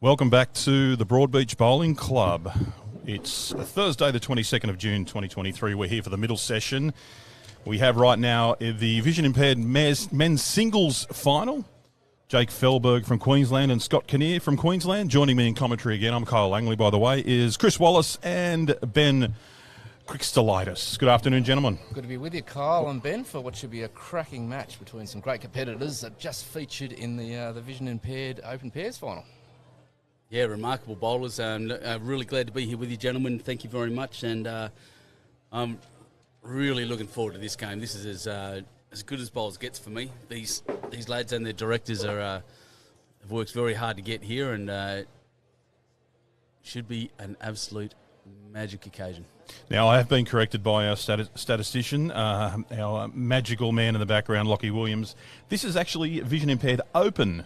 Welcome back to the Broadbeach Bowling Club. It's Thursday, the 22nd of June, 2023. We're here for the middle session. We have right now the Vision-impaired men's singles final. Jake Fehlberg from Queensland and Scott Kinnear from Queensland. Joining me in commentary again, I'm Kyle Langley, by the way, is Chris Wallace and Ben Crixtolitis. Good afternoon, gentlemen. Good to be with you, Kyle and Ben, for what should be a cracking match between some great competitors that just featured in the Vision-impaired Open Pairs final. Yeah, remarkable bowlers. I'm really glad to be here with you, gentlemen. Thank you very much, and I'm really looking forward to this game. This is as good as bowls gets for me. These lads and their directors have worked very hard to get here, and should be an absolute magic occasion. Now, I have been corrected by our statistician, our magical man in the background, Lockie Williams. This is actually a Vision-impaired Open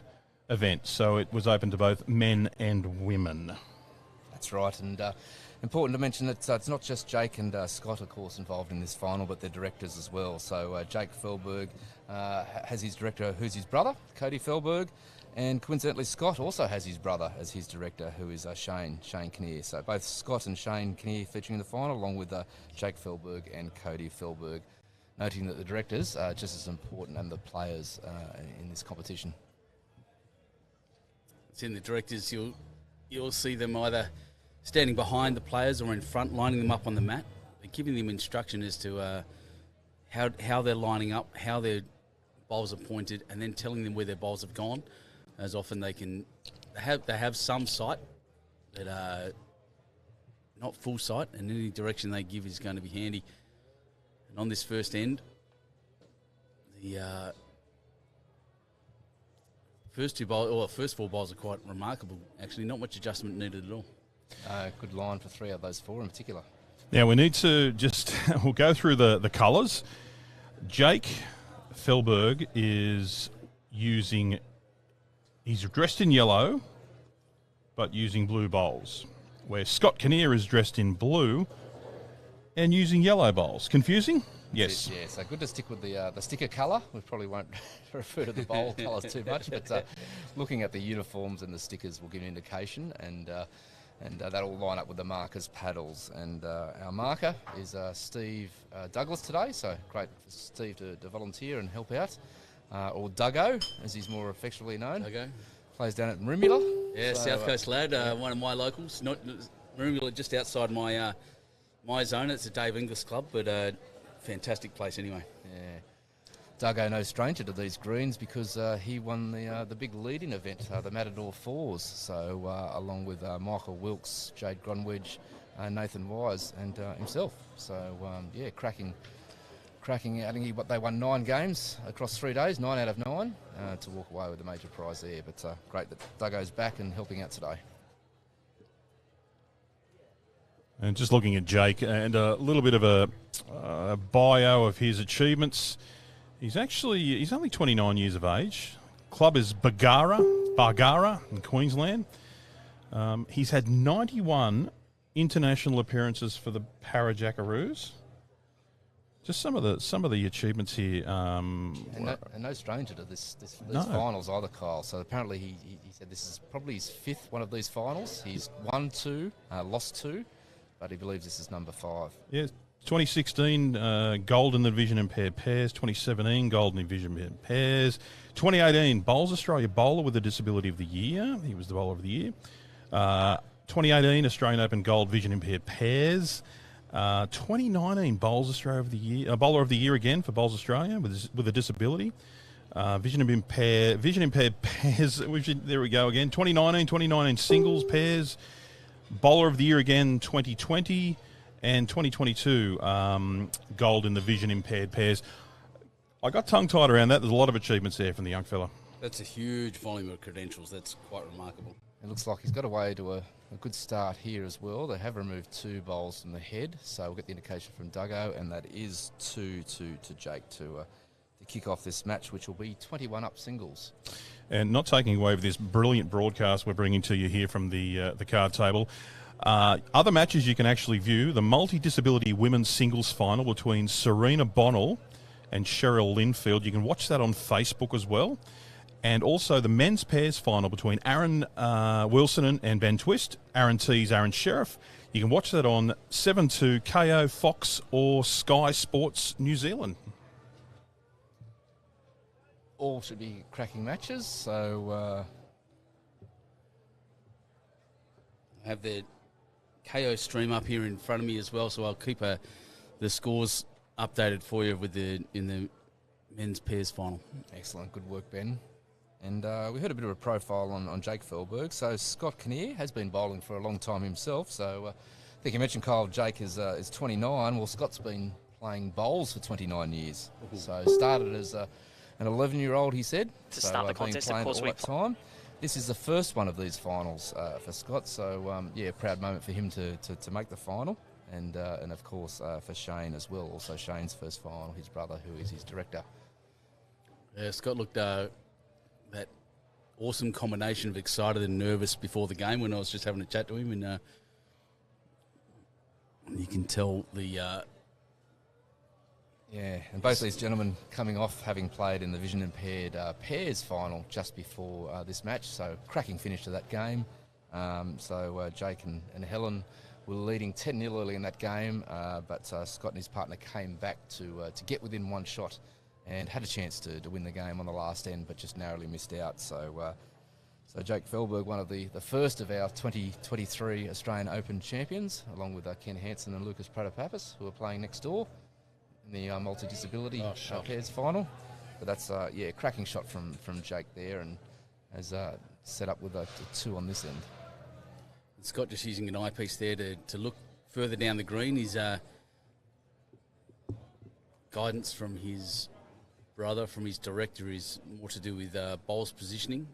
event, so it was open to both men and women. That's right, and important to mention that it's not just Jake and Scott, of course, involved in this final, but they're directors as well. So Jake Fehlberg has his director, who's his brother, Cody Fehlberg, and coincidentally Scott also has his brother as his director, who is Shane Kinnear. So both Scott and Shane Kinnear featuring in the final, along with Jake Fehlberg and Cody Fehlberg, noting that the directors are just as important and the players in this competition. In the directors, you'll see them either standing behind the players or in front, lining them up on the mat, and giving them instruction as to how they're lining up, how their bowls are pointed, and then telling them where their bowls have gone. As often they have some sight, but not full sight, and any direction they give is going to be handy. And on this first end, the first four bowls are quite remarkable. Actually, not much adjustment needed at all. Good line for three of those four in particular. Now, we need to we'll go through the colours. Jake Fehlberg is he's dressed in yellow, but using blue bowls, where Scott Kinnear is dressed in blue and using yellow bowls. Confusing? Yes. Yeah, so good to stick with the sticker colour. We probably won't refer to the bowl colours too much, but looking at the uniforms and the stickers will give an indication, and that'll line up with the markers' paddles. And our marker is Steve Douglas today, so great for Steve to volunteer and help out. Or Duggo, as he's more affectionately known. Duggo. Plays down at Maroomula. Yeah, so, South Coast lad, one of my locals. Not Maroomula, just outside my zone. It's a Dave Inglis club, but fantastic place anyway. Yeah. Duggo no stranger to these greens because he won the big lead-in event, the Matador Fours. So along with Michael Wilkes, Jade Gronwedge, Nathan Wise, and himself. So cracking. I think they won 9 games across 3 days, 9 out of 9, to walk away with a major prize there. But great that Duggo's back and helping out today. And just looking at Jake and a little bit of a bio of his achievements. He's only 29 years of age. Club is Bargara in Queensland. He's had 91 international appearances for the Parajackaroos. Just some of the achievements here. And no stranger to these finals either, Kyle. So apparently he said this is probably his 5th one of these finals. He's won 2, lost 2, but he believes this is number 5. Yeah, 2016 gold in the Vision-impaired pairs. 2017 gold in the Vision-impaired pairs. 2018 Bowls Australia Bowler with the Disability of the Year. He was the Bowler of the Year. 2018 Australian Open Gold Vision-impaired pairs. 2019 Bowls Australia of the Year, Bowler of the Year again for Bowls Australia with a disability. Vision-impaired pairs. There we go again. 2019 singles pairs. Bowler of the Year again 2020 and 2022 gold in the Vision-impaired pairs. I got tongue-tied around that. There's a lot of achievements there from the young fella. That's a huge volume of credentials. That's quite remarkable. It looks like he's got away to a good start here as well. They have removed 2 bowls from the head, so we'll get the indication from Duggo, and that is 2 to Jake to kick off this match, which will be 21 up singles. And not taking away with this brilliant broadcast we're bringing to you here from the card table. Other matches you can actually view: the multi-disability women's singles final between Serena Bonnell and Cheryl Linfield. You can watch that on Facebook as well. and also the men's pairs final between Aaron Wilson and Ben Twist. Aaron tees Aaron Sheriff. You can watch that on 7-2 KO, Fox or Sky Sports New Zealand. All should be cracking matches, so... I have the KO stream up here in front of me as well, so I'll keep the scores updated for you in the men's pairs final. Excellent, good work, Ben. And we heard a bit of a profile on Jake Fehlberg. So Scott Kinnear has been bowling for a long time himself. So I think you mentioned, Kyle, Jake is 29. Well, Scott's been playing bowls for 29 years. So started as an 11-year-old, he said. To start the contest, of course, all that time. This is the first one of these finals for Scott. So proud moment for him to make the final. And of course for Shane as well. Also Shane's first final, his brother, who is his director. Yeah, Scott looked that awesome combination of excited and nervous before the game when I was just having a chat to him, and you can tell the... and both these gentlemen coming off having played in the Vision-impaired pairs final just before this match, so cracking finish to that game. Jake and Helen were leading 10-0 early in that game, but Scott and his partner came back to get within one shot and had a chance to win the game on the last end, but just narrowly missed out. So Jake Fehlberg, one of the first of our 2023 Australian Open champions, along with Ken Hansen and Lucas Protopappas, who are playing next door in the multi-disability pairs final. But that's cracking shot from Jake there, and has set up with a 2 on this end. Scott just using an eyepiece there to look further down the green. His guidance from his brother, from his director, is more to do with bowls positioning.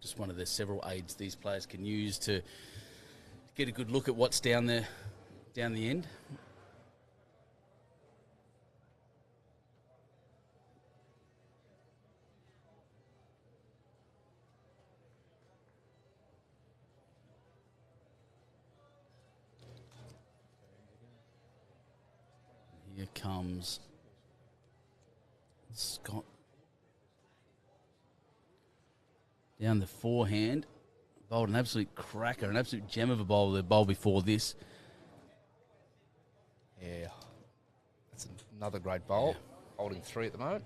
Just one of the several aids these players can use to get a good look at what's down the end. Here comes Scott down the forehand. Bowled an absolute cracker, an absolute gem of a bowl. The bowl before this. Yeah, that's another great bowl. Yeah. Holding 3 at the moment.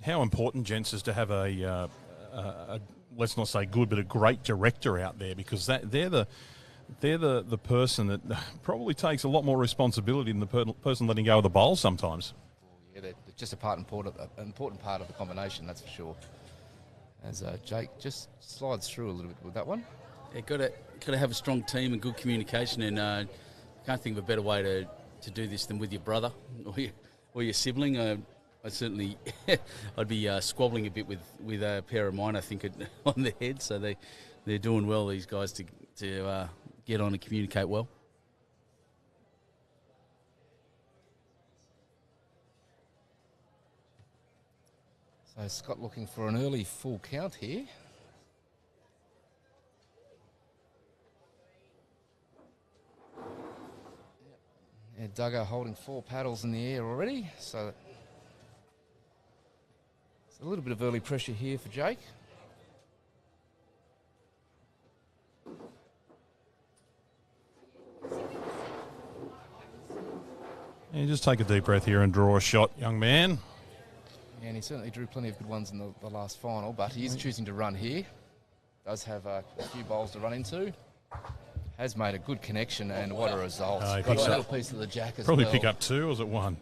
How important, gents, is to have a let's not say good, but a great director out there, because they're the person that probably takes a lot more responsibility than the person letting go of the bowl sometimes. Yeah, they're just an important part of the combination, that's for sure. As Jake just slides through a little bit with that one. Yeah, got to have a strong team and good communication, and I can't think of a better way to do this than with your brother or your sibling. I certainly, I'd be squabbling a bit with a pair of mine, I think, on the head. So they're doing well, these guys, to get on and communicate well. So Scott looking for an early full count here. Yeah, Duggar holding 4 paddles in the air already, so it's a little bit of early pressure here for Jake. Yeah, just take a deep breath here and draw a shot, young man. And he certainly drew plenty of good ones in the last final, but he is choosing to run here. Does have a few bowls to run into. Has made a good connection, and what a result. Got a little piece of the jack as probably well. Pick up 2, or was it 1?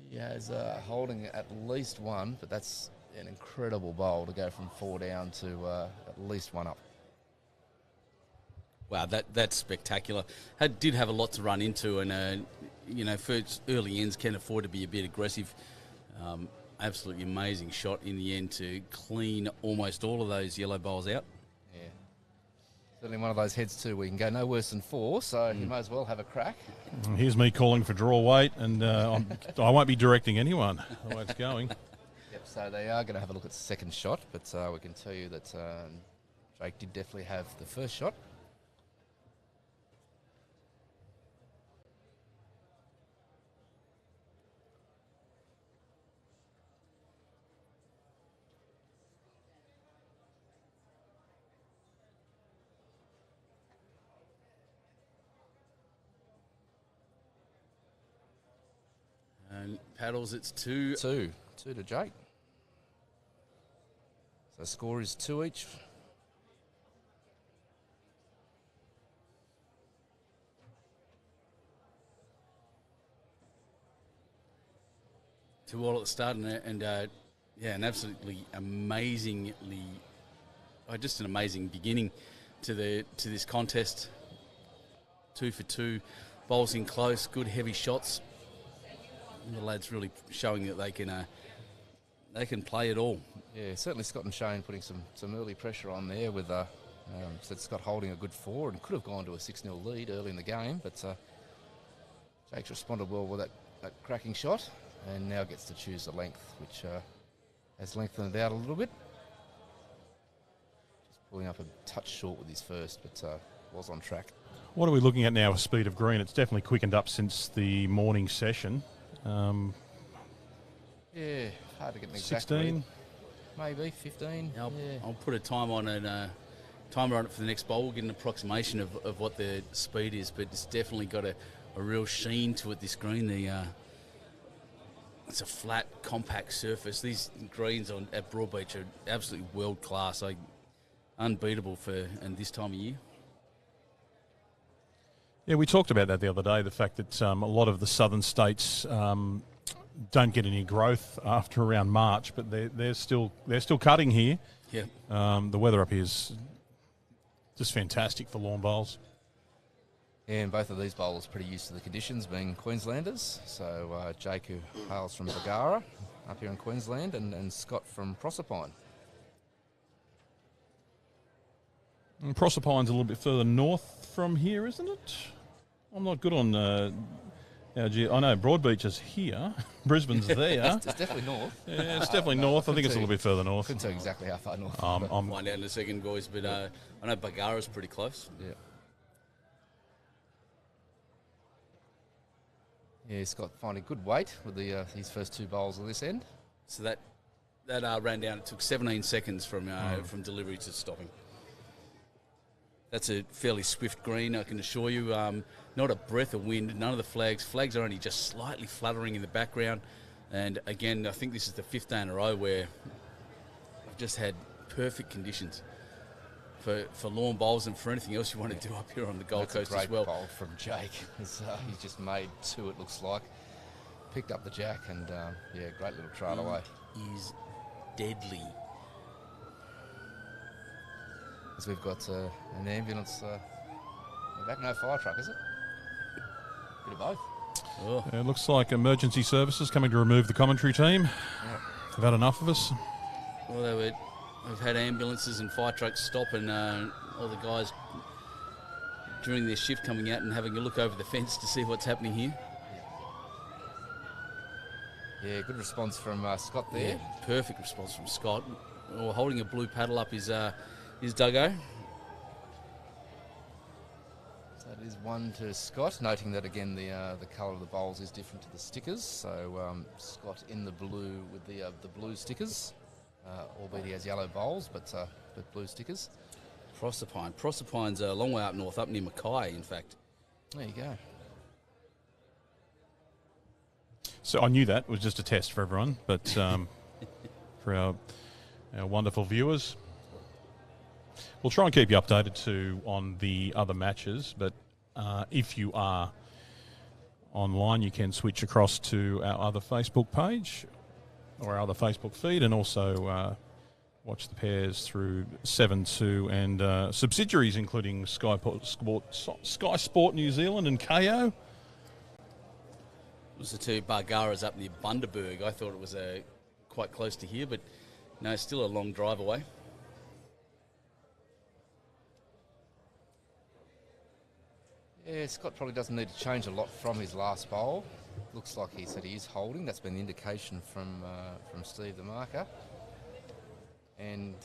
He has holding at least 1, but that's an incredible bowl to go from 4 down to at least 1 up. Wow, that's spectacular. Did have a lot to run into, and for early ends can afford to be a bit aggressive. Absolutely amazing shot in the end to clean almost all of those yellow bowls out. Yeah, certainly one of those heads too where you can go no worse than 4, so you may as well have a crack. Here's me calling for draw weight, and I won't be directing anyone the way it's going. Yep, so they are going to have a look at the second shot, but we can tell you that Jake did definitely have the first shot. And paddles, it's 2. 2 to Jake. So score is 2 each. Two all at the start, and an absolutely amazingly, just an amazing beginning to this contest. 2 for 2, bowls in close, good heavy shots. And the lads really showing that they can play it all. Yeah, certainly Scott and Shane putting some early pressure on there with said Scott holding a good 4 and could have gone to a 6-0 lead early in the game, but Jake's responded well with that cracking shot. And now gets to choose the length, which has lengthened it out a little bit. Just pulling up a touch short with his first, but was on track. What are we looking at now with speed of green? It's definitely quickened up since the morning session. Yeah, hard to get an exact 16? read. Maybe 15. I'll put a time on and timer on it for the next bowl. We'll get an approximation of what the speed is, but it's definitely got a real sheen to it, this green. It's a flat, compact surface. These greens at Broadbeach are absolutely world class, unbeatable and this time of year. Yeah, we talked about that the other day. The fact that a lot of the southern states don't get any growth after around March, but they're still cutting here. Yeah. The weather up here is just fantastic for lawn bowls. And both of these bowlers pretty used to the conditions, being Queenslanders. So Jake, who hails from Bargara, up here in Queensland, and Scott from Proserpine. And Proserpine's a little bit further north from here, isn't it? I'm not good on I know Broadbeach is here. Brisbane's there. It's definitely north. Yeah, it's definitely north. I think it's a little bit further north. Couldn't tell you exactly how far north. I'll find out in a second, boys, but I know Bargara's pretty close. Yeah. Yeah, Scott finding good weight with his first 2 bowls on this end. So that ran down. It took 17 seconds from delivery to stopping. That's a fairly swift green, I can assure you. Not a breath of wind, none of the flags. Flags are only just slightly fluttering in the background. And again, I think this is the 5th day in a row where I've just had perfect conditions for lawn bowls and for anything else you want to do up here on the Gold Coast as well. Great bowl from Jake. He's just made 2, it looks like. Picked up the jack and, great little trail away. Is deadly. As we've got an ambulance in the back. No fire truck, is it? Bit of both. Oh. It looks like emergency services coming to remove the commentary team. Yeah. They've had enough of us. Well, we've had ambulances and fire trucks stop, and all the guys during their shift coming out and having a look over the fence to see what's happening here. Yeah, good response from Scott there. Yeah, perfect response from Scott. Holding a blue paddle up his duggo. So it is 1 to Scott, noting that again the colour of the bowls is different to the stickers. So Scott in the blue with the blue stickers, albeit he has yellow bowls, but blue stickers. Proserpine. Proserpine's a long way up north, up near Mackay, in fact. There you go. So I knew that was just a test for everyone, but for our wonderful viewers, we'll try and keep you updated too on the other matches. But if you are online, you can switch across to our other Facebook page or our other Facebook feed, and also watch the pairs through 7-2 and subsidiaries, including Sky Sport New Zealand and KO. It was the 2 Bargaras up near Bundaberg. I thought it was quite close to here, but no, still a long drive away. Yeah, Scott probably doesn't need to change a lot from his last bowl. Looks like he said he is holding. That's been the indication from Steve, the marker. And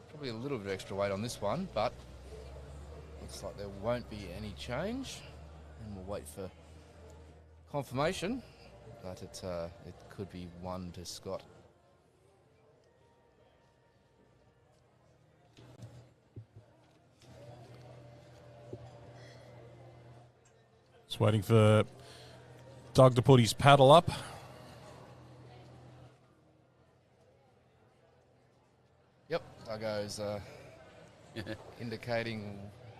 probably a little bit of extra weight on this one, but looks like there won't be any change. And we'll wait for confirmation, but it could be 1 to Scott. Just waiting for Doug to put his paddle up. Duggo's indicating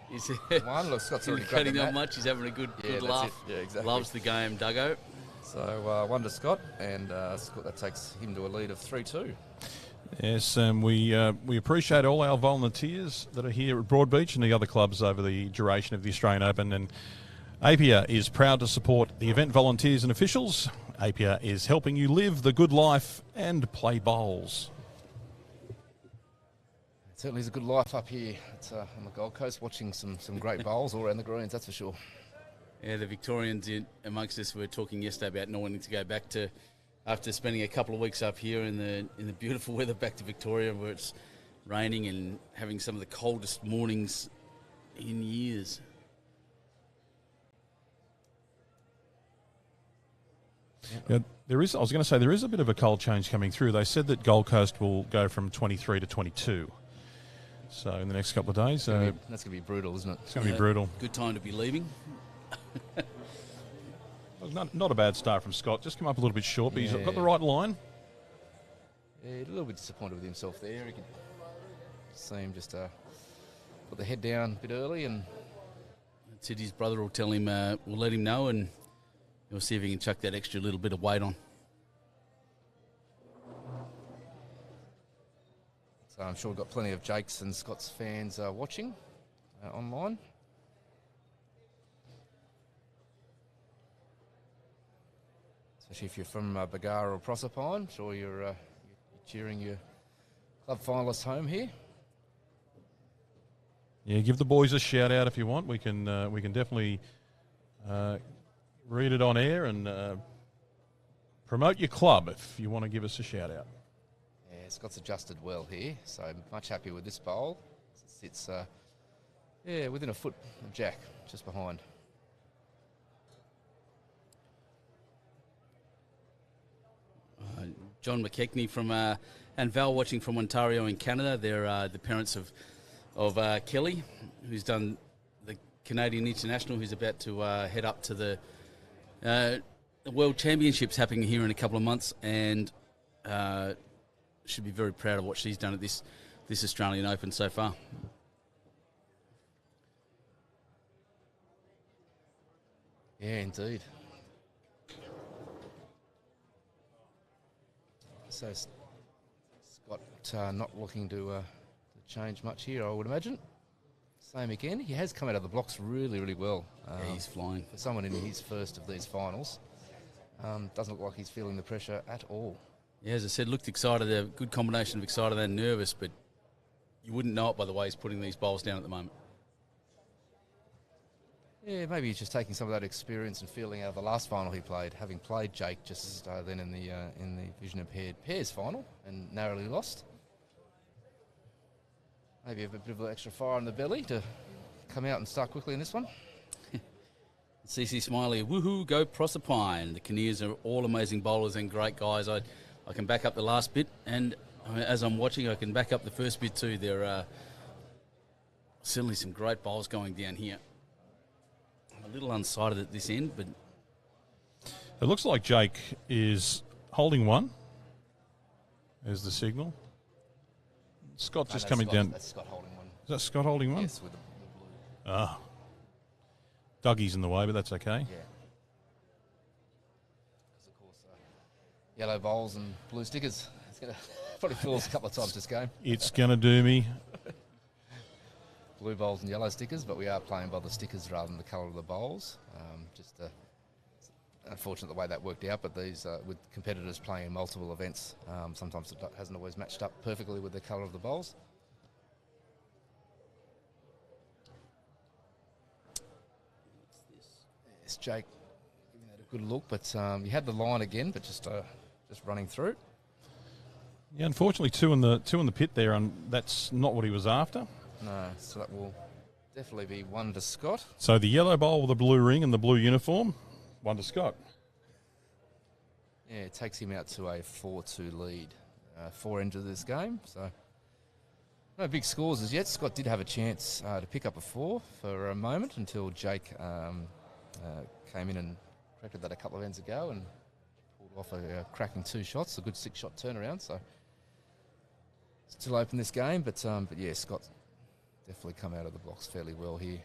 He's one. Look, Scott's already grabbed indicating the not mat. much. He's having a good Yeah, that's laugh. it. Yeah, exactly. Loves the game, Duggo. So 1 to Scott, and Scott, that takes him to a lead of 3-2. Yes, we appreciate all our volunteers that are here at Broadbeach and the other clubs over the duration of the Australian Open. And APIA is proud to support the event volunteers and officials. APIA is helping you live the good life and play bowls. It certainly is a good life up here on the Gold Coast, watching some great bowls all around the greens, that's for sure. Yeah, the Victorians amongst us were talking yesterday about not wanting to go back to, after spending a couple of weeks up here in the beautiful weather, back to Victoria where it's raining and having some of the coldest mornings in years. Yeah, there is a bit of a cold change coming through. They said that Gold Coast will go from 23 to 22. So in the next couple of days. That's going to be brutal, isn't it? It's going to be brutal. Good time to be leaving. Not a bad start from Scott. Just come up a little bit short, but he's got the right line. Yeah, a little bit disappointed with himself there. He could see him just put the head down a bit early, and That's it. His brother will tell him, we'll let him know, and he'll see if he can chuck that extra little bit of weight on. so I'm sure we've got plenty of Jake's and Scott's fans watching online. Especially if you're from Bargara or Proserpine, I'm sure you're cheering your club finalists home here. Yeah, give the boys a shout out if you want. We can definitely read it on air and promote your club if you want to give us a shout out. Yeah, Scott's adjusted well here, so much happier with this bowl. It sits within a foot of Jack, just behind. John McKechnie from and Val watching from Ontario in Canada. They're the parents of Kelly, who's done the Canadian International, who's about to head up to the World Championships happening here in a couple of months, and should be very proud of what she's done at this Australian Open so far. Yeah, indeed. So Scott not looking to change much here, I would imagine. Same again. He has come out of the blocks really, really well. Yeah, he's flying. For someone in his first of these finals, doesn't look like he's feeling the pressure at all. Yeah, as I said, looked excited. A good combination of excited and nervous, but you wouldn't know it by the way he's putting these bowls down at the moment. Yeah, maybe he's just taking some of that experience and feeling out of the last final he played, having played Jake just then in the Vision-impaired pairs final and narrowly lost. Maybe a bit of extra fire in the belly to come out and start quickly in this one. CC Smiley, woohoo, go Proserpine. The Kinnears are all amazing bowlers and great guys. I can back up the last bit, and as I'm watching, I can back up the first bit too. There are certainly some great bowls going down here. I'm a little unsighted at this end, but It looks like Jake is holding one. There's the signal. Scott just coming down. That's Scott holding one. Is that Scott holding one? Yes, with the blue. Ah. Dougie's in the way, but that's okay. Yeah. Because, of course, yellow bowls and blue stickers. It's going to probably fool us a couple of times this game. It's going to do me. Blue bowls and yellow stickers, but we are playing by the stickers rather than the colour of the bowls. Just unfortunate the way that worked out, but these with competitors playing in multiple events, sometimes it hasn't always matched up perfectly with the colour of the bowls. It's Jake giving that a good look, but you had the line again, but just running through. Yeah, unfortunately, two in the pit there, and that's not what he was after. No, so that will definitely be one to Scott. So the yellow bowl with the blue ring and the blue uniform, one to Scott. Yeah, it takes him out to a 4-2 lead. 4 into this game, so no big scores as yet. Scott did have a chance to pick up a 4 for a moment until Jake came in and corrected that a couple of ends ago and pulled off a cracking 2 shots, a good 6-shot turnaround. So still open this game, but yeah, Scott's definitely come out of the blocks fairly well here.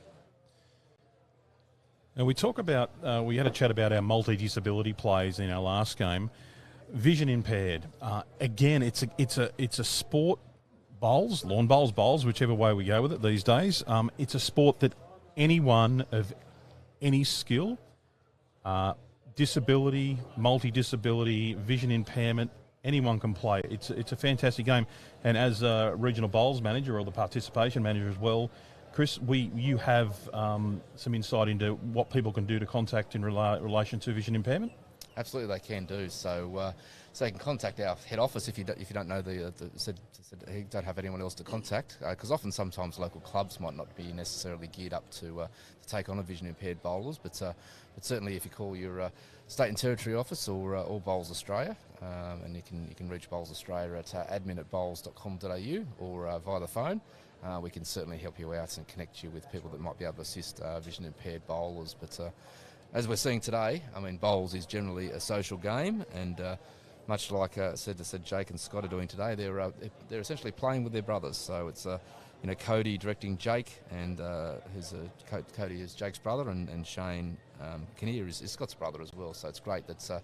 Now we talk about, we had a chat about our multi-disability plays in our last game. Vision impaired. Again, it's a sport, bowls, lawn bowls, whichever way we go with it these days. It's a sport that anyone of any skill, disability, multi-disability, vision impairment, anyone can play. It's a fantastic game. And as a regional bowls manager or the participation manager as well, Chris, you have some insight into what people can do to contact in relation to vision impairment? Absolutely, they can do. So they can contact our head office if you don't know you don't have anyone else to contact, because sometimes local clubs might not be necessarily geared up to take on a vision impaired bowlers, but certainly if you call your state and territory office or Bowls Australia, and you can reach Bowls Australia at admin@bowls.com.au or via the phone. We can certainly help you out and connect you with people that might be able to assist vision impaired bowlers. But as we're seeing today, I mean, bowls is generally a social game, and much like said Jake and Scott are doing today, they're essentially playing with their brothers. So it's Cody directing Jake, and Cody is Jake's brother, and Shane Kinnear is Scott's brother as well. So it's great. It's a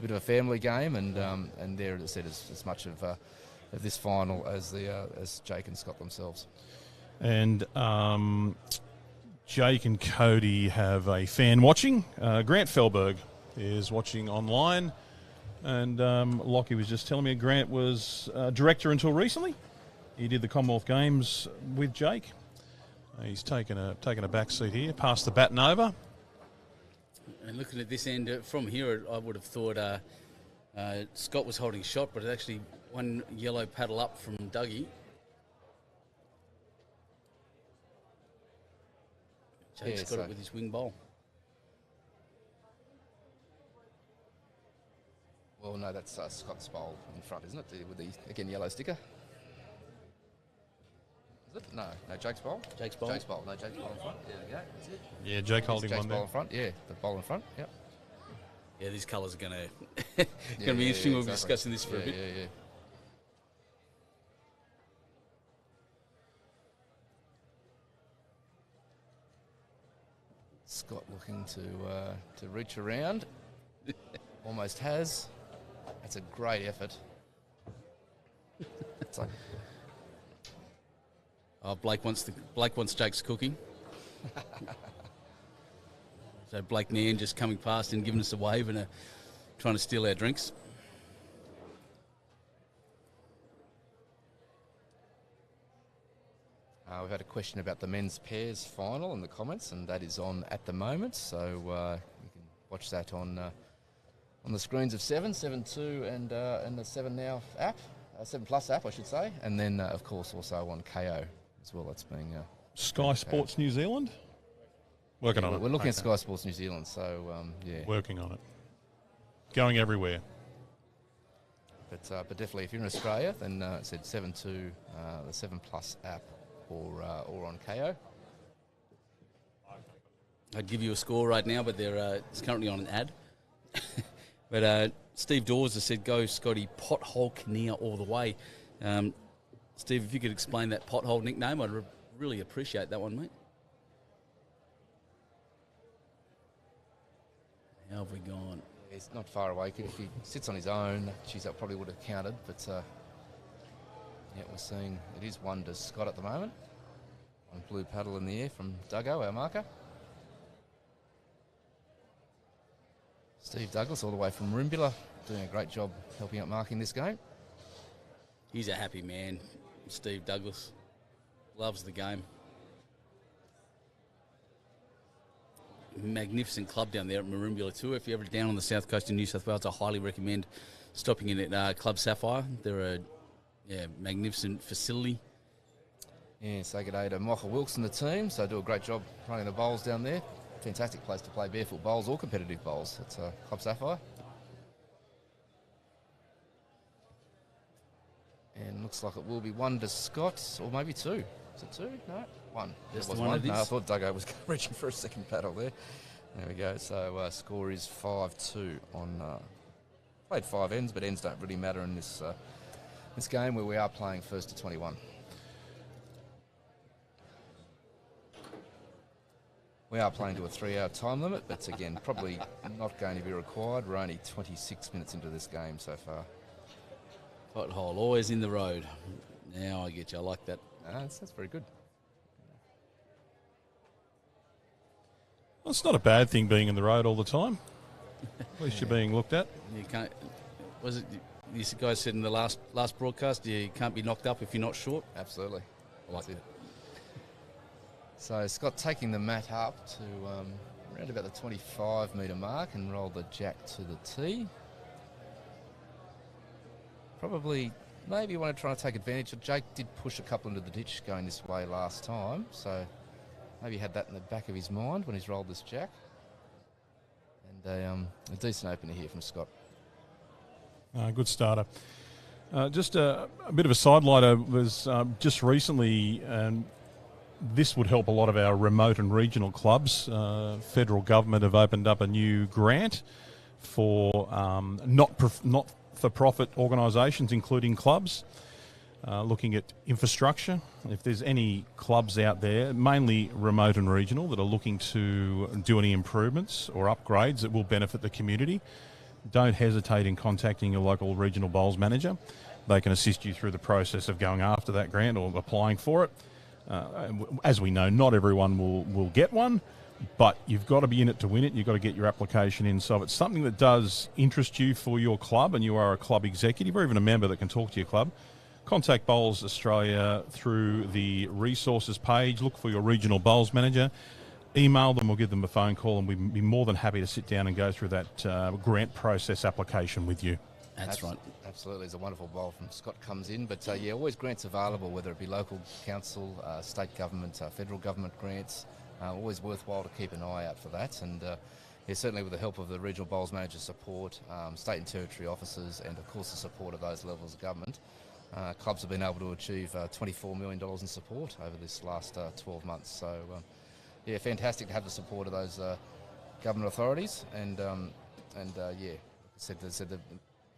bit of a family game, and there, as I said, as much of this final as Jake and Scott themselves. And Jake and Cody have a fan watching. Grant Fehlberg is watching online, and Lockie was just telling me Grant was director until recently. He did the Commonwealth Games with Jake. He's taken a back seat here, passed the baton over. And looking at this end from here, I would have thought Scott was holding shot, but it's actually one yellow paddle up from Dougie. Jake's got it with his wing bowl. Well, no, that's Scott's bowl in front, isn't it? With the, again, yellow sticker. Is it? No, Jake's bowl. Jake's bowl. No, Jake's bowl in front. There we go. That's it. Yeah, Jake holding Jake's one bowl there. in front. Yeah, the bowl in front. Yep. Yeah, these colours are going to be interesting. We'll be discussing this for a bit. Yeah. Scott looking to reach around. Almost has. That's a great effort. It's like, Blake wants Jake's cooking. So Blake Nairn just coming past and giving us a wave and trying to steal our drinks. we've had a question about the men's pairs final in the comments, and that is on at the moment. So you can watch that on the screens of 7.2 and the 7 Now app, 7 Plus app, I should say, and then of course also on KO as well. That's being Sky Sports New Zealand. Working on it. We're looking at Sky Sports New Zealand, so yeah. Working on it. Going everywhere. But definitely, if you're in Australia, then it's at 7.2, the 7 Plus app, or on KO. I'd give you a score right now, but it's currently on an ad. But Steve Dawes has said, go Scotty, pothole Kinnear all the way. Steve, if you could explain that pothole nickname, I'd really appreciate that one, mate. How have we gone? He's not far away. If he sits on his own, that probably would have counted. But yeah, we're seeing it is one to Scott at the moment. One blue paddle in the air from Duggo, our marker. Steve Douglas, all the way from Merimbula, doing a great job helping out marking this game. He's a happy man, Steve Douglas. Loves the game. Magnificent club down there at Merimbula too. If you're ever down on the south coast of New South Wales, I highly recommend stopping in at Club Sapphire. They're a magnificent facility. Yeah, say good day to Michael Wilkes and the team. So do a great job running the bowls down there. Fantastic place to play barefoot bowls or competitive bowls. It's Club Sapphire. And looks like it will be one to Scott, or maybe two. Is it two? No, one. Just was one of these. No, I thought Duggo was reaching for a second paddle there. There we go. So score is 5-2 on. Played 5 ends, but ends don't really matter in this this game where we are playing first to 21. We are playing to a 3-hour time limit, but again, probably not going to be required. We're only 26 minutes into this game so far. Pothole, always in the road. Now I get you. I like that. That's very good. Well, it's not a bad thing being in the road all the time. At least you're being looked at. You can't. Was it? These guys said in the last broadcast, you can't be knocked up if you're not short. Absolutely. I like it. So Scott taking the mat up to around about the 25-metre mark and roll the jack to the tee. Probably, maybe want to try and take advantage. Jake did push a couple into the ditch going this way last time, so maybe he had that in the back of his mind when he's rolled this jack. And a decent opener here from Scott. Good starter. Just a bit of a sidelighter was just recently, and this would help a lot of our remote and regional clubs. Federal government have opened up a new grant for not-for-profit organisations, including clubs, looking at infrastructure. If there's any clubs out there, mainly remote and regional, that are looking to do any improvements or upgrades that will benefit the community, don't hesitate in contacting your local regional bowls manager. They can assist you through the process of going after that grant or applying for it. As we know, not everyone will get one, but you've got to be in it to win it. You've got to get your application in. So if it's something that does interest you for your club and you are a club executive or even a member that can talk to your club, contact Bowls Australia through the resources page. Look for your regional bowls manager. Email them or give them a phone call, and we'd be more than happy to sit down and go through that grant process application with you. That's right. Absolutely. It's a wonderful bowl from Scott comes in. But, always grants available, whether it be local council, state government, federal government grants. Always worthwhile to keep an eye out for that. And certainly with the help of the regional bowls manager support, state and territory officers, and, of course, the support of those levels of government, clubs have been able to achieve $24 million in support over this last 12 months. So, fantastic to have the support of those government authorities. And the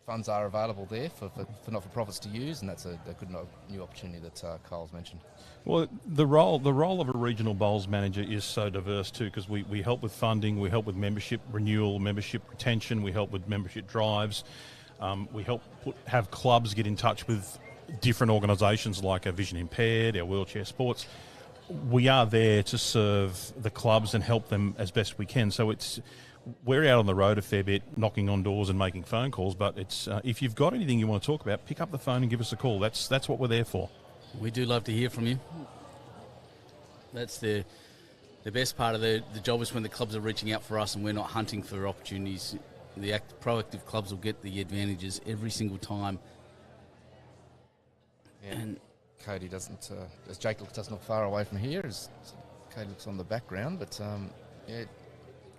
funds are available there for not-for-profits to use, and that's a good new opportunity that Kyle's mentioned. Well, the role of a regional bowls manager is so diverse too, because we help with funding, we help with membership renewal, membership retention, we help with membership drives, we help have clubs get in touch with different organisations like a Vision-impaired, our wheelchair sports. We are there to serve the clubs and help them as best we can. So we're out on the road a fair bit, knocking on doors and making phone calls, but it's if you've got anything you want to talk about, pick up the phone and give us a call. That's what we're there for. We do love to hear from you. That's the best part of the job, is when the clubs are reaching out for us and we're not hunting for opportunities. The proactive clubs will get the advantages every single time. Yeah. And Cody doesn't, as Jake doesn't look far away from here, as Cody looks on the background, but it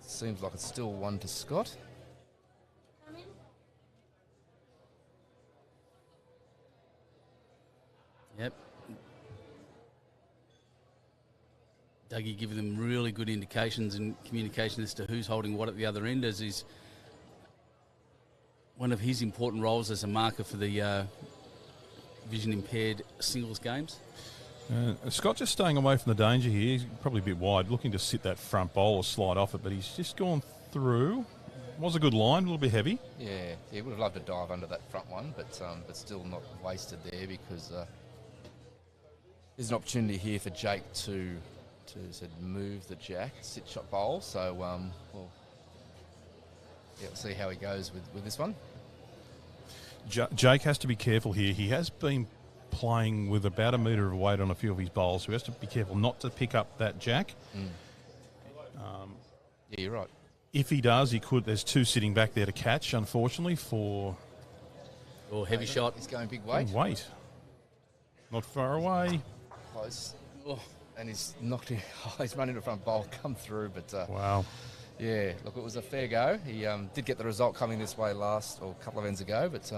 seems like it's still one to Scott. Yep. Dougie giving them really good indications and communication as to who's holding what at the other end, as is one of his important roles as a marker for the Vision-impaired singles games. Scott just staying away from the danger here. He's probably a bit wide, looking to sit that front bowl or slide off it, but he's just gone through. Was a good line, a little bit heavy. Yeah, would have loved to dive under that front one, but still not wasted there, because there's an opportunity here for Jake to move the jack, sit shot bowl. So we'll see how he goes with this one. Jake has to be careful here. He has been playing with about a metre of weight on a few of his bowls, so he has to be careful not to pick up that jack. You're right. If he does, he could. There's two sitting back there to catch, unfortunately, for... Oh, heavy shot. He's going big weight. Weight. Not far away. Close. Oh, and he's knocked it. He's run into the front bowl, come through, but... wow. Yeah, look, it was a fair go. He did get the result coming this way a couple of ends ago, but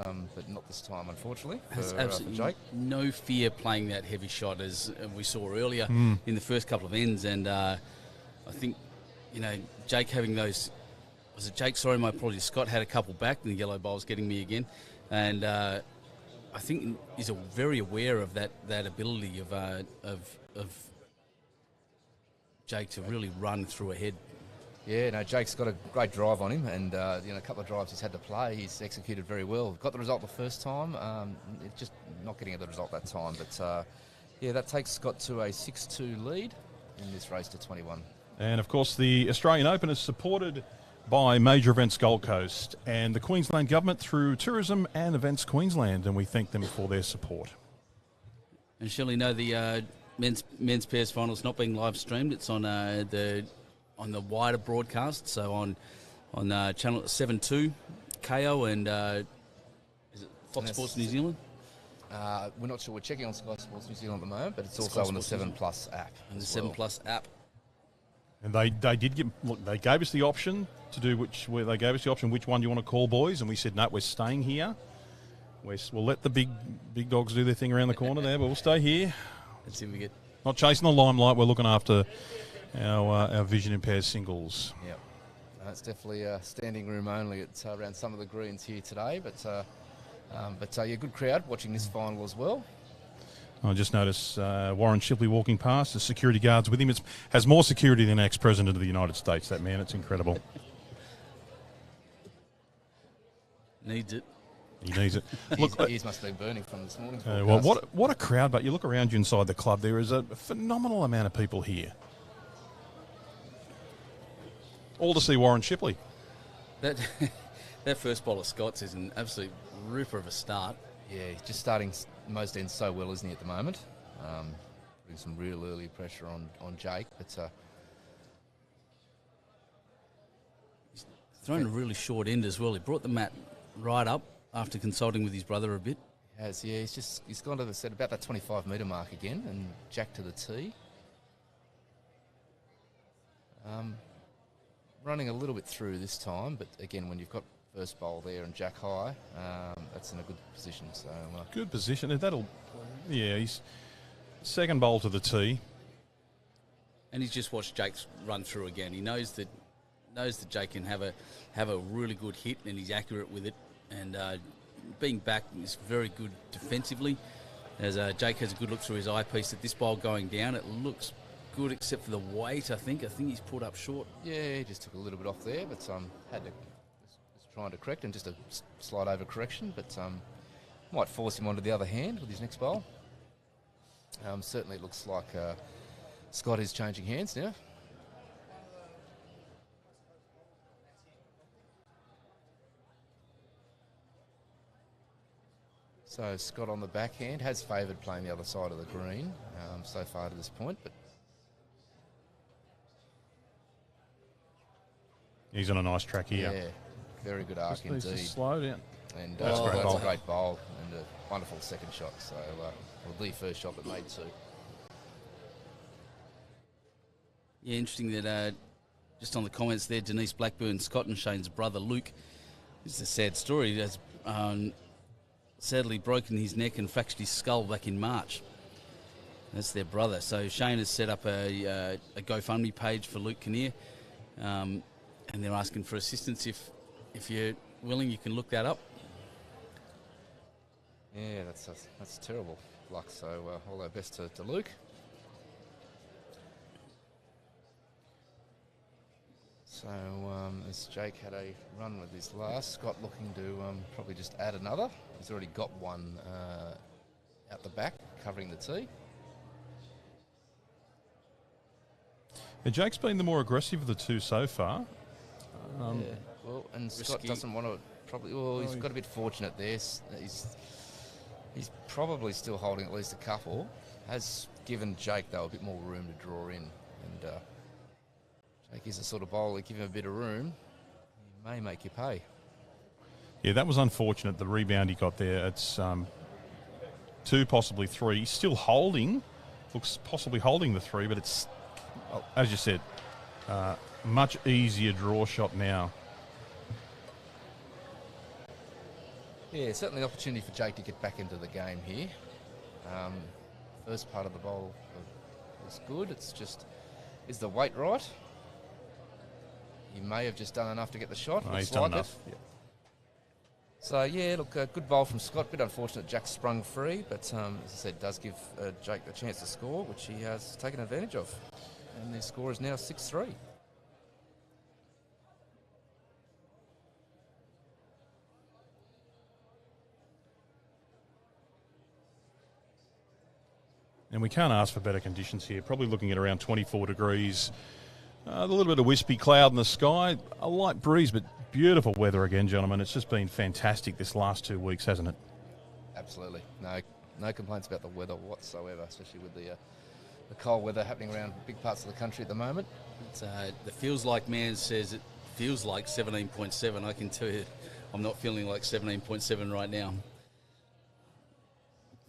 not this time, unfortunately. There's absolutely Jake. No fear playing that heavy shot, as we saw earlier in the first couple of ends, and I think, Jake having those... Was it Jake? Sorry, my apologies. Scott had a couple back, and the yellow bowl's getting me again. And I I think is very aware of that ability of Jake to really run through a head. Yeah, no, Jake's got a great drive on him, and a couple of drives he's had to play, he's executed very well. Got the result the first time, just not getting the result that time. But that takes Scott to a 6-2 lead in this race to 21. And of course, the Australian Open is supported by Major Events Gold Coast and the Queensland Government through Tourism and Events Queensland, and we thank them for their support. And Shelley, no, the men's pairs finals not being live streamed. It's on the wider broadcast, so on channel 7.2 KO and is it Fox Sports New Zealand? We're not sure. We're checking on Sky Sports New Zealand at the moment, but it's also on the 7 Plus app. And the 7 Plus app. And they did they gave us the option to do which one do you want to call, boys, and we said no, we're staying here. We'll let the big dogs do their thing around the corner there, but we'll stay here. Let's see if we get not chasing the limelight. We're looking after our vision-impaired singles. Yep. It's definitely standing room only at around some of the greens here today, but good crowd watching this final as well. I just noticed Warren Shipley walking past. The security guards with him. It has more security than ex-president of the United States. That man, it's incredible. Needs it. He needs it. Look, his ears must have been burning from this morning's broadcast. well, what a crowd! But you look around you inside the club. There is a phenomenal amount of people here. All to see Warren Shipley. That first bowl of Scott's is an absolute ripper of a start. Yeah, he's just starting most ends so well, isn't he, at the moment? Putting some real early pressure on Jake, but he's thrown a really short end as well. He brought the mat right up after consulting with his brother a bit. He has, yeah. He's gone to about that 25-metre mark again, and Jack to the tee. Running a little bit through this time, but again, when you've got first bowl there and Jack high, that's in a good position. So good position. He's second bowl to the tee, and he's just watched Jake run through again. He knows that Jake can have a really good hit, and he's accurate with it. And being back is very good defensively. As Jake has a good look through his eyepiece at this bowl going down, it looks good except for the weight. I think he's pulled up short. Yeah, he just took a little bit off there, but had to. Trying to correct and just a slight over correction, but might force him onto the other hand with his next bowl. Certainly it looks like Scott is changing hands now. So Scott on the backhand has favoured playing the other side of the green so far to this point, but he's on a nice track here. Yeah. Very good arc indeed. Just slow down. And that's a bowl. great bowl and a wonderful second shot. So, the first shot that made two. Yeah, interesting that just on the comments there, Denise Blackburn, Scott and Shane's brother Luke. It's a sad story. He has sadly broken his neck and fractured his skull back in March. That's their brother. So Shane has set up a GoFundMe page for Luke Kinnear, and they're asking for assistance. If you're willing, you can look that up. Yeah, that's terrible luck. So all our best to Luke. So as Jake had a run with his last, Scott looking to probably just add another. He's already got one out the back covering the tee. Yeah, Jake's been the more aggressive of the two so far. Yeah. Well, and Scott doesn't want to probably. Well, he's got a bit fortunate there. He's probably still holding at least a couple. Has given Jake though a bit more room to draw in, and Jake is the sort of bowler. Give him a bit of room, he may make you pay. Yeah, that was unfortunate. The rebound he got there. It's 2, possibly 3. He's still holding. Looks possibly holding the 3, but it's as you said, much easier draw shot now. Yeah, certainly an opportunity for Jake to get back into the game here. First part of the bowl was good. It's just, is the weight right? He may have just done enough to get the shot. No, he's done enough. Yeah. So, yeah, look, a good bowl from Scott. Bit unfortunate Jack sprung free, but as I said, does give Jake a chance to score, which he has taken advantage of. And their score is now 6-3. And we can't ask for better conditions here. Probably looking at around 24 degrees. A little bit of wispy cloud in the sky. A light breeze, but beautiful weather again, gentlemen. It's just been fantastic this last 2 weeks, hasn't it? Absolutely. No complaints about the weather whatsoever, especially with the cold weather happening around big parts of the country at the moment. The feels like man says it feels like 17.7. I can tell you I'm not feeling like 17.7 right now.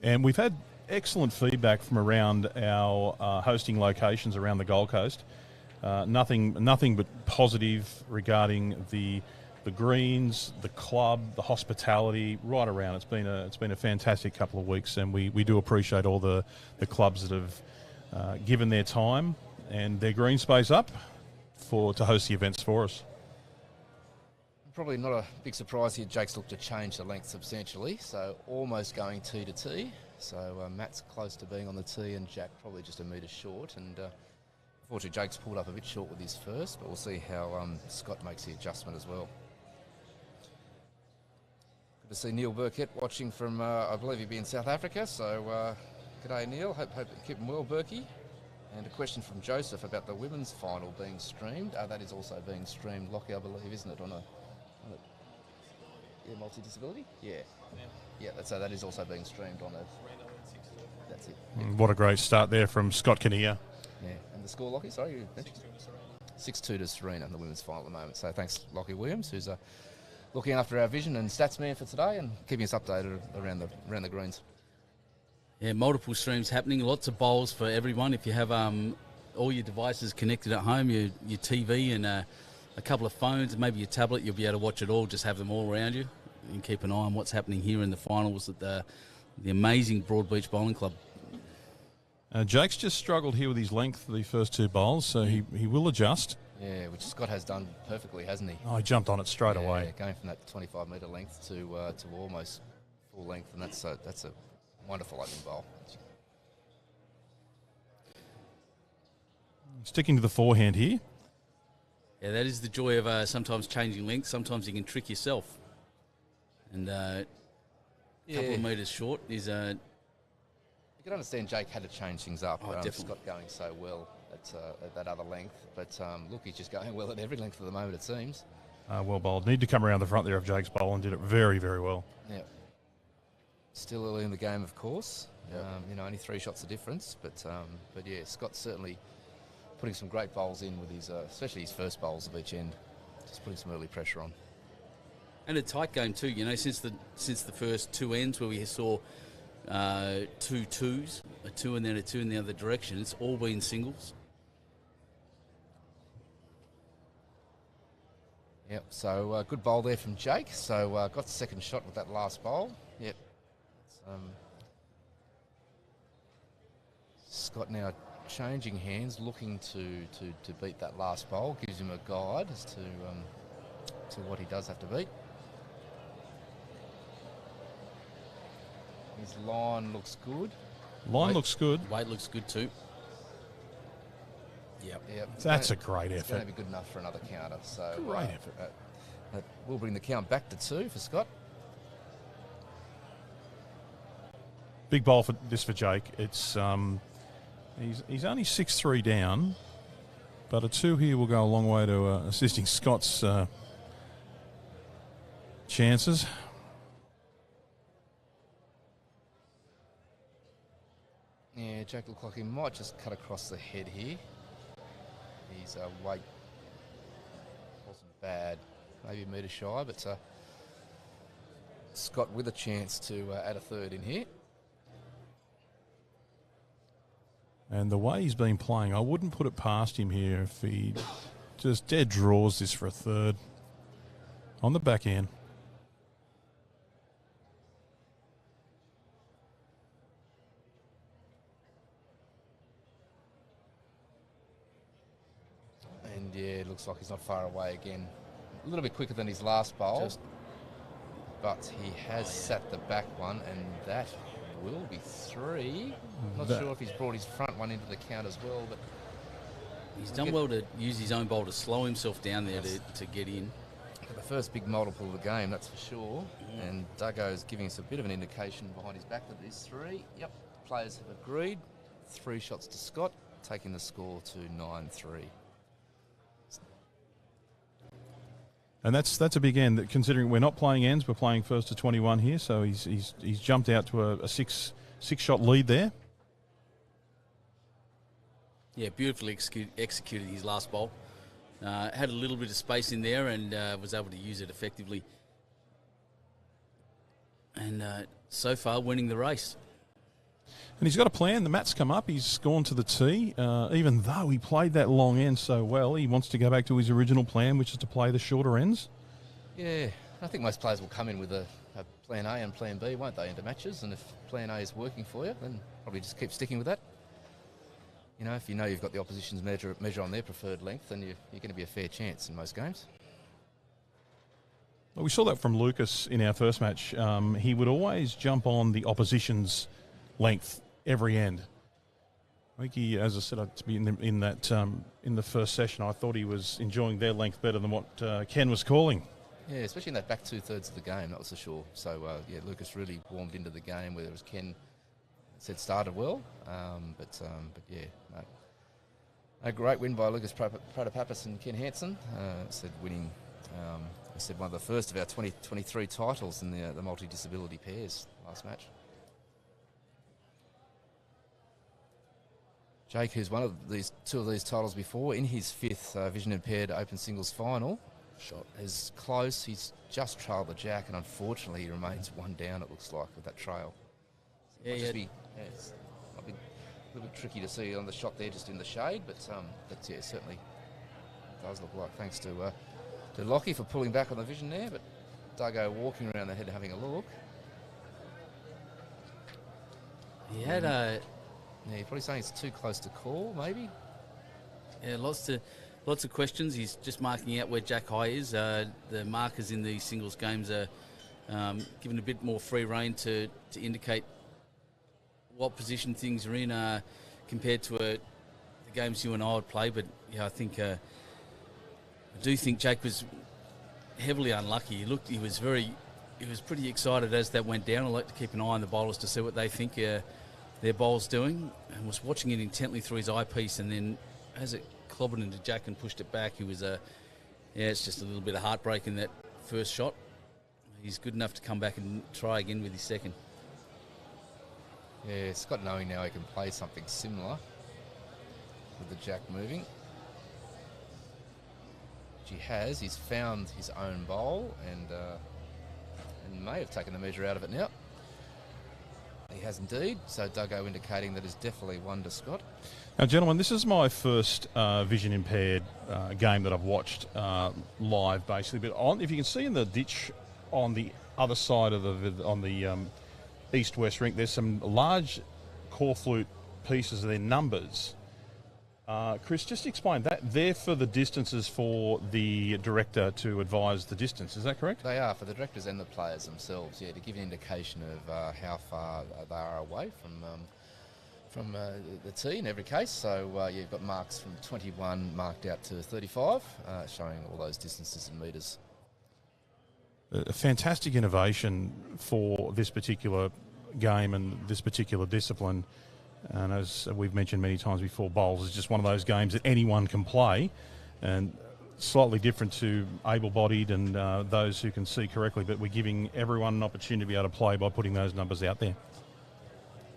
And we've had excellent feedback from around our hosting locations around the Gold Coast. Nothing but positive regarding the greens, the club, the hospitality, right around. It's been a fantastic couple of weeks, and we do appreciate all the clubs that have given their time and their green space up to host the events for us. Probably not a big surprise here. Jake's looked to change the length substantially, so almost going tee to tee. So Matt's close to being on the tee, and Jack probably just a metre short. And unfortunately, Jake's pulled up a bit short with his first, but we'll see how Scott makes the adjustment as well. Good to see Neil Burkett watching from, I believe he'd be in South Africa. So g'day, Neil. Hope you keep him well, Berkey. And a question from Joseph about the women's final being streamed. That is also being streamed, Lockie, I believe, isn't it? On a multi-disability? Yeah. Yeah, that is also being streamed on a... That's it. Yeah. What a great start there from Scott Kinnear. Yeah, and the score, Lockie, sorry? 6-2 to Serena in the women's final at the moment. So thanks, Lockie Williams, who's looking after our vision and stats man for today and keeping us updated around the greens. Yeah, multiple streams happening, lots of bowls for everyone. If you have all your devices connected at home, your TV and a couple of phones and maybe your tablet, you'll be able to watch it all, just have them all around you and keep an eye on what's happening here in the finals at the amazing Broadbeach Bowling Club. Jake's just struggled here with his length for the first two bowls, so he will adjust. Yeah, which Scott has done perfectly, hasn't he? Oh, he jumped on it straight away. Going from that 25-metre length to almost full length, and that's a wonderful opening bowl. Sticking to the forehand here. Yeah, that is the joy of sometimes changing length. Sometimes you can trick yourself. And a couple of metres short is... You can understand Jake had to change things up. Definitely. Scott going so well at that other length. But look, he's just going well at every length at the moment, it seems. Well bowled. Need to come around the front there of Jake's bowl and did it very, very well. Yeah. Still early in the game, of course. Yep. Only 3 shots of difference. But yeah, Scott's certainly putting some great bowls in with his, especially his first bowls of each end. Just putting some early pressure on. And a tight game too, since the first 2 ends where we saw 2 twos, a 2 and then a 2 in the other direction, it's all been singles. Yep, so good bowl there from Jake. So got the second shot with that last bowl. Yep. Scott now changing hands, looking to beat that last bowl. Gives him a guide as to what he does have to beat. His line looks good. Looks good. Weight looks good too. Yep. That's a great It's going effort. to be good enough for another counter. So Great effort. That will bring the count back to 2 for Scott. Big bowl for Jake. It's he's only 6-3 down, but a 2 here will go a long way to assisting Scott's chances. Yeah, Jake looked like he might just cut across the head here. His weight wasn't bad, maybe a metre shy, but Scott with a chance to add a third in here. And the way he's been playing, I wouldn't put it past him here if he just dead draws this for a third on the back end. And yeah, it looks like he's not far away again. A little bit quicker than his last bowl. but he has sat the back one, and that will be 3. Not sure if he's brought his front one into the count as well, but He's done well to use his own bowl to slow himself down there to get in. the first big multiple of the game, that's for sure. And Duggo's giving us a bit of an indication behind his back that there's 3. Yep, the players have agreed. 3 shots to Scott, taking the score to 9-3. And that's a big end, considering we're not playing ends, we're playing first to 21 here, so he's jumped out to a six-shot lead there. Yeah, beautifully executed his last bowl. Had a little bit of space in there and was able to use it effectively. And so far, winning the race. And he's got a plan. The mat's come up. He's gone to the tee. Even though he played that long end so well, he wants to go back to his original plan, which is to play the shorter ends. Yeah, I think most players will come in with a plan A and plan B, won't they, into matches? And if plan A is working for you, then probably just keep sticking with that. You know, if you know you've got the opposition's measure on their preferred length, then you're going to be a fair chance in most games. Well, we saw that from Lucas in our first match. He would always jump on the opposition's length every end. I think he, as I said, in the first session, I thought he was enjoying their length better than what Ken was calling. Yeah, especially in that back 2/3 of the game, that was for sure. So, Lucas really warmed into the game, whereas Ken said started well. But yeah, no. A great win by Lucas Pratapapis and Ken Hansen. Said winning, I said one of the first of our 2023 titles in the multi-disability pairs last match. Jake, who's won two of these titles before, in his 5th Vision-impaired Open Singles final, shot is close. He's just trailed the jack, and unfortunately he remains 1 down, it looks like, with that trail. So it's might be a little bit tricky to see on the shot there, just in the shade, but yeah, certainly does look like, thanks to Lockie for pulling back on the vision there, but Duggo walking around the head having a look. He had Yeah, you're probably saying it's too close to call, maybe? Yeah, lots of questions. He's just marking out where Jack High is. The markers in these singles games are given a bit more free rein to indicate what position things are in compared to the games you and I would play. But yeah, I do think Jake was heavily unlucky. He was pretty excited as that went down. I like to keep an eye on the bowlers to see what they think their bowl's doing, and was watching it intently through his eyepiece, and then as it clobbered into Jack and pushed it back, he was it's just a little bit of heartbreak in that first shot. He's good enough to come back and try again with his second. Yeah, Scott knowing now he can play something similar with the jack moving. Which he has. He's found his own bowl and may have taken the measure out of it now. He has indeed, so Duggo indicating that is definitely 1 to Scott. Now, gentlemen, this is my first vision-impaired game that I've watched live, basically. But if you can see in the ditch on the other side of the east-west rink, there's some large core flute pieces of their numbers. Chris, just explain that. They're for the distances for the director to advise the distance. Is that correct? They are, for the directors and the players themselves, yeah, to give an indication of how far they are away from the tee in every case. So you've got marks from 21 marked out to 35, showing all those distances in metres. A fantastic innovation for this particular game and this particular discipline. And as we've mentioned many times before, bowls is just one of those games that anyone can play, and slightly different to able-bodied and those who can see correctly, but we're giving everyone an opportunity to be able to play by putting those numbers out there.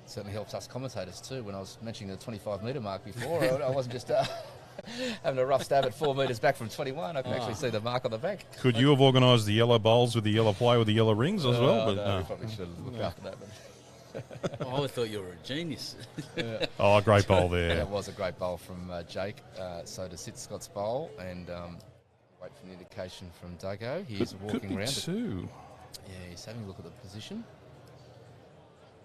Certainly helps us commentators too. When I was mentioning the 25-metre mark before, I wasn't just having a rough stab at 4 metres back from 21. I can actually see the mark on the back. Could you have organised the yellow bowls with the yellow play with the yellow rings as well? But no, we probably should have looked after that. But I thought you were a genius. Yeah. Oh, great bowl there. Yeah, it was a great bowl from Jake. So to sit Scott's bowl and wait for an indication from Duggo. He's walking around. Too. Yeah, he's having a look at the position.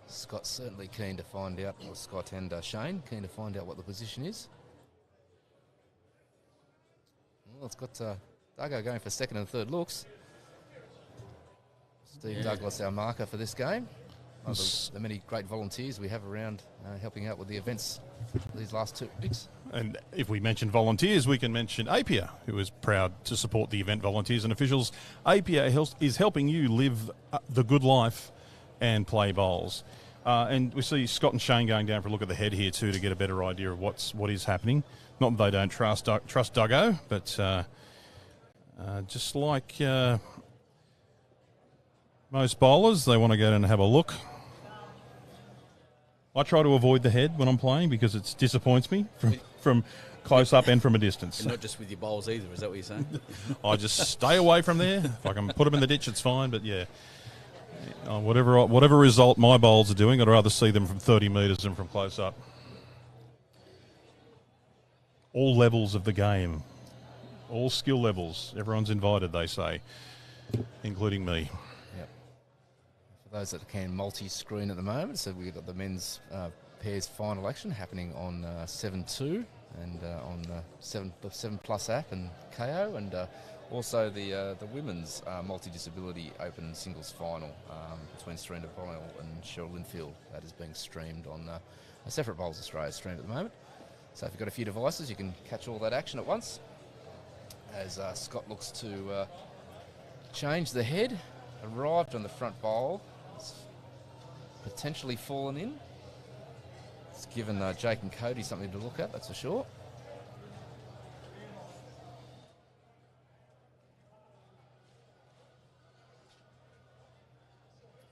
Scott's certainly keen to find out, or Scott and Shane, keen to find out what the position is. Well, it's got Duggo going for second and third looks. Steve Douglas, our marker for this game. The many great volunteers we have around helping out with the events these last 2 weeks. And if we mention volunteers, we can mention APIA, who is proud to support the event volunteers and officials. APIA is helping you live the good life and play bowls. And we see Scott and Shane going down for a look at the head here too to get a better idea of what is happening. Not that they don't trust Duggo, but just like most bowlers, they want to go down and have a look. I try to avoid the head when I'm playing because it disappoints me from close up and from a distance. And not just with your bowls either, is that what you're saying? I just stay away from there. If I can put them in the ditch, it's fine. But yeah, whatever result my bowls are doing, I'd rather see them from 30 metres than from close up. All levels of the game, all skill levels, everyone's invited, they say, including me. For those that can multi-screen at the moment, so we've got the men's pairs final action happening on 7-2 and on the 7 Plus app and KO, and also the women's multi-disability open singles final between Serena Bonnell and Cheryl Linfield. That is being streamed on a separate Bowls Australia stream at the moment. So if you've got a few devices, you can catch all that action at once. As Scott looks to change the head, arrived on the front bowl. Potentially fallen in. It's given Jake and Cody something to look at, that's for sure.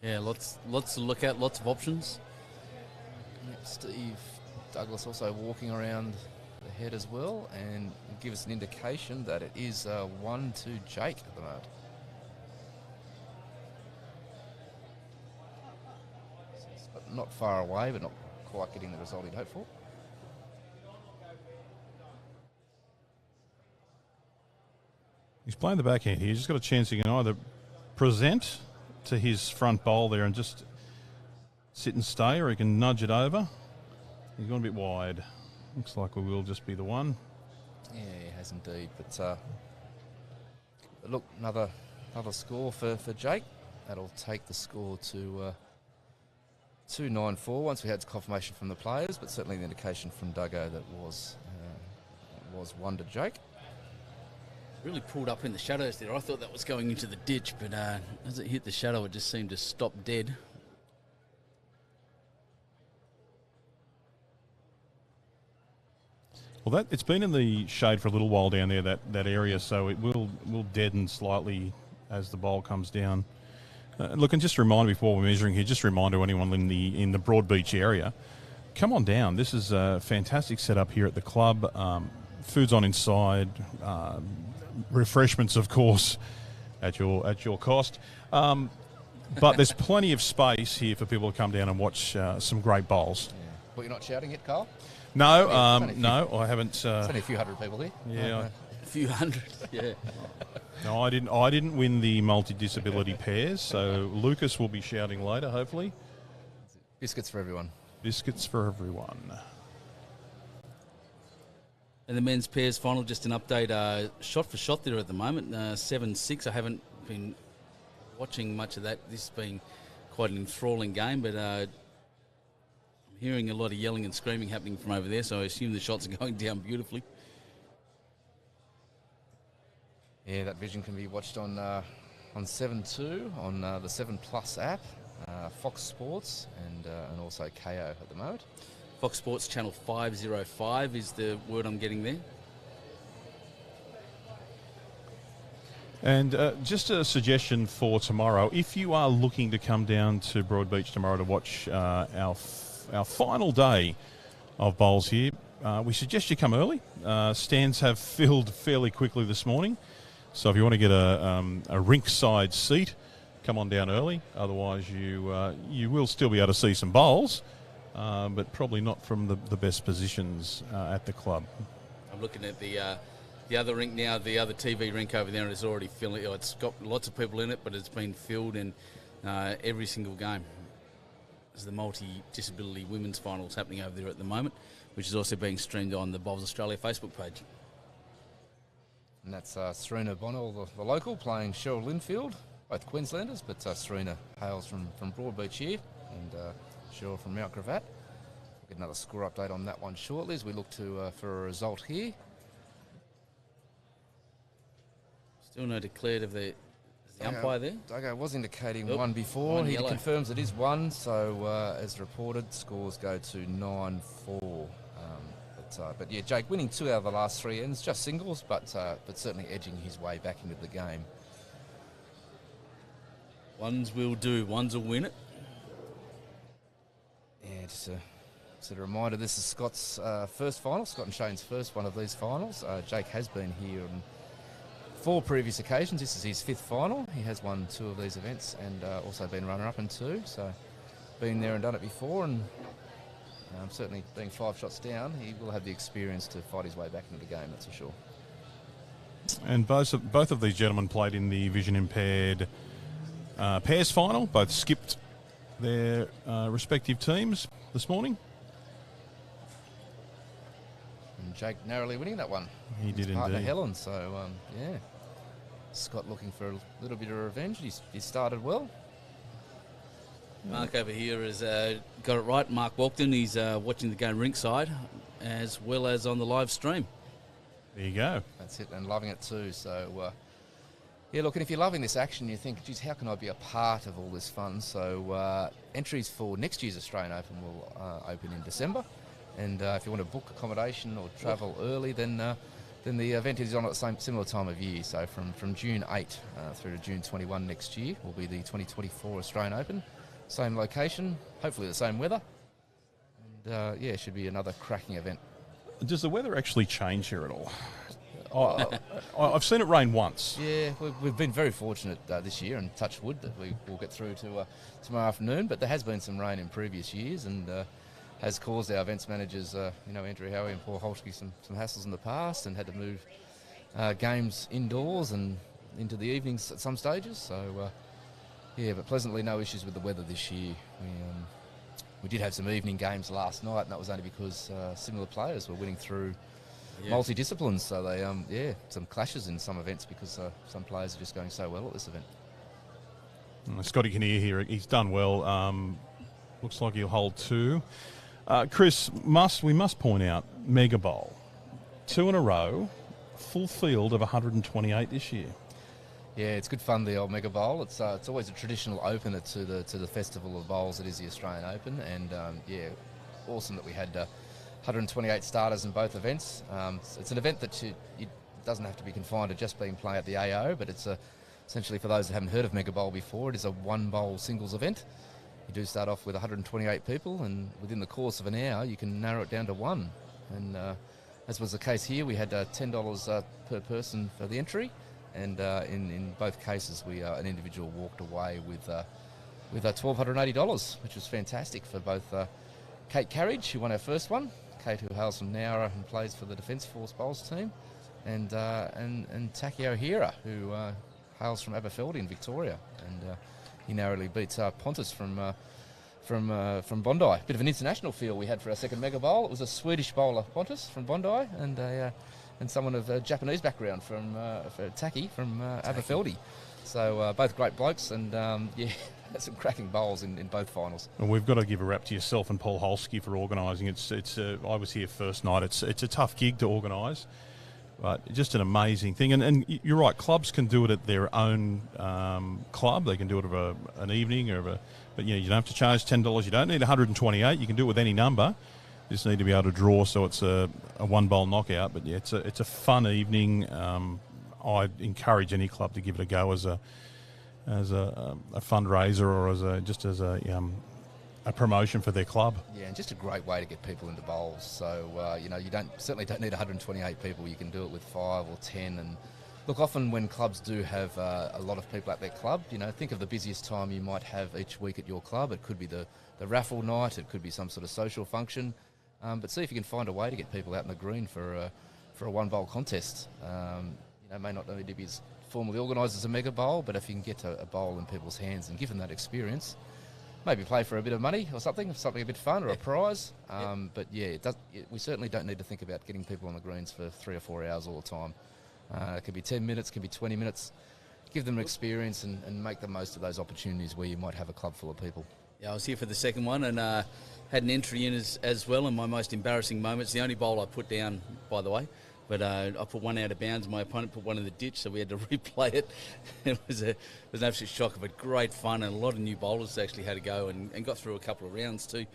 Yeah, lots to look at, lots of options. Yep, Steve Douglas also walking around the head as well, and give us an indication that it is 1-2 Jake at the moment. Not far away, but not quite getting the result he'd hoped for. He's playing the backhand here. He's just got a chance he can either present to his front bowl there and just sit and stay, or he can nudge it over. He's gone a bit wide. Looks like we will just be the one. Yeah, he has indeed. But look, another score for Jake. That'll take the score to 2-9-4 once we had confirmation from the players, but certainly the indication from Duggo that was 1 to Jake. Really pulled up in the shadows there. I thought that was going into the ditch, but as it hit the shadow, it just seemed to stop dead. Well, it's been in the shade for a little while down there, that area, so it will deaden slightly as the bowl comes down. Look, and just a reminder before we're measuring here, just a reminder to anyone in the Broadbeach area, come on down. This is a fantastic setup here at the club. Food's on inside, refreshments, of course, at your cost. But there's plenty of space here for people to come down and watch some great bowls. Yeah. Well, you're not shouting yet, Carl? No, no, I haven't. There's only a few hundred people here. Yeah, a few hundred. Yeah. No, I didn't win the multi-disability pairs, so Lucas will be shouting later, hopefully. Biscuits for everyone. Biscuits for everyone. And the men's pairs final, just an update, shot for shot there at the moment, 7-6. I haven't been watching much of that. This has been quite an enthralling game, but I'm hearing a lot of yelling and screaming happening from over there, so I assume the shots are going down beautifully. Yeah, that vision can be watched on 7-2, on the 7 Plus app, Fox Sports, and also KO at the moment. Fox Sports Channel 505 is the word I'm getting there. And just a suggestion for tomorrow, if you are looking to come down to Broadbeach tomorrow to watch our final day of bowls here, we suggest you come early. Stands have filled fairly quickly this morning. So if you want to get a RINKSIDE seat, come on down early. Otherwise, you will still be able to see some bowls, but probably not from the best positions at the club. I'm looking at the other rink now, the other TV rink over there, and it's already filling. It's got lots of people in it, but it's been filled in every single game. There's the multi-disability women's finals happening over there at the moment, which is also being streamed on the Bowls Australia Facebook page. And that's Serena Bonnell, the local, playing Cheryl Linfield, both Queenslanders, but Serena hails from Broadbeach here, and Cheryl from Mount Gravatt. We'll get another score update on that one shortly as we look to for a result here. Still no declared of the umpire there. Dago was indicating one before. One he yellow. confirms it is one, so as reported, scores go to 9-4. But yeah, Jake winning 2 out of the last 3 ends, just singles, but certainly edging his way back into the game. Ones will do, ones will win it. Yeah, just a reminder, this is Scott's first final, Scott and Shane's first one of these finals. Jake has been here on 4 previous occasions. This is his 5th final. He has won 2 of these events and also been runner-up in 2, so been there and done it before, and certainly being 5 shots down, he will have the experience to fight his way back into the game, that's for sure. And both of these gentlemen played in the vision-impaired pairs final. Both skipped their respective teams this morning. And Jake narrowly winning that one. He did his partner indeed. Helen, so yeah. Scott looking for a little bit of revenge. He started well. Mark over here has got it right. Mark Walkden, he's watching the game rinkside as well as on the live stream. There you go. That's it, and loving it too. So, yeah, look, and if you're loving this action, you think, geez, how can I be a part of all this fun? So, entries for next year's Australian Open will open in December. And if you want to book accommodation or travel early, then the event is on at the similar time of year. So from June 8 through to June 21 next year will be the 2024 Australian Open. Same location, hopefully the same weather. And yeah, it should be another cracking event. Does the weather actually change here at all? I've seen it rain once. Yeah, we've been very fortunate this year, and touch wood that we will get through to tomorrow afternoon. But there has been some rain in previous years, and has caused our events managers, Andrew Howie and Paul Holtke, some hassles in the past, and had to move games indoors and into the evenings at some stages. So, yeah, but pleasantly no issues with the weather this year. We did have some evening games last night, and that was only because similar players were winning through multi-disciplines. So they, some clashes in some events because some players are just going so well at this event. Scotty Kinnear here, he's done well. Looks like he'll hold 2. Chris, we must point out, Mega Bowl, 2 in a row, full field of 128 this year. Yeah, it's good fun, the old Mega Bowl. It's always a traditional opener to the Festival of Bowls that is the Australian Open, and yeah, awesome that we had 128 starters in both events. It's an event that it doesn't have to be confined to just being played at the AO, but it's essentially, for those that haven't heard of Mega Bowl before, it is a 1-bowl singles event. You do start off with 128 people, and within the course of an hour, you can narrow it down to 1. And as was the case here, we had $10 per person for the entry, and in both cases, an individual walked away with $1,280, which was fantastic for both Kate Carriage, who won our first one, Kate, who hails from Nowra and plays for the Defence Force Bowls team, and Taki O'Hara, who hails from Aberfeldy in Victoria, and he narrowly beats Pontus from Bondi. Bit of an international feel we had for our second Mega Bowl. It was a Swedish bowler, Pontus from Bondi, and someone of Japanese background from Taki from Aberfeldy. So both great blokes, and yeah, some cracking bowls in both finals. And we've got to give a rap to yourself and Paul Holtke for organising. I was here first night. It's a tough gig to organise, but just an amazing thing. And you're right, clubs can do it at their own club. They can do it of an evening but you don't have to charge $10. You don't need 128. You can do it with any number. You just need to be able to draw, so it's a 1-bowl knockout. But yeah, it's a fun evening. I'd encourage any club to give it a go as a fundraiser or as a promotion for their club. Yeah, and just a great way to get people into bowls. So you certainly don't need 128 people. You can do it with 5 or 10. And look, often when clubs do have a lot of people at their club, think of the busiest time you might have each week at your club. It could be the raffle night. It could be some sort of social function. But see if you can find a way to get people out in the green for a 1-bowl contest. May not need to be as formally organised as a Mega Bowl, but if you can get a bowl in people's hands and give them that experience, maybe play for a bit of money or something a bit fun or a prize. But yeah, we certainly don't need to think about getting people on the greens for 3 or 4 hours all the time. It could be 10 minutes, it could be 20 minutes. give them experience and make the most of those opportunities where you might have a club full of people. Yeah, I was here for the second one and had an entry in as well in my most embarrassing moments. The only bowl I put down, by the way, but I put one out of bounds. My opponent put one in the ditch, so we had to replay it. It was an absolute shocker, but great fun, and a lot of new bowlers actually had to go and got through a couple of rounds too.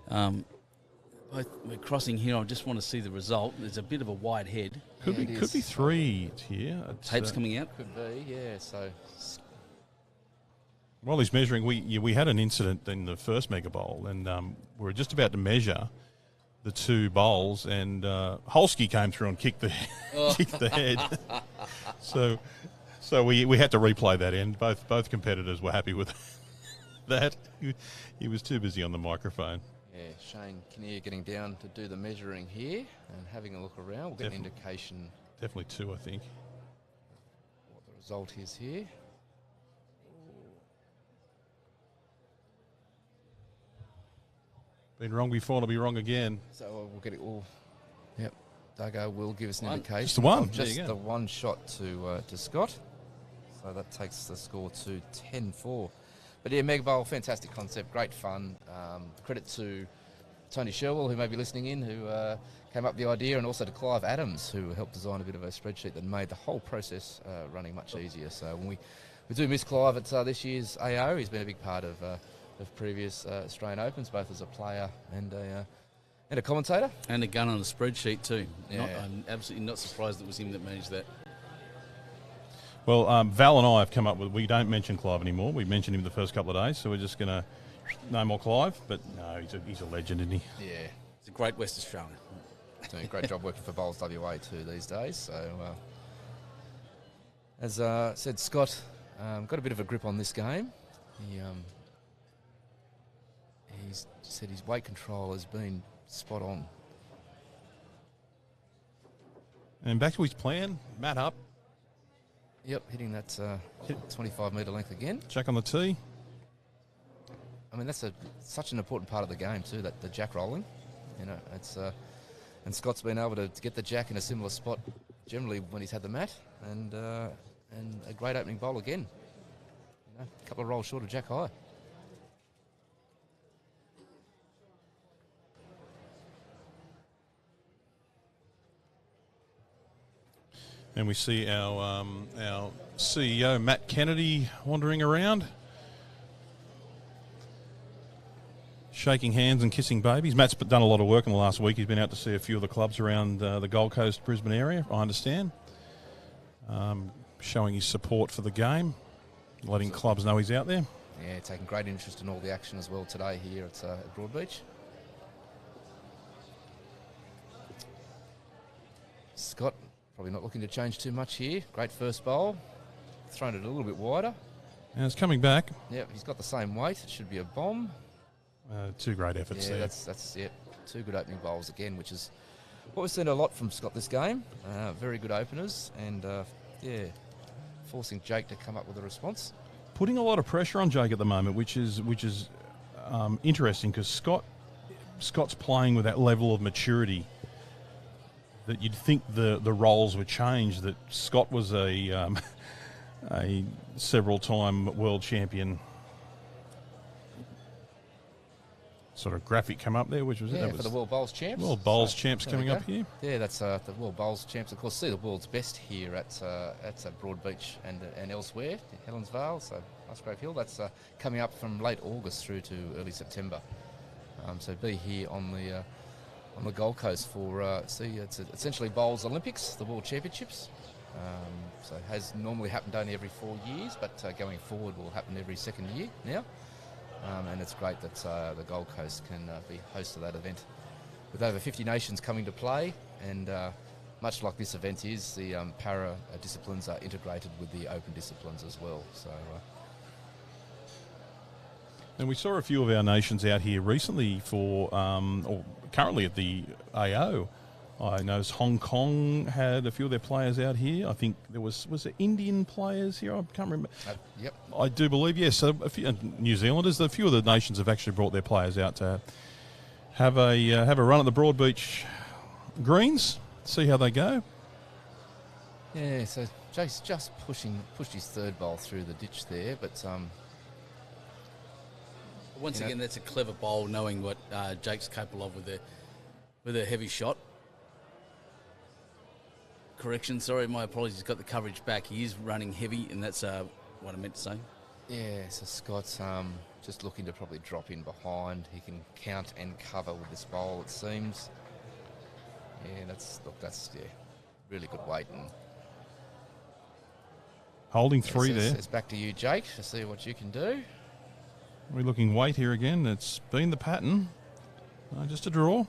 We're crossing here. I just want to see the result. There's a bit of a wide head. Could be 3 here. Tape's coming out. Could be, yeah. So while he's measuring, we had an incident in the first mega bowl, and we were just about to measure the 2 bowls, and Holsky came through and kicked the kicked the head. So we had to replay that end. Both competitors were happy with that. He was too busy on the microphone. yeah, Shane Kinnear getting down to do the measuring here and having a look around. We'll get an indication. Definitely 2, I think. What the result is here. Been wrong before, to be wrong again. So we'll get it all. Yep, Duggo will give us an indication. Just the one. Of just the one shot to Scott. So that takes the score to 10-4. But yeah, Mega Bowl, fantastic concept, great fun. Credit to Tony Sherwell, who may be listening in, who came up with the idea, and also to Clive Adams, who helped design a bit of a spreadsheet that made the whole process running much easier. So when we do miss Clive at this year's AO. He's been a big part of previous Australian Opens, both as a player and a commentator. And a gun on the spreadsheet too. Yeah. I'm absolutely not surprised it was him that managed that. Well, Val and I have come up with, we don't mention Clive anymore. We mentioned him the first couple of days, so we're just going to, no more Clive. But no, he's a legend, isn't he? Yeah. He's a great West Australian. Doing a great job working for Bowls WA too these days. So, as said, Scott got a bit of a grip on this game. He's said his weight control has been spot on. And back to his plan, Matt up. Yep, hitting that 25-metre length again. Jack on the tee. I mean, that's such an important part of the game too, that the jack rolling. You know, it's and Scott's been able to get the jack in a similar spot generally when he's had the mat, and a great opening bowl again. You know, a couple of rolls short of jack high. And we see our CEO, Matt Kennedy, wandering around, shaking hands and kissing babies. Matt's done a lot of work in the last week. He's been out to see a few of the clubs around the Gold Coast, Brisbane area, I understand, showing his support for the game, letting clubs know he's out there. Yeah, taking great interest in all the action as well today here at Broadbeach. Scott probably not looking to change too much here. Great first bowl. Thrown it a little bit wider. And it's coming back. Yep, he's got the same weight. It should be a bomb. 2 great efforts there. That's 2 good opening bowls again, which is what we've seen a lot from Scott this game. Very good openers, and forcing Jake to come up with a response. Putting a lot of pressure on Jake at the moment, which is interesting, because Scott's playing with that level of maturity that you'd think the roles would change. That Scott was a several-time world champion. Sort of graphic come up there, which was for the World Bowls Champs. World Bowls Champs coming up here. Yeah, that's the World Bowls Champs. Of course, see the world's best here at Broadbeach and elsewhere, in Helensvale, so Musgrave Hill. That's coming up from late August through to early September. So be here on the Gold Coast for it's essentially Bowls Olympics, the World Championships. So it has normally happened only every 4 years, but going forward will happen every second year now. And it's great that the Gold Coast can be host of that event. With over 50 nations coming to play, and much like this event is, the para disciplines are integrated with the open disciplines as well. So, and we saw a few of our nations out here recently or currently at the AO. I noticed Hong Kong had a few of their players out here. I think there was there Indian players here? I can't remember. Yep. I do believe, yes. So a few, New Zealanders, a few of the nations have actually brought their players out to have a run at the Broadbeach greens, see how they go. Yeah, so Jake's just pushed his third bowl through the ditch there, but once again, that's a clever bowl, knowing what Jake's capable of with a heavy shot. Correction, sorry, my apologies. Got the coverage back. He is running heavy, and that's what I meant to say. yeah, so Scott's just looking to probably drop in behind. He can count and cover with this bowl, it seems. Yeah, that's really good weight. And Holding three there. It's back to you, Jake, to see what you can do. We're looking weight here again. It's been the pattern. Just a draw.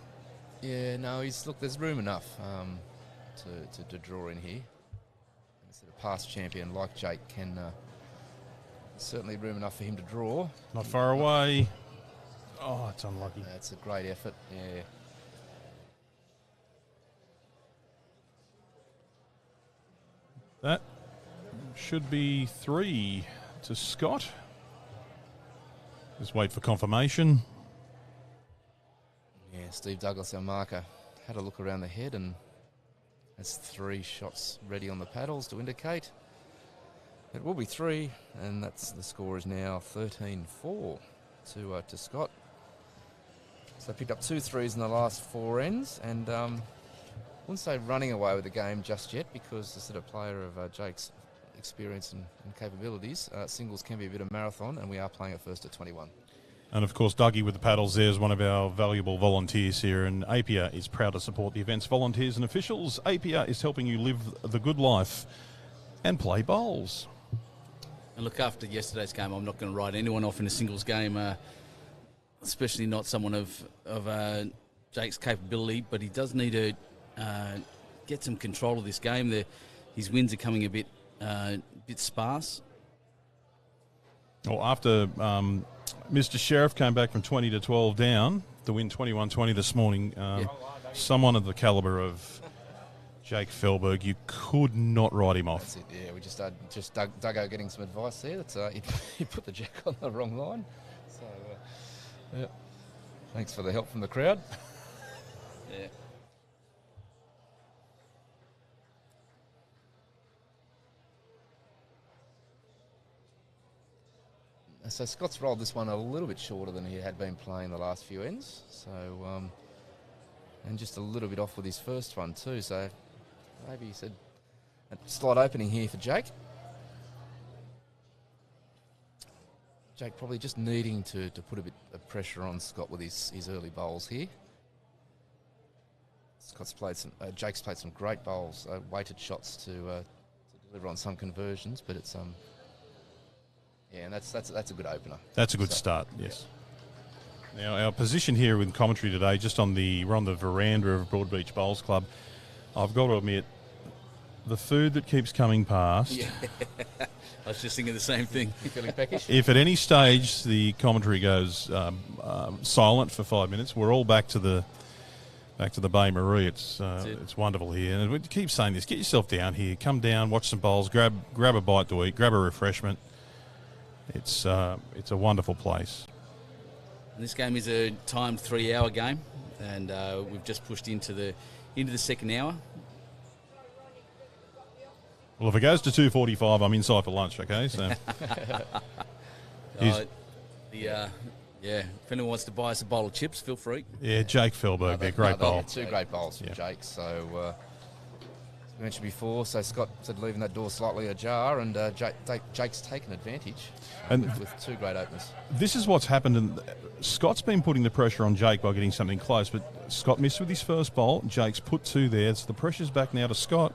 Yeah, no, there's room enough to draw in here. A past champion like Jake can certainly room enough for him to draw. Not far away. Oh, it's unlucky. That's a great effort, yeah. That should be 3 to Scott. Just wait for confirmation. Yeah, Steve Douglas, our marker, had a look around the head and has 3 shots ready on the paddles to indicate. It will be 3, and that's the score is now 13-4 to Scott. So they picked up 2 threes in the last 4 ends, and wouldn't say running away with the game just yet, because the sort of player of Jake's experience and capabilities, singles can be a bit of marathon, and we are playing at first at 21. And of course, Dougie with the paddles there is one of our valuable volunteers here, and APIA is proud to support the event's volunteers and officials. APIA is helping you live the good life and play bowls. And look, after yesterday's game, I'm not going to write anyone off in a singles game, especially not someone of Jake's capability, but he does need to get some control of this game. His wins are coming a bit sparse. Well, after Mr. Sheriff came back from 20 to 12 down to win 21-20 this morning, someone of the calibre of Jake Fehlberg, you could not write him off. That's it, yeah. We just Duggo getting some advice there. That's he put the jack on the wrong line. So, yeah. Thanks for the help from the crowd. Yeah. So Scott's rolled this one a little bit shorter than he had been playing the last few ends. So, and just a little bit off with his first one too. So maybe he said a slight opening here for Jake. Jake probably just needing to put a bit of pressure on Scott with his early bowls here. Jake's played some great bowls, weighted shots to deliver on some conversions, but it's yeah, and that's a good opener. That's a good start, yes. Now, our position here with commentary today, we're on the veranda of Broadbeach Bowls Club. I've got to admit, the food that keeps coming past. Yeah. I was just thinking the same thing. You feeling peckish? If at any stage the commentary goes silent for 5 minutes, we're all back to the Bay Marie. It's wonderful here, and we keep saying this: get yourself down here, come down, watch some bowls, grab a bite to eat, grab a refreshment. It's a wonderful place. And this game is a timed 3-hour game, and we've just pushed into the second hour. Well, if it goes to 2:45, I'm inside for lunch. Okay, so if anyone wants to buy us a bowl of chips, feel free. Yeah, Jake Fehlberg, they're great bowl. 2 great bowls from Jake. So. As mentioned before, so Scott said leaving that door slightly ajar, and Jake's taken advantage with 2 great openers. This is what's happened, and Scott's been putting the pressure on Jake by getting something close, but Scott missed with his first bowl. Jake's put 2 there, so the pressure's back now to Scott.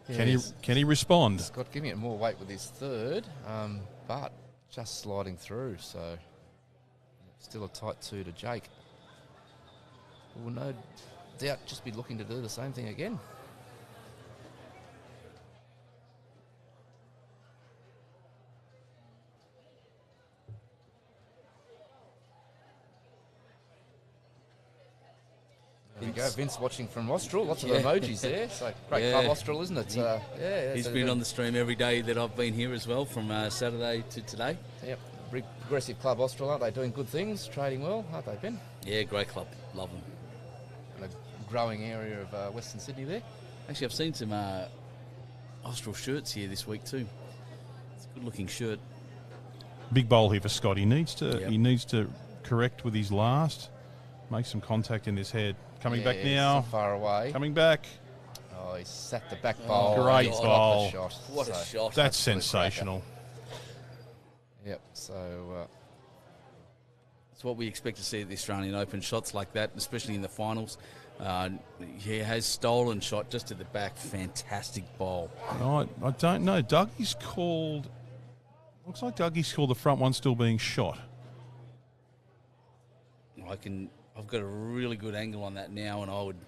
Yes. Can he respond? Scott giving it more weight with his third, but just sliding through, so still a tight 2 to Jake. Well, no doubt just be looking to do the same thing again. There you go, Vince watching from Austral. Lots of emojis there. So great club Austral, isn't it? He's been on the stream every day that I've been here as well, from Saturday to today. Yep, progressive club Austral, aren't they? Doing good things, trading well, aren't they, Ben? Yeah, great club. Love them. And a growing area of Western Sydney there. Actually, I've seen some Austral shirts here this week too. It's a good-looking shirt. Big bowl here for Scott. He needs to Yep. he needs to correct with his last, make some contact in his head. Coming back he's now. not far away. Coming back. Oh, he's set the back bowl. Great He's got bowl. the shot. What a shot. That's Absolute sensational. Yep. So It's what we expect to see at the Australian Open, shots like that, especially in the finals. He has stolen shot just to the back. Fantastic bowl. I don't know. Dougie's called. Looks like Dougie's called the front one still being shot. I've got a really good angle on that now, and I would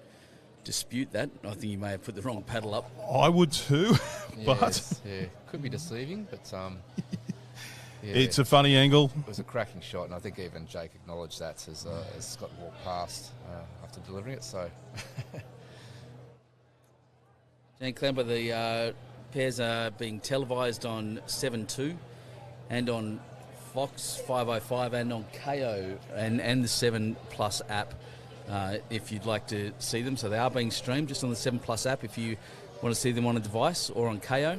dispute that. I think you may have put the wrong paddle up. I would too, but yes, yeah, could be deceiving, but yeah, it's a funny angle. it was a cracking shot, and I think even Jake acknowledged that as Scott walked past after delivering it. So, Jan Clamper, the pairs are being televised on 7-2 and on Fox 505 and on KO and the 7 Plus app if you'd like to see them. So they are being streamed just on the 7 Plus app if you want to see them on a device or on KO.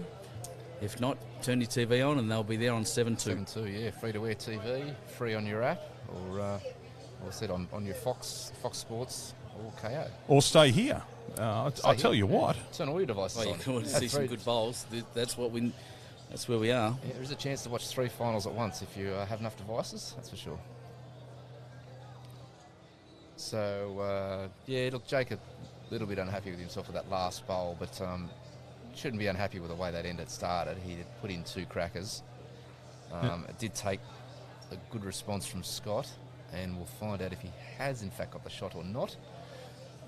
If not, turn your TV on and they'll be there on 7-2. 7-2, yeah, free-to-air TV, free on your app, or I said on your Fox Sports or KO. Or stay here. I'll tell you what. Turn all your devices Oh, on. you want to see some good bowls? That's where we are. Yeah, there is a chance to watch 3 finals at once if you have enough devices, that's for sure. So, yeah, look, Jake a little bit unhappy with himself with that last bowl, but shouldn't be unhappy with the way that end had started. He had put in 2 crackers. It did take a good response from Scott, and we'll find out if he has in fact got the shot or not.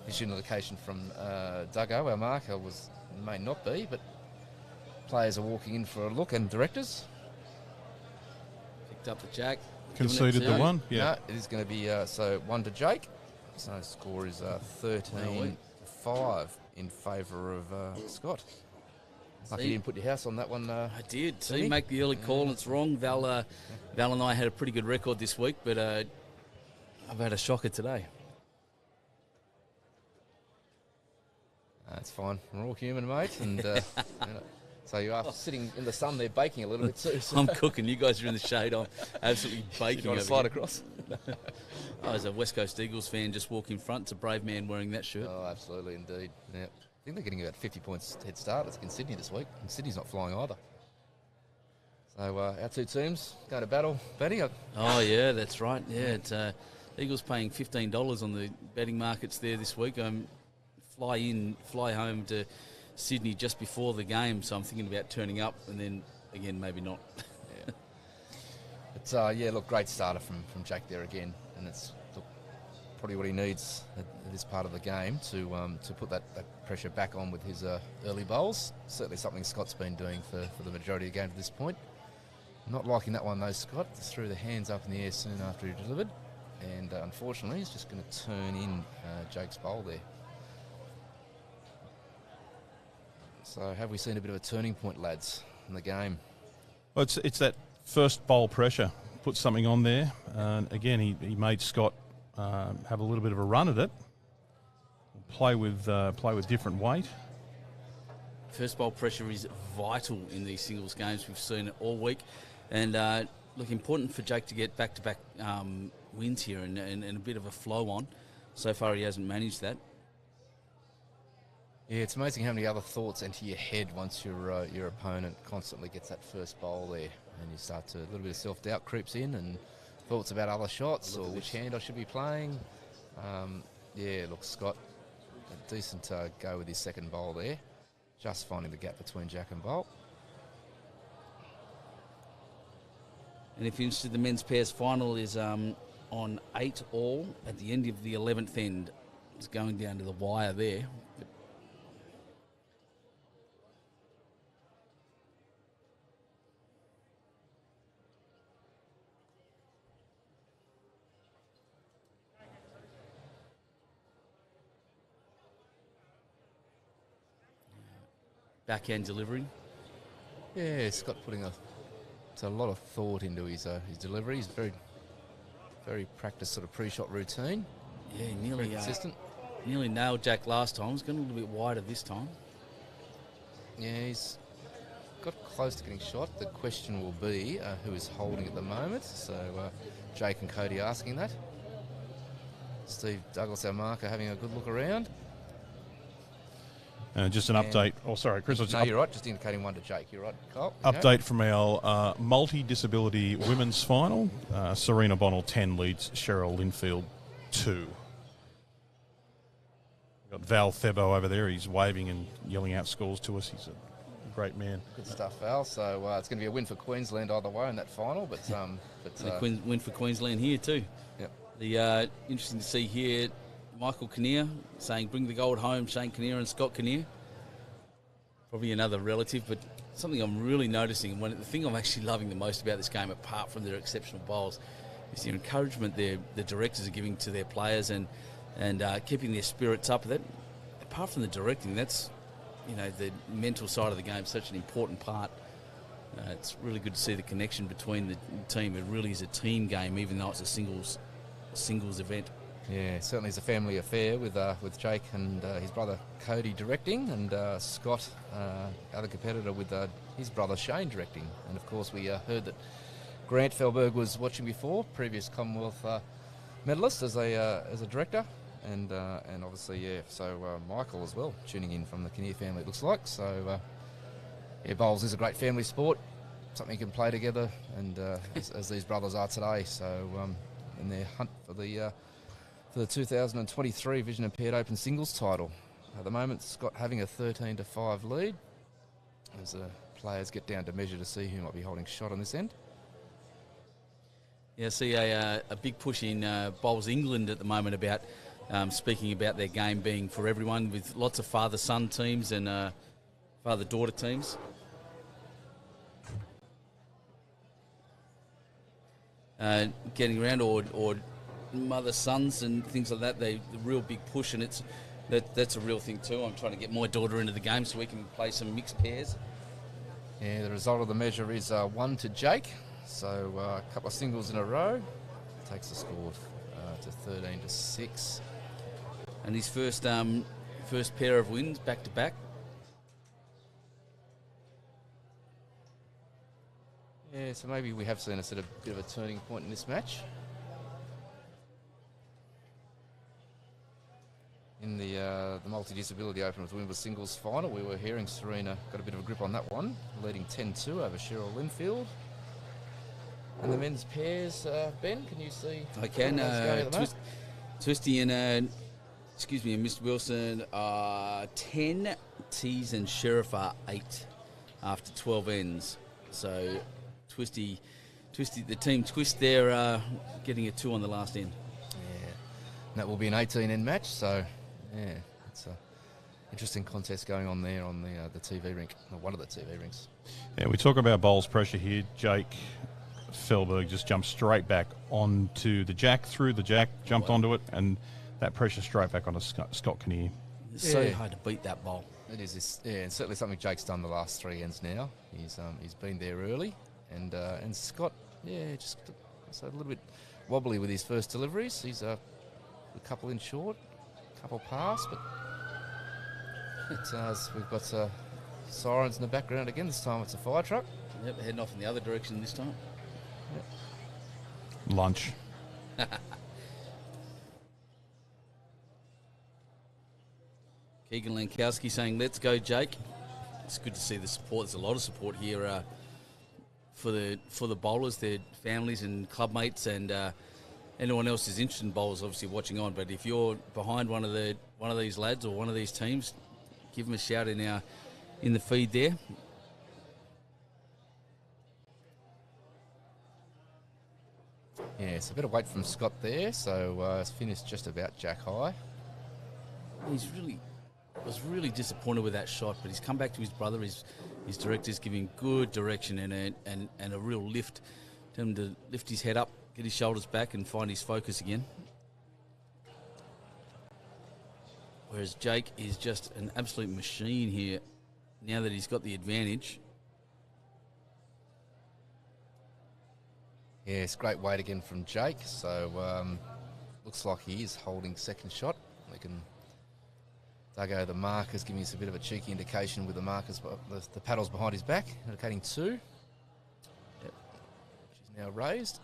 Visual indication from Duggo, our marker, may not be, but players are walking in for a look, and directors. Picked up the jack. Conceded the one. Yeah. No, it is going to be so 1 to Jake. So score is 13-5 in favour of Scott. Lucky you didn't put your house on that one. I did. Timmy? See, make the early call and it's wrong. Val and I had a pretty good record this week, but I've had a shocker today. That's fine. We're all human, mate. And you know, so you are sitting in the sun there baking a little bit too. So I'm cooking. You guys are in the shade. I'm absolutely baking. you want to over slide here. across? I was a West Coast Eagles fan, just walk in front. It's a brave man wearing that shirt. Oh, absolutely, indeed. Yeah. I think they're getting about 50 points head start in Sydney this week. And Sydney's not flying either. So our 2 teams going to battle. Benny, Oh, yeah, that's right. Yeah, it's Eagles paying $15 on the betting markets there this week. Fly home to Sydney just before the game, so I'm thinking about turning up, and then again maybe not. yeah. But yeah, look, great starter from Jake there again, and it's probably what he needs at this part of the game to put that pressure back on with his early bowls. Certainly something Scott's been doing for the majority of the game to this point. Not liking that one though, Scott. Just threw the hands up in the air soon after he delivered, and unfortunately he's just going to turn in Jake's bowl there. So have we seen a bit of a turning point, lads, in the game? Well, it's that first bowl pressure. Put something on there. And again, he made Scott have a little bit of a run at it. Play with different weight. First bowl pressure is vital in these singles games. We've seen it all week. And look, important for Jake to get back-to-back wins here and a bit of a flow on. So far he hasn't managed that. Yeah, it's amazing how many other thoughts enter your head once your opponent constantly gets that first bowl there, and you start to a little bit of self-doubt creeps in, and thoughts about other shots or which hand I should be playing. Yeah, look, Scott, a decent go with his second bowl there, just finding the gap between Jack and Bolt. And if you're interested, the men's pairs final is on 8 all at the end of the 11th end. It's going down to the wire there. Backhand delivery. Yeah, Scott putting a lot of thought into his delivery. He's very practiced sort of pre-shot routine. Yeah, nearly Very consistent. nearly nailed Jack last time. He's gone a little bit wider this time. Yeah, he's got close to getting shot. The question will be who is holding at the moment. So Jake and Cody asking that. Steve Douglas, our marker, having a good look around. Just an update. Oh, sorry, Chris. No, you're right. Just indicating one to Jake. You're right, Cole. Update from our multi-disability women's final. Serena Bonnell 10 leads Cheryl Linfield 2. We've got Val Thebo over there. He's waving and yelling out scores to us. He's a great man. Good stuff, Val. So it's going to be a win for Queensland either way in that final. But and a win for Queensland here too. Yep. The interesting to see here, Michael Kinnear saying bring the gold home, Shane Kinnear and Scott Kinnear. Probably another relative, but something I'm really noticing, and the thing I'm actually loving the most about this game, apart from their exceptional bowls, is the encouragement the directors are giving to their players and keeping their spirits up. That, apart from the directing, that's, the mental side of the game, such an important part. It's really good to see the connection between the team. It really is a team game, even though it's a singles event. Yeah, certainly it's a family affair with Jake and his brother Cody directing, and Scott, other competitor, with his brother Shane directing. And of course we heard that Grant Fehlberg was watching before, previous Commonwealth medalist as a director, and obviously so Michael as well tuning in from the Kinnear family, it looks like. So bowls is a great family sport, something you can play together, and as these brothers are today. So in their hunt for the 2023 Vision-impaired Open Singles title. At the moment, Scott having a 13-5 lead as the players get down to measure to see who might be holding shot on this end. Yeah, I see a big push in Bowls England at the moment about speaking about their game being for everyone, with lots of father-son teams and father-daughter teams. Getting around, or mother sons and things like that, the real big push, and that's a real thing too. I'm trying to get my daughter into the game so we can play some mixed pairs. Yeah, the result of the measure is 1 to Jake, so a couple of singles in a row takes the score to 13-6, and his first pair of wins back to back. Yeah, so maybe we have seen a sort of bit of a turning point in this match. In the multi-disability Open with Wimbledon singles final, we were hearing Serena got a bit of a grip on that one, leading 10-2 over Cheryl Linfield. And the men's pairs, Ben, can you see? I can. Twisty and Mr. Wilson are 10, Tees and Sheriff are 8 after 12 ends. So Twisty, the team Twist there, getting a 2 on the last end. Yeah, and that will be an 18-end match. So yeah, it's an interesting contest going on there on the TV rink, or one of the TV rinks. Yeah, we talk about bowls pressure here. Jake Fehlberg just jumped straight back onto the jack, through the jack, jumped onto it, and that pressure straight back onto Scott Kinnear. It's so hard to beat that bowl. It is, and certainly something Jake's done the last 3 ends now. He's been there early, and Scott, just a little bit wobbly with his first deliveries. He's a couple in short, couple past, but we've got sirens in the background again. This time it's a fire truck. Yep, heading off in the other direction this time. Yep. Lunch. Keegan Lankowski saying, "Let's go, Jake." It's good to see the support. There's a lot of support here for the bowlers, their families and clubmates, and anyone else who's interested in bowlers obviously watching on. But if you're behind one of these lads or one of these teams, give them a shout in the feed there. Yeah, it's a bit of weight from Scott there, so it's finished just about jack high. Was really disappointed with that shot, but he's come back to his brother. His director's giving good direction and a real lift. Tell him to lift his head up, get his shoulders back, and find his focus again. Whereas Jake is just an absolute machine here now that he's got the advantage. Yeah, it's great weight again from Jake, so looks like he is holding second shot. We can Duggo, the markers, giving us a bit of a cheeky indication with the markers, the paddles behind his back, indicating 2. Yep. She's now raised.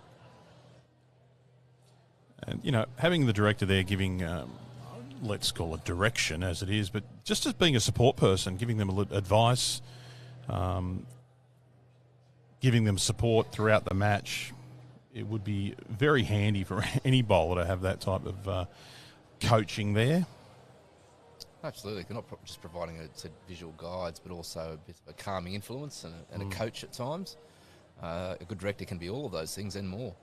And, you know, having the director there giving, let's call it direction as it is, but just as being a support person, giving them advice, giving them support throughout the match, it would be very handy for any bowler to have that type of coaching there. Absolutely. They're not just providing visual guides, but also a bit of a calming influence and a coach at times. A good director can be all of those things and more.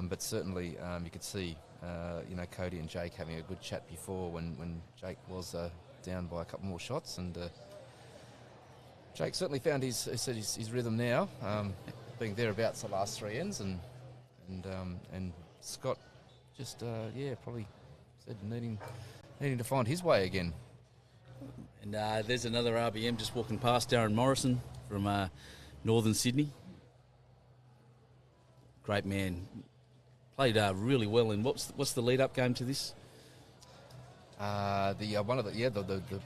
But certainly you could see, Cody and Jake having a good chat before when Jake was down by a couple more shots. And Jake certainly found his rhythm now, being thereabouts the last 3 ends. And Scott just, probably said needing to find his way again. And there's another RBM just walking past, Darren Morrison from Northern Sydney. Great man. Played really well in what's the lead-up game to this? The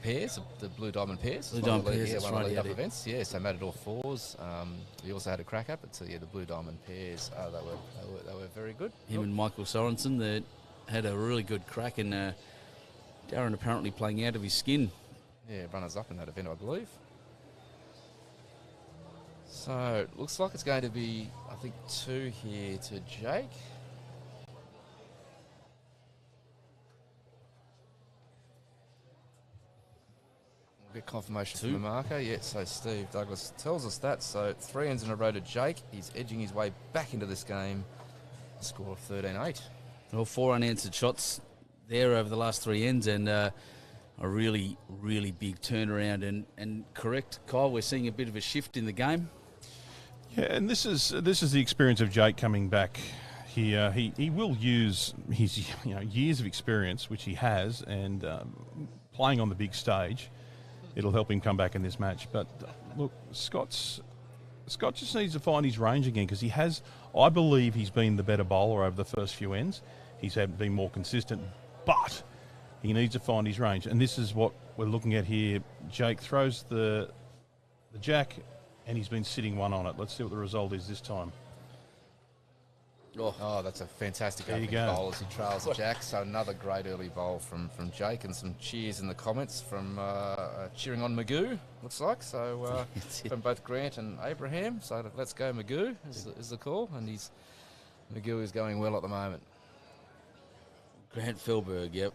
pairs, the Blue Diamond pairs. Blue Diamond pairs, that's one of the right. lead-up events. Yeah, so Matador 4s. We also had a crack at it. So the Blue Diamond pairs, they were very good. Him and Michael Sorensen that had a really good crack, and Darren apparently playing out of his skin. Yeah, runners up in that event, I believe. So looks like it's going to be, I think, 2 here to Jake. We'll get confirmation from the marker. Yeah, so Steve Douglas tells us that. So 3 ends in a row to Jake. He's edging his way back into this game. Score of 13-8. Well, 4 unanswered shots there over the last 3 ends, and a really, really big turnaround. And correct, Kyle, we're seeing a bit of a shift in the game. Yeah, and this is the experience of Jake coming back here. He will use his years of experience, which he has, and playing on the big stage. It'll help him come back in this match. But look, Scott just needs to find his range again, because I believe he's been the better bowler over the first few ends. He's been more consistent, but he needs to find his range. And this is what we're looking at here. Jake throws the jack, and he's been sitting one on it. Let's see what the result is this time. Oh, that's a fantastic There you opening go. bowl as he trails the jack. So another great early bowl from Jake, and some cheers in the comments from cheering on Magoo, looks like. So from both Grant and Abraham. So let's go Magoo is the call, and Magoo is going well at the moment. Grant Fehlberg, yep.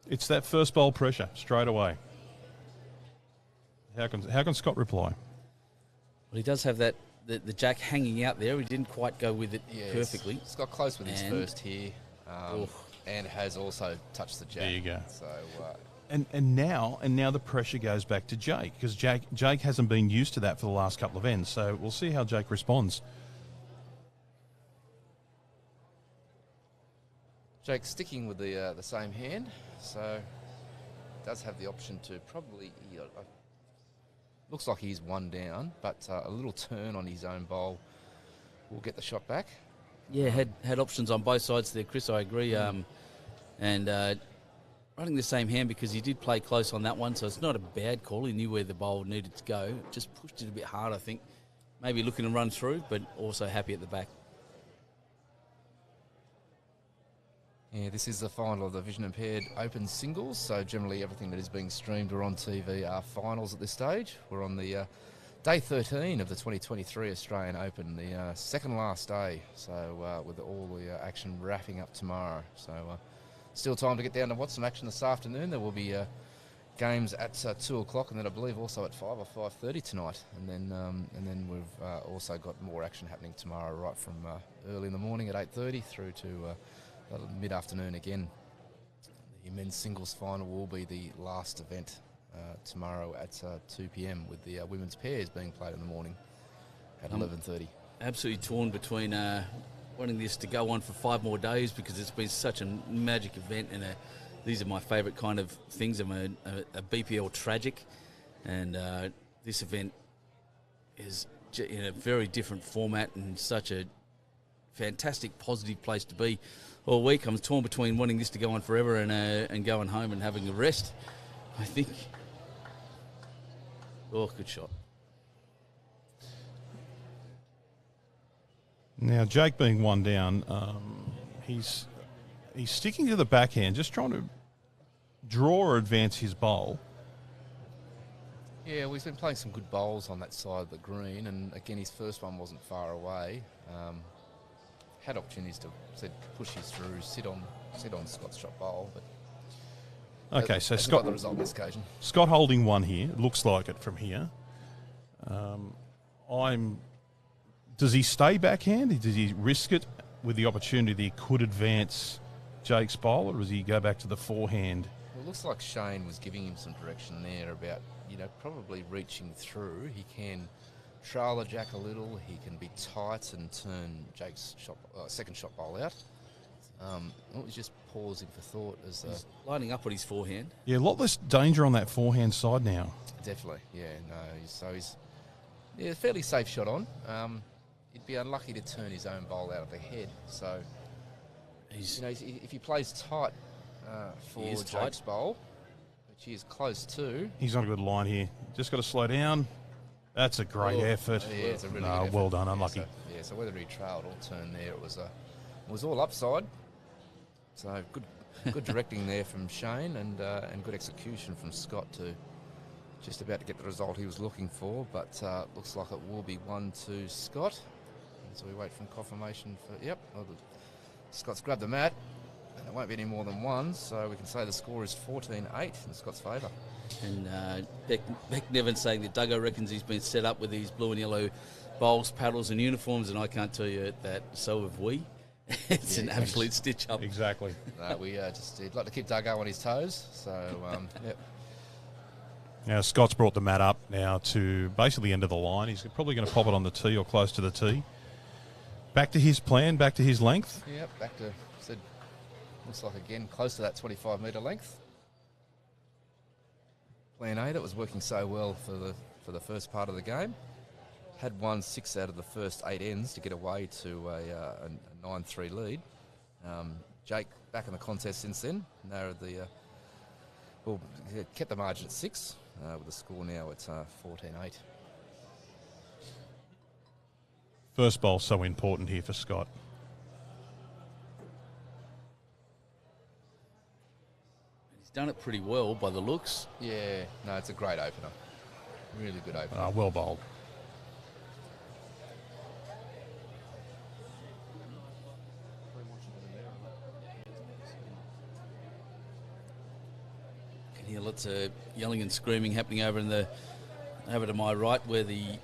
It's that first bowl pressure straight away. How can Scott reply? Well, he does have that the jack hanging out there. He didn't quite go with it perfectly. It's got close with his first here, and has also touched the jack. There you go. So and now the pressure goes back to Jake, because Jake hasn't been used to that for the last couple of ends. So we'll see how Jake responds. Jake sticking with the same hand, so does have the option to probably. Looks like he's 1 down, but a little turn on his own bowl will get the shot back. Yeah, had options on both sides there, Chris. I agree. And running the same hand, because he did play close on that one, so it's not a bad call. He knew where the bowl needed to go. Just pushed it a bit hard, I think. Maybe looking to run through, but also happy at the back. Yeah, this is the final of the Vision-impaired Open Singles, so generally everything that is being streamed or on TV are finals at this stage. We're on the day 13 of the 2023 Australian Open, the second last day, so with all the action wrapping up tomorrow. So still time to get down to watch some action this afternoon. There will be games at 2 o'clock, and then I believe also at 5 or 5:30 tonight. And then we've also got more action happening tomorrow, right from early in the morning at 8:30 through to mid-afternoon again. The men's singles final will be the last event tomorrow at 2 p.m. with the women's pairs being played in the morning at 11:30. Absolutely torn between wanting this to go on for 5 more days, because it's been such a magic event, and these are my favourite kind of things. I'm a BPL tragic, and this event is in a very different format and such a fantastic, positive place to be all week. I'm torn between wanting this to go on forever and going home and having a rest, I think. Oh, good shot. Now, Jake being one down, he's sticking to the backhand, just trying to draw or advance his bowl. Yeah, we've been playing some good bowls on that side of the green, and again, his first one wasn't far away. Had opportunities to push his through, sit on Scott's shot bowl, but Okay, so Scott got the result on this occasion. Scott holding one here. Looks like it from here. Does he stay backhand? Does he risk it with the opportunity that he could advance Jake's bowl, or does he go back to the forehand? Well, it looks like Shane was giving him some direction there about, probably reaching through. He can trail the Jack a little. He can be tight and turn Jake's second shot bowl out. He's just pausing for thought as He's lining up on his forehand. Yeah, a lot less danger on that forehand side now. Definitely, yeah. No, he's a fairly safe shot on. He'd be unlucky to turn his own bowl out of the head. So, if he plays tight for Jake's bowl, which he is close to. He's on a good line here. Just got to slow down. That's a great effort. Yeah, it's a really good effort. Well done, unlucky. So whether he trailed or turned there, it was all upside. So good directing there from Shane and good execution from Scott to just about to get the result he was looking for. But looks like it will be 1-2 Scott. So we wait for confirmation for Scott's grabbed the mat, and it won't be any more than one. So we can say the score is 14-8 in Scott's favour. And Beck Nevin saying that Duggo reckons he's been set up with these blue and yellow bowls, paddles and uniforms, and I can't tell you that so have we. It's an absolute stitch up. Exactly. He'd like to keep Duggo on his toes. So, yep. Now, Scott's brought the mat up now to basically the end of the line. He's probably going to pop it on the tee or close to the tee. Back to his plan, back to his length. Yep, back to, looks like again, close to that 25-metre length. Plan A that was working so well for the first part of the game. Had won 6 out of the first 8 ends to get away to a 9-3 lead. Jake back in the contest since then. Narrowed kept the margin at 6 with the score now at 14-8. First bowl so important here for Scott. He's done it pretty well by the looks. Yeah, no, it's a great opener. Really good opener. Well bowled. Can hear lots of yelling and screaming happening over to my right where the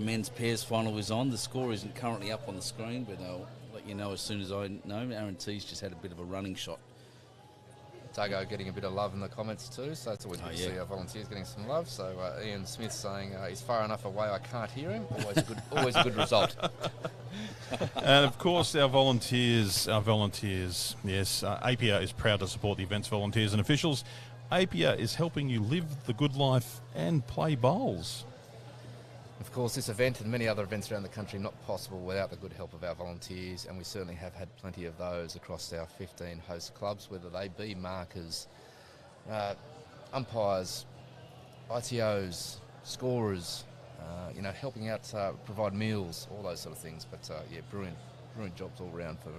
men's pairs final is on. The score isn't currently up on the screen, but I'll let you know as soon as I know. Aaron T's just had a bit of a running shot. Duggo getting a bit of love in the comments too, so it's always good to see our volunteers getting some love. So Ian Smith saying he's far enough away I can't hear him. Always a good result. And of course our volunteers, yes, APIA is proud to support the event's volunteers and officials. APIA is helping you live the good life and play bowls. Of course, this event and many other events around the country are not possible without the good help of our volunteers, and we certainly have had plenty of those across our 15 host clubs, whether they be markers, umpires, ITOs, scorers, helping out, provide meals, all those sort of things. But brilliant jobs all round for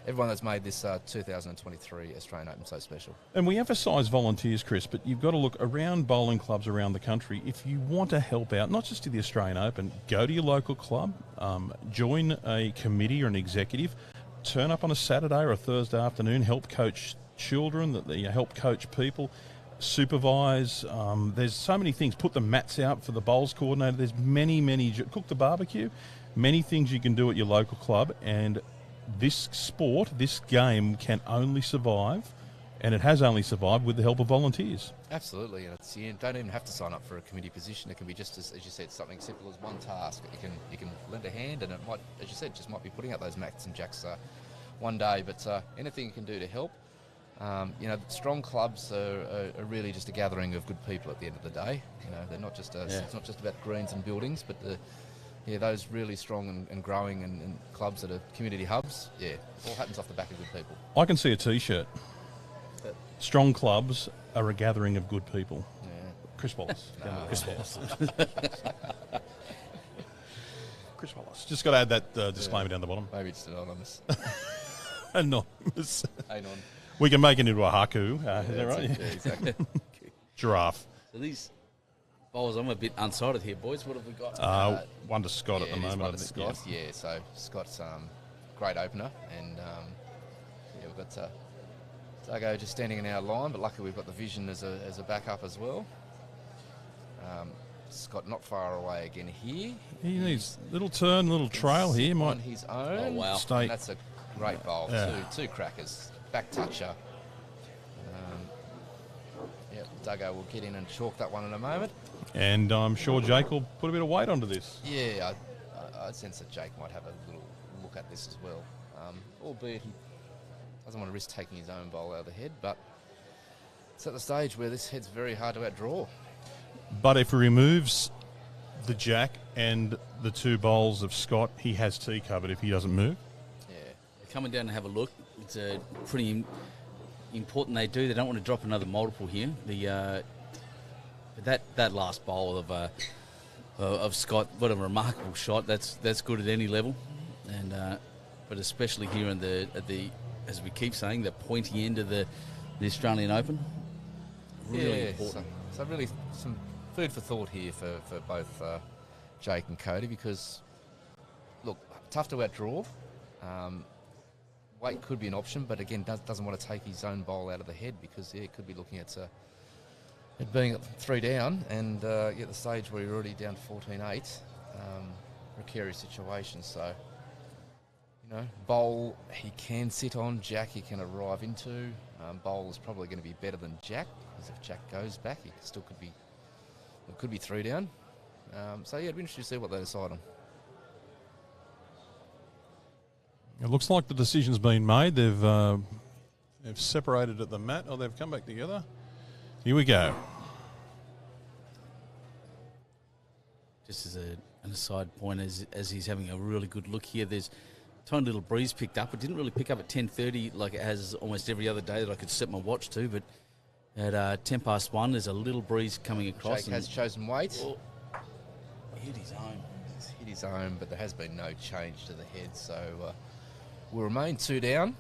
everyone that's made this 2023 Australian Open so special. And we emphasise volunteers, Chris, but you've got to look around bowling clubs around the country. If you want to help out, not just to the Australian Open, go to your local club, join a committee or an executive, turn up on a Saturday or a Thursday afternoon, help coach children, help coach people, supervise. There's so many things. Put the mats out for the bowls coordinator. There's many, cook the barbecue, many things you can do at your local club, and this sport, this game can only survive, and it has only survived with the help of volunteers. Absolutely, and you don't even have to sign up for a committee position. It can be just as you said, something simple as one task. You can lend a hand, and it might, as you said, just might be putting out those mats and jacks one day. But anything you can do to help. Strong clubs are really just a gathering of good people at the end of the day. They're not just it's not just about greens and buildings, but yeah, those really strong and growing and clubs that are community hubs, yeah, it all happens off the back of good people. I can see a T-shirt. Strong clubs are a gathering of good people. Yeah. Chris Wallace. No. Chris Wallace. Chris Wallace. Just got to add that disclaimer down the bottom. Maybe it's anonymous. Anonymous. Anon. We can make it into a haku. Is that That's right? it. Yeah, exactly. Giraffe. So these bowls, I'm a bit unsighted here, boys. What have we got? One to Scott at the it is moment. one I to think, Scott. Yeah, so Scott's great opener, and yeah, we've got Dago just standing in our line, but luckily we've got the Vision as a backup as well. Scott not far away again here. He needs a little turn, little trail here. On Might his own. Oh, wow. stay. And that's a great bowl. Yeah. Two crackers. Back toucher. Yep, Dago will get in and chalk that one in a moment. And I'm sure Jake will put a bit of weight onto this. Yeah, I sense that Jake might have a little look at this as well. Albeit he doesn't want to risk taking his own bowl out of the head, but it's at the stage where this head's very hard to outdraw. But if he removes the jack and the two bowls of Scott, he has tea covered if he doesn't move. Yeah. Coming down and have a look. It's pretty important they do. They don't want to drop another multiple here. That last bowl of Scott, what a remarkable shot. That's good at any level, and but especially here at the as we keep saying, the pointy end of the Australian Open. Really important. So really some food for thought here for both Jake and Cody, because look, tough to outdraw. Weight could be an option, but again, doesn't want to take his own bowl out of the head, because it could be looking at it being at 3 down and at the stage where you're already down 14-8. Precarious situation. So, bowl he can sit on, jack he can arrive into. Bowl is probably going to be better than jack, because if jack goes back, he still could be 3 down. So yeah, it'd be interesting to see what they decide on. It looks like the decision's been made. They've separated at the mat. Oh, they've come back together. Here we go. Just as an aside point, as he's having a really good look here, there's a tiny little breeze picked up. It didn't really pick up at 10:30 like it has almost every other day that I could set my watch to, but at 1:10, there's a little breeze coming across. Jake has chosen weight. Hit his own. He's hit his own, but there has been no change to the head, so we'll remain 2 down.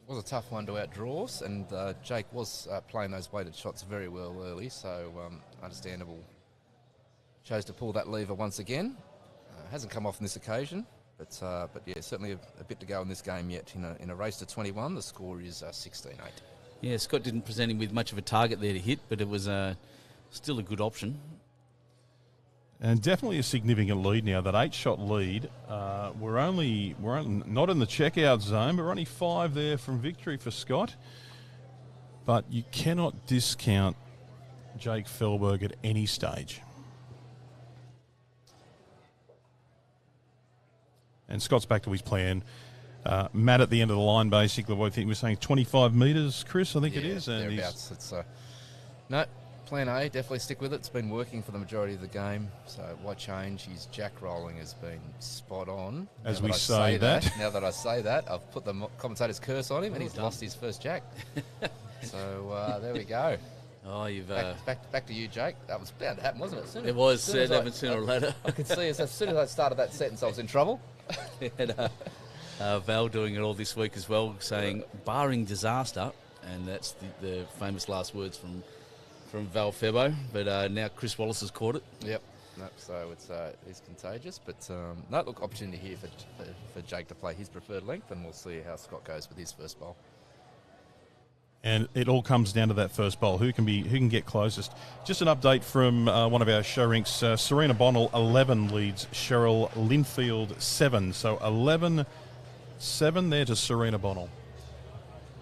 It was a tough one to outdraw, and Jake was playing those weighted shots very well early, so understandable. Chose to pull that lever once again. Hasn't come off on this occasion, but yeah, certainly a bit to go in this game yet. In a race to 21, the score is 16-8. Yeah, Scott didn't present him with much of a target there to hit, but it was still a good option. And definitely a significant lead now. That 8-shot lead. We're only not in the checkout zone, but we're only 5 there from victory for Scott. But you cannot discount Jake Fehlberg at any stage. And Scott's back to his plan. Matt at the end of the line, basically. I think we're saying 25 metres, Chris. I think it is. And thereabouts. It's no. Plan A, definitely stick with it. It's been working for the majority of the game, so why change? His jack rolling has been spot on. As we say that. Now that I say that, I've put the commentator's curse on him, and he's lost his first jack. So there we go. Oh, you've back to you, Jake. That was bound to happen, wasn't it? It was. It happened sooner or later. I could see as soon as I started that sentence, I was in trouble. And, Val doing it all this week as well, saying barring disaster, and that's the famous last words from Val Febo, but now Chris Wallace has caught it. Yep. No, so it's contagious, but no, look, opportunity here for Jake to play his preferred length, and we'll see how Scott goes with his first bowl. And it all comes down to that first bowl. Who can get closest? Just an update from one of our show rinks. Serena Bonnell 11 leads Cheryl Linfield 7. So 11-7 there to Serena Bonnell.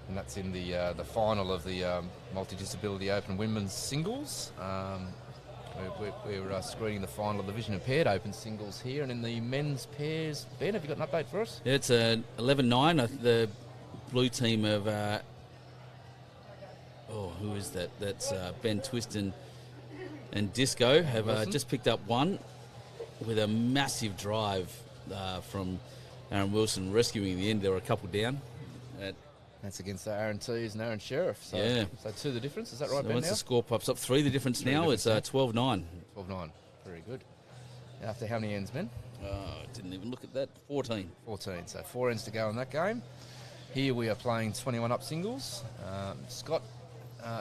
And that's in the final of the Multi-Disability Open Women's Singles. We're screening the final of the Vision-impaired Open Singles here, and in the men's pairs, Ben, have you got an update for us? Yeah, it's 11-9. The blue team of who is that? That's Ben Twist and and Disco have just picked up one with a massive drive from Aaron Wilson rescuing the end. There were a couple down. That's against Aaron Tees and Aaron Sheriff. So, yeah. So 2 the difference. Is that right, So Ben? once now? the score pops up, 3 the difference now. It's 12-9. 12-9. Very good. After how many ends, Ben? Didn't even look at that. 14. 14. So 4 ends to go in that game. Here we are playing 21 up singles. Scott,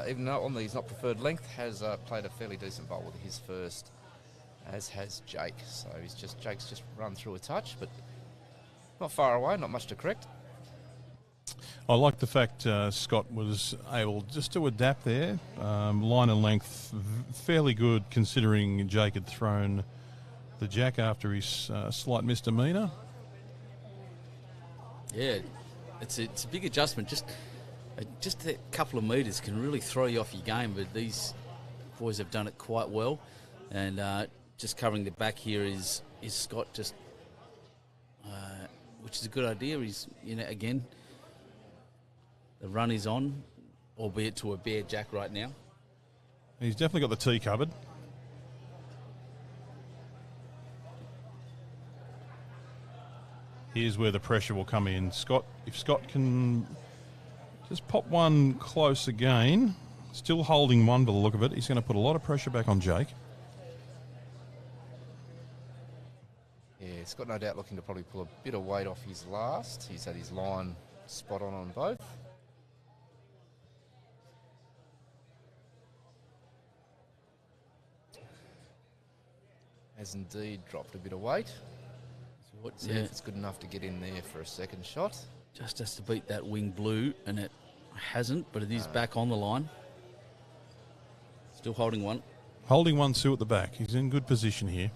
even though he's not preferred length, has played a fairly decent bowl with his first, as has Jake. So Jake's just run through a touch, but not far away, not much to correct. I like the fact Scott was able just to adapt there. Line and length fairly good considering Jake had thrown the jack after his slight misdemeanour. Yeah, it's a big adjustment. Just a couple of metres can really throw you off your game, but these boys have done it quite well. And just covering the back here is Scott, just which is a good idea. He's, again, the run is on, albeit to a bare jack right now. He's definitely got the tee covered. Here's where the pressure will come in. If Scott can just pop one close again, still holding one by the look of it, he's going to put a lot of pressure back on Jake. Yeah, Scott no doubt looking to probably pull a bit of weight off his last. He's had his line spot on both. Has indeed dropped a bit of weight. See if it's good enough to get in there for a second shot. Just has to beat that wing blue, and it hasn't, but it is back on the line. Still holding one. Holding one, Sue, at the back. He's in good position here.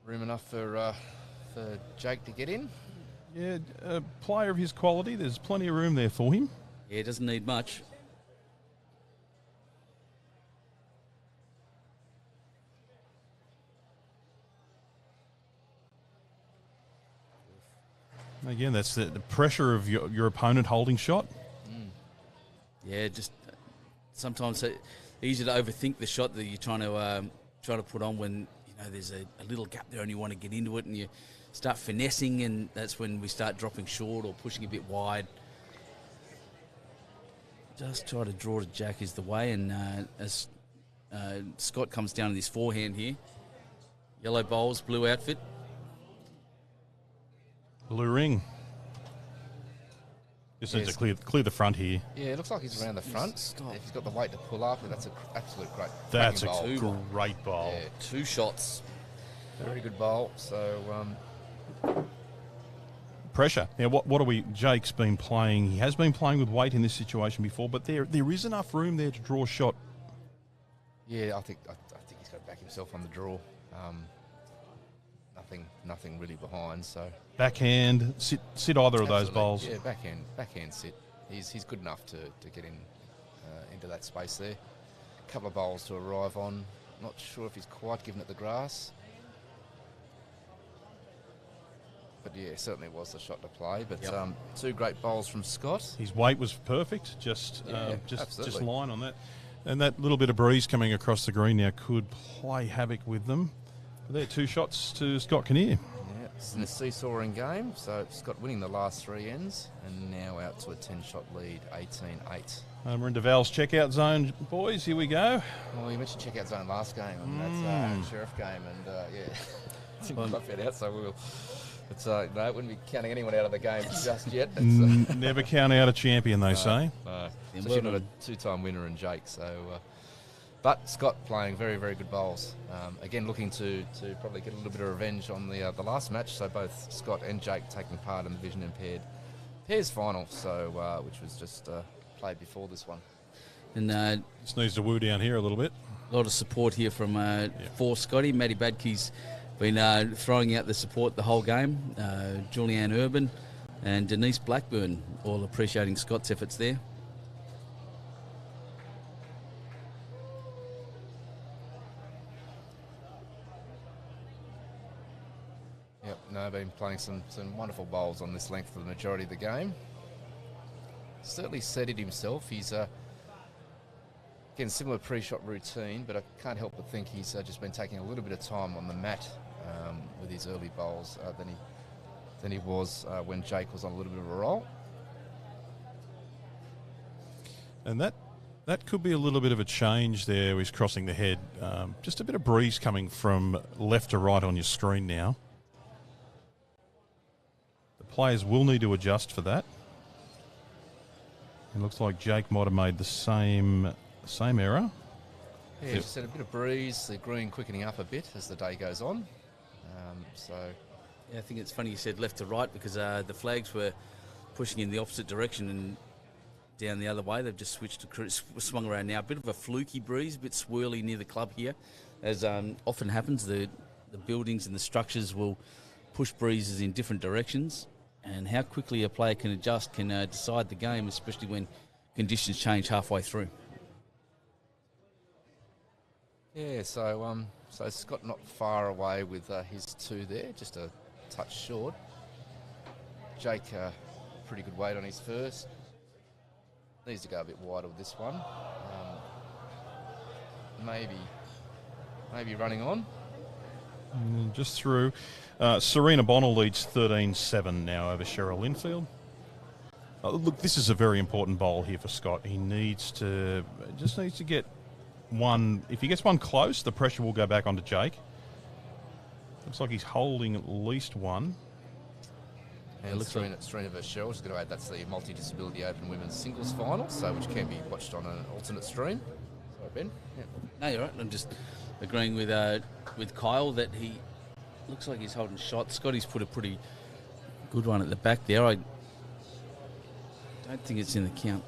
Room enough for Jake to get in? Yeah, a player of his quality, there's plenty of room there for him. Yeah, doesn't need much. Again, that's the pressure of your opponent holding shot. Yeah, just sometimes easy to overthink the shot that you're trying to put on when there's a little gap there and you want to get into it, and you start finessing, and that's when we start dropping short or pushing a bit wide. Just try to draw to jack is the way, and as Scott comes down to this forehand here, yellow bowls, blue outfit. Blue ring. Just needs to clear the front here. Yeah, it looks like he's around the front. If he's got the weight to pull up, that's an absolute great. That's a bowl. great bowl. Yeah, 2 shots. Very good bowl. So Pressure. Now, what are we? Jake's been playing. He has been playing with weight in this situation before, but there is enough room there to draw a shot. yeah, I think he's got to back himself on the draw. Nothing really behind. So Backhand, sit either of those absolutely. bowls. Yeah, backhand sit. He's good enough to get in into that space there. A couple of bowls to arrive on. Not sure if he's quite given it the grass. But yeah, certainly was the shot to play. But 2 great bowls from Scott. His weight was perfect. Just absolutely. line on that, and that little bit of breeze coming across the green now could play havoc with them. But there, 2 shots to Scott Kinnear. Yeah, it's in a seesawing game. So Scott winning the last 3 ends, and now out to a 10-shot lead, 18-8. We're into Val's checkout zone, boys. Here we go. Well, you mentioned checkout zone last game, and that's Sheriff game, and didn't quite fit out. So we'll. It's no, wouldn't be counting anyone out of the game just yet. It's, Never count out a champion, they say. No, especially not a 2-time winner in Jake. So, but Scott playing very, very good bowls. Again, looking to probably get a little bit of revenge on the last match. So both Scott and Jake taking part in the Vision-impaired pairs final. So which was just played before this one. And Just needs to woo down here a little bit. a lot of support here from for Scotty. Matty Badke's been throwing out the support the whole game. Julianne Urban and Denise Blackburn all appreciating Scott's efforts there. Yep, no, been playing some wonderful bowls on this length for the majority of the game. Certainly set it himself. He's Again, similar pre-shot routine, but I can't help but think he's just been taking a little bit of time on the mat with his early bowls than he was when Jake was on a little bit of a roll. And that could be a little bit of a change there. He's crossing the head. Just a bit of breeze coming from left to right on your screen now. The players will need to adjust for that. It looks like Jake might have made the same error. Yeah, just had a bit of breeze, the green quickening up a bit as the day goes on. Yeah, I think it's funny you said left to right because the flags were pushing in the opposite direction and down the other way. They've just swung around now. A bit of a fluky breeze, a bit swirly near the club here. As often happens, the buildings and the structures will push breezes in different directions. And how quickly a player can adjust can decide the game, especially when conditions change halfway through. Yeah, so Scott not far away with his 2 there, just a touch short. Jake, pretty good weight on his first. Needs to go a bit wider with this one. Maybe running on. Just through. Serena Bonnell leads 13-7 now over Cheryl Linfield. Look, this is a very important bowl here for Scott. He needs to get one. If he gets one close, the pressure will go back onto Jake. Looks like he's holding at least one. And Serena versus Cheryl, just going to add that's the Multi-Disability Open Women's Singles Final, so which can be watched on an alternate stream. Sorry, Ben. Yeah. No, you're right. I'm just agreeing with Kyle that he looks like he's holding shot. Scotty's put a pretty good one at the back there. I don't think it's in the count.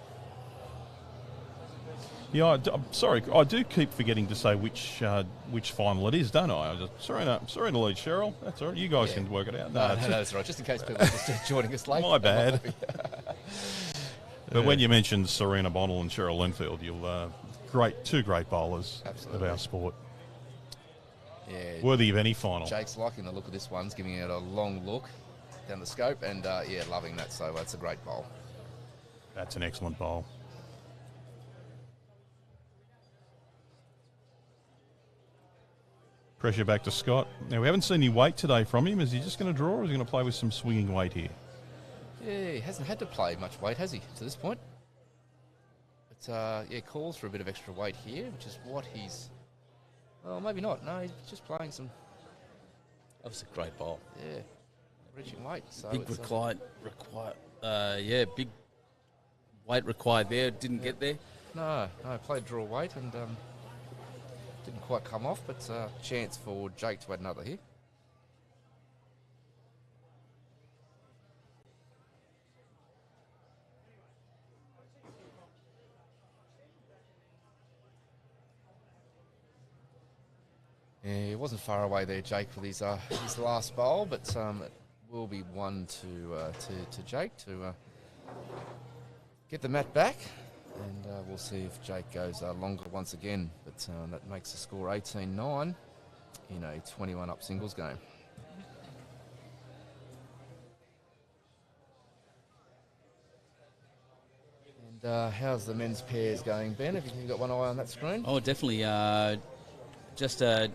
Yeah, I'm sorry. I do keep forgetting to say which final it is, don't I? Serena leads Cheryl. That's all right. You guys can work it out. No, that's right. Just in case people are just joining us late. My bad. But when you mentioned Serena Bonnell and Cheryl Linfield, you'll two great bowlers of our sport. Yeah, worthy of any final. Jake's liking the look of this one. He's giving it a long look down the scope, and loving that. So it's a great bowl. That's an excellent bowl. Pressure back to Scott. Now, we haven't seen any weight today from him. Is he just going to draw, or is he going to play with some swinging weight here? Yeah, he hasn't had to play much weight, has he, to this point? But, calls for a bit of extra weight here, which is what he's... Well, maybe not. No, he's just playing some... That was a great bowl. Yeah, reaching weight. So big big weight required there. Didn't get there. No, played draw weight and... didn't quite come off, but chance for Jake to add another here. Yeah, he wasn't far away there, Jake, with his last bowl, but it will be one to Jake to get the mat back. And we'll see if Jake goes longer once again. But that makes the score 18-9 in a 21-up singles game. And how's the men's pairs going, Ben? Have you got one eye on that screen? Oh, definitely. Just a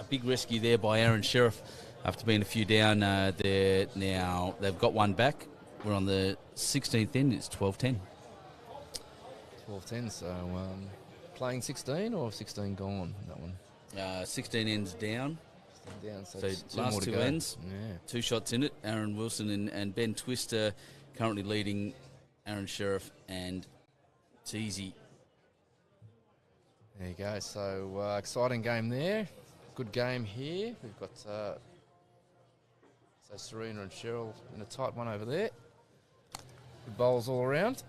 big rescue there by Aaron Sheriff after being a few down there. Now they've got one back. We're on the 16th end. It's 12-10. 12-10, so playing 16 or 16 gone, that one? 16 ends down. So last two ends, yeah. 2 shots in it. Aaron Wilson and Ben Twister currently leading Aaron Sheriff and Teasy. There you go, so exciting game there. Good game here. We've got Serena and Cheryl in a tight one over there. Good bowls all around.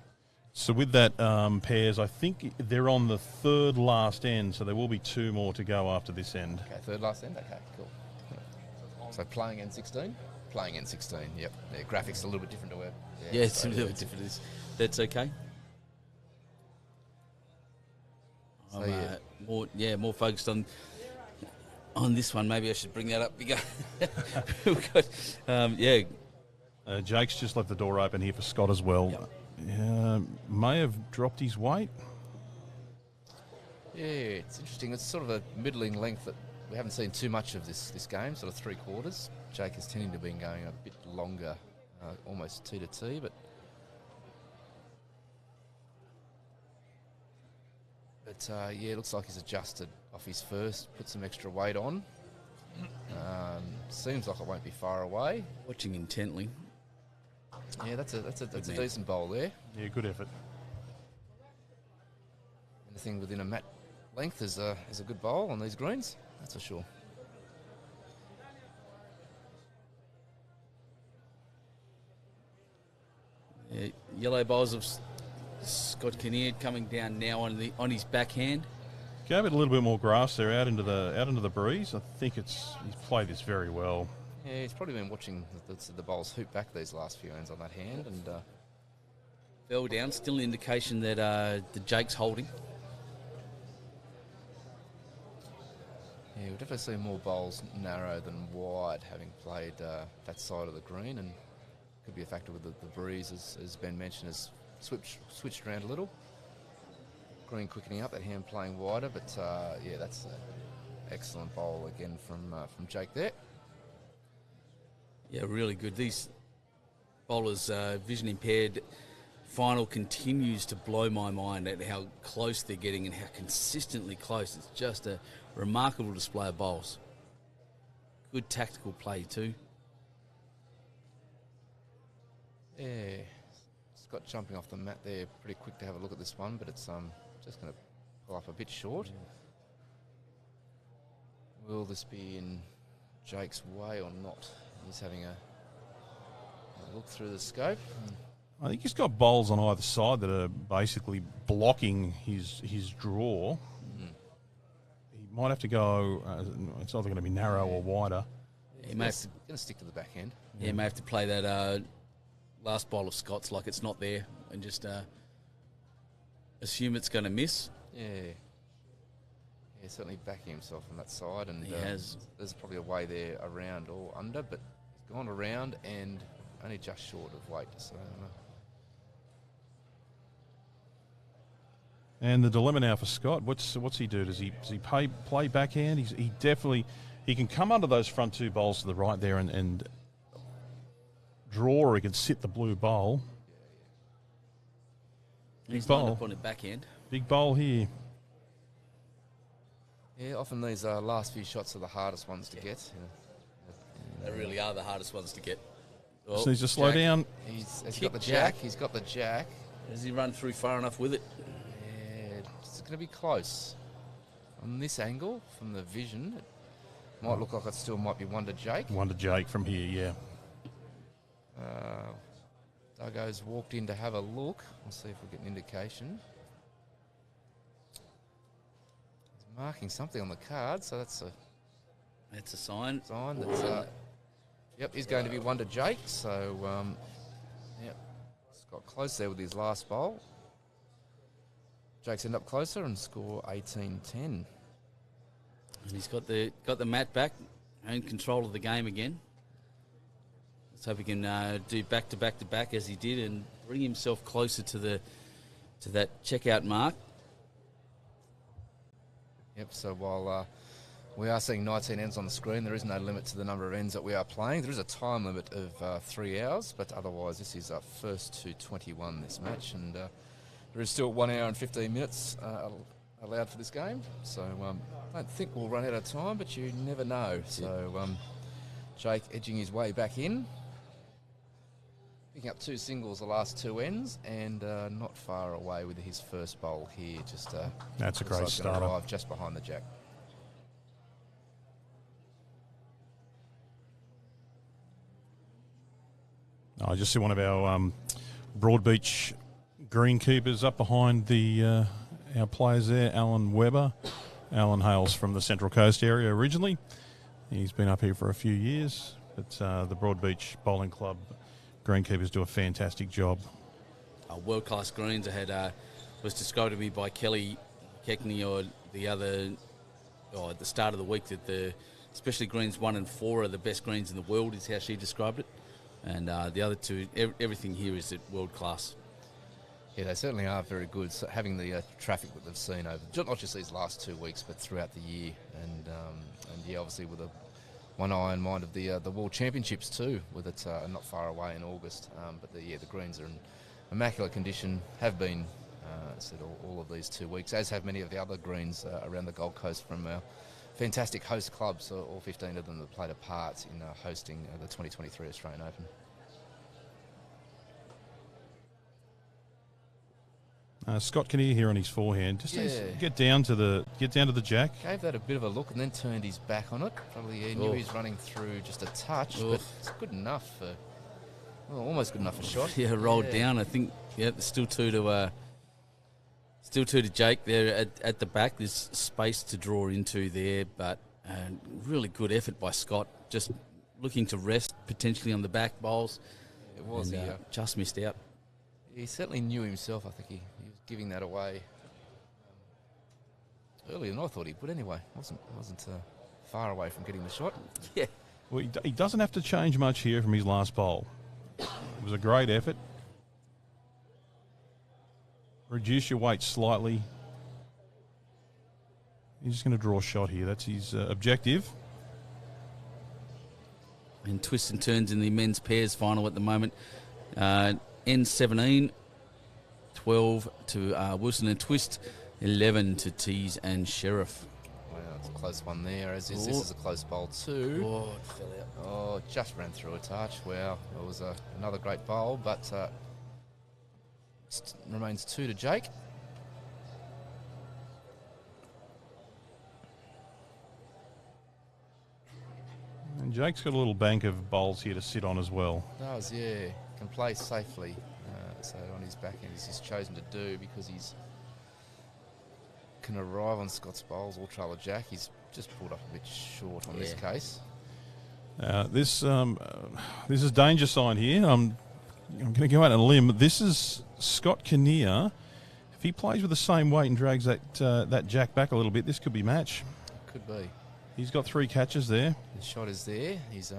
So with that pairs, I think they're on the third last end, so there will be 2 more to go after this end. Okay, third last end? Okay, cool. So playing end 16? Playing end 16, yep. Yeah, graphics a little bit different to where... Yeah, it's a little bit different. That's okay. So, more focused on this one. Maybe I should bring that up bigger. Jake's just left the door open here for Scott as well. Yep. May have dropped his weight. Yeah, it's interesting. It's sort of a middling length that we haven't seen too much of this game, sort of 3/4. Jake is tending to be going a bit longer, almost tee to tee, but yeah, it looks like he's adjusted off his first, put some extra weight on. Seems like it won't be far away. Watching intently. Yeah, that's a decent bowl there. Yeah, good effort. Anything within a mat length is a good bowl on these greens, that's for sure. Yeah, yellow bowls of Scott Kinnear coming down now on his backhand. Gave it a little bit more grass there out into the breeze. I think he's played this very well. Yeah, he's probably been watching the bowls hoop back these last few hands on that hand, and Fell down, still an indication that the Jake's holding. yeah, we've definitely seen more bowls narrow than wide, having played that side of the green, and could be a factor with the breeze, as Ben mentioned, has switched around a little. Green quickening up, that hand playing wider, but yeah, that's an excellent bowl again from Jake there. Yeah, really good. These bowlers, vision-impaired, final continues to blow my mind at how close they're getting and how consistently close. It's just a remarkable display of bowls. Good tactical play too. Yeah, Scott jumping off the mat there, pretty quick to have a look at this one, but it's just going to pull up a bit short. Will this be in Jake's way or not? He's having a look through the scope. I think he's got bowls on either side that are basically blocking his draw. He might have to go. It's either going to be narrow or wider. He may have to, going to stick to the backhand. yeah, he may have to play that last bowl of Scott's like it's not there and just assume it's going to miss. Yeah. Yeah, certainly backing himself on that side, and He has. there's probably a way there around or under, but he's gone around and only just short of weight. So And the dilemma now for Scott, what's he do? Does he play backhand? He definitely can come under those front two bowls to the right there and draw, or he can sit the blue bowl. He's bowl. lined up on it backhand. Big bowl here. yeah, often these last few shots are the hardest ones to get. They really are the hardest ones to get. Well, Just needs to slow Jack, down. He's got the jack. He's got the jack. does he run through far enough with it? Yeah, it's going to be close. On this angle, from the vision, it might look like it still might be one to Jake. One to Jake from here, yeah. Duggo's walked in to have a look. We'll see if we get an indication. He's marking something on the card, so that's a That's a sign. sign. That's yep, he's going to be one to Jake. So yep, Scott close there with his last bowl. Jake's end up closer and score 18-10. And he's got the mat back, own control of the game again. Let's hope he can do back to back to back as he did and bring himself closer to that checkout mark. Yep. So while we are seeing 19 ends on the screen, there is no limit to the number of ends that we are playing. There is a time limit of 3 hours, but otherwise this is our first to 21 this match, and there is still 1 hour and 15 minutes allowed for this game. So I don't think we'll run out of time, but you never know. So Jake edging his way back in, picking up 2 singles the last 2 ends, and not far away with his first bowl here. Just That's a looks great like it's gonna starter. arrive just behind the jack. I just see one of our Broadbeach greenkeepers up behind our players there, Alan Webber. Alan hails from the Central Coast area originally. He's been up here for a few years, but the Broadbeach Bowling Club greenkeepers do a fantastic job. World-class greens. I had was described to me by Kelly Keckney or at the start of the week that especially greens 1 and 4 are the best greens in the world, is how she described it. And the other two, everything here is at world class. Yeah, they certainly are very good. So having the traffic that they've seen over not just these last 2 weeks, but throughout the year, and yeah, obviously with one eye in mind of the World Championships too, with it not far away in August. But the greens are in immaculate condition. Have been said all of these 2 weeks, as have many of the other greens around the Gold Coast from our fantastic host clubs. All 15 of them have played a part in hosting the 2023 Australian Open. Scott Kinnear here on his forehand. Just needs to get down to the jack. Gave that a bit of a look and then turned his back on it. Probably knew he's running through just a touch, but it's good enough for almost good enough for shot. Yeah, rolled down. I think there's still two to Jake there at the back. There's space to draw into there, but really good effort by Scott. Just looking to rest potentially on the back bowls. It was just missed out. He certainly knew himself. I think he was giving that away earlier than I thought he would. Anyway, wasn't far away from getting the shot. Yeah. Well, he doesn't have to change much here from his last bowl. It was a great effort. Reduce your weight slightly. He's just going to draw a shot here. That's his objective. And twists and turns in the men's pairs final at the moment. N17, 12 to Wilson and Twist, 11 to Tees and Sheriff. Wow, it's a close one there, as is. This is a close bowl too. Oh, it fell out. Oh, just ran through a touch. Wow, it was another great bowl, but remains 2 to Jake. And Jake's got a little bank of bowls here to sit on as well. Does, yeah. Can play safely. So on his back end, he's chosen to do because he's can arrive on Scott's bowls or trail a jack. He's just pulled up a bit short on this case. This is danger sign here. I'm going to go out on a limb. This is Scott Kinnear. If he plays with the same weight and drags that jack back a little bit, this could be match. Could be. He's got 3 catches there. The shot is there. He's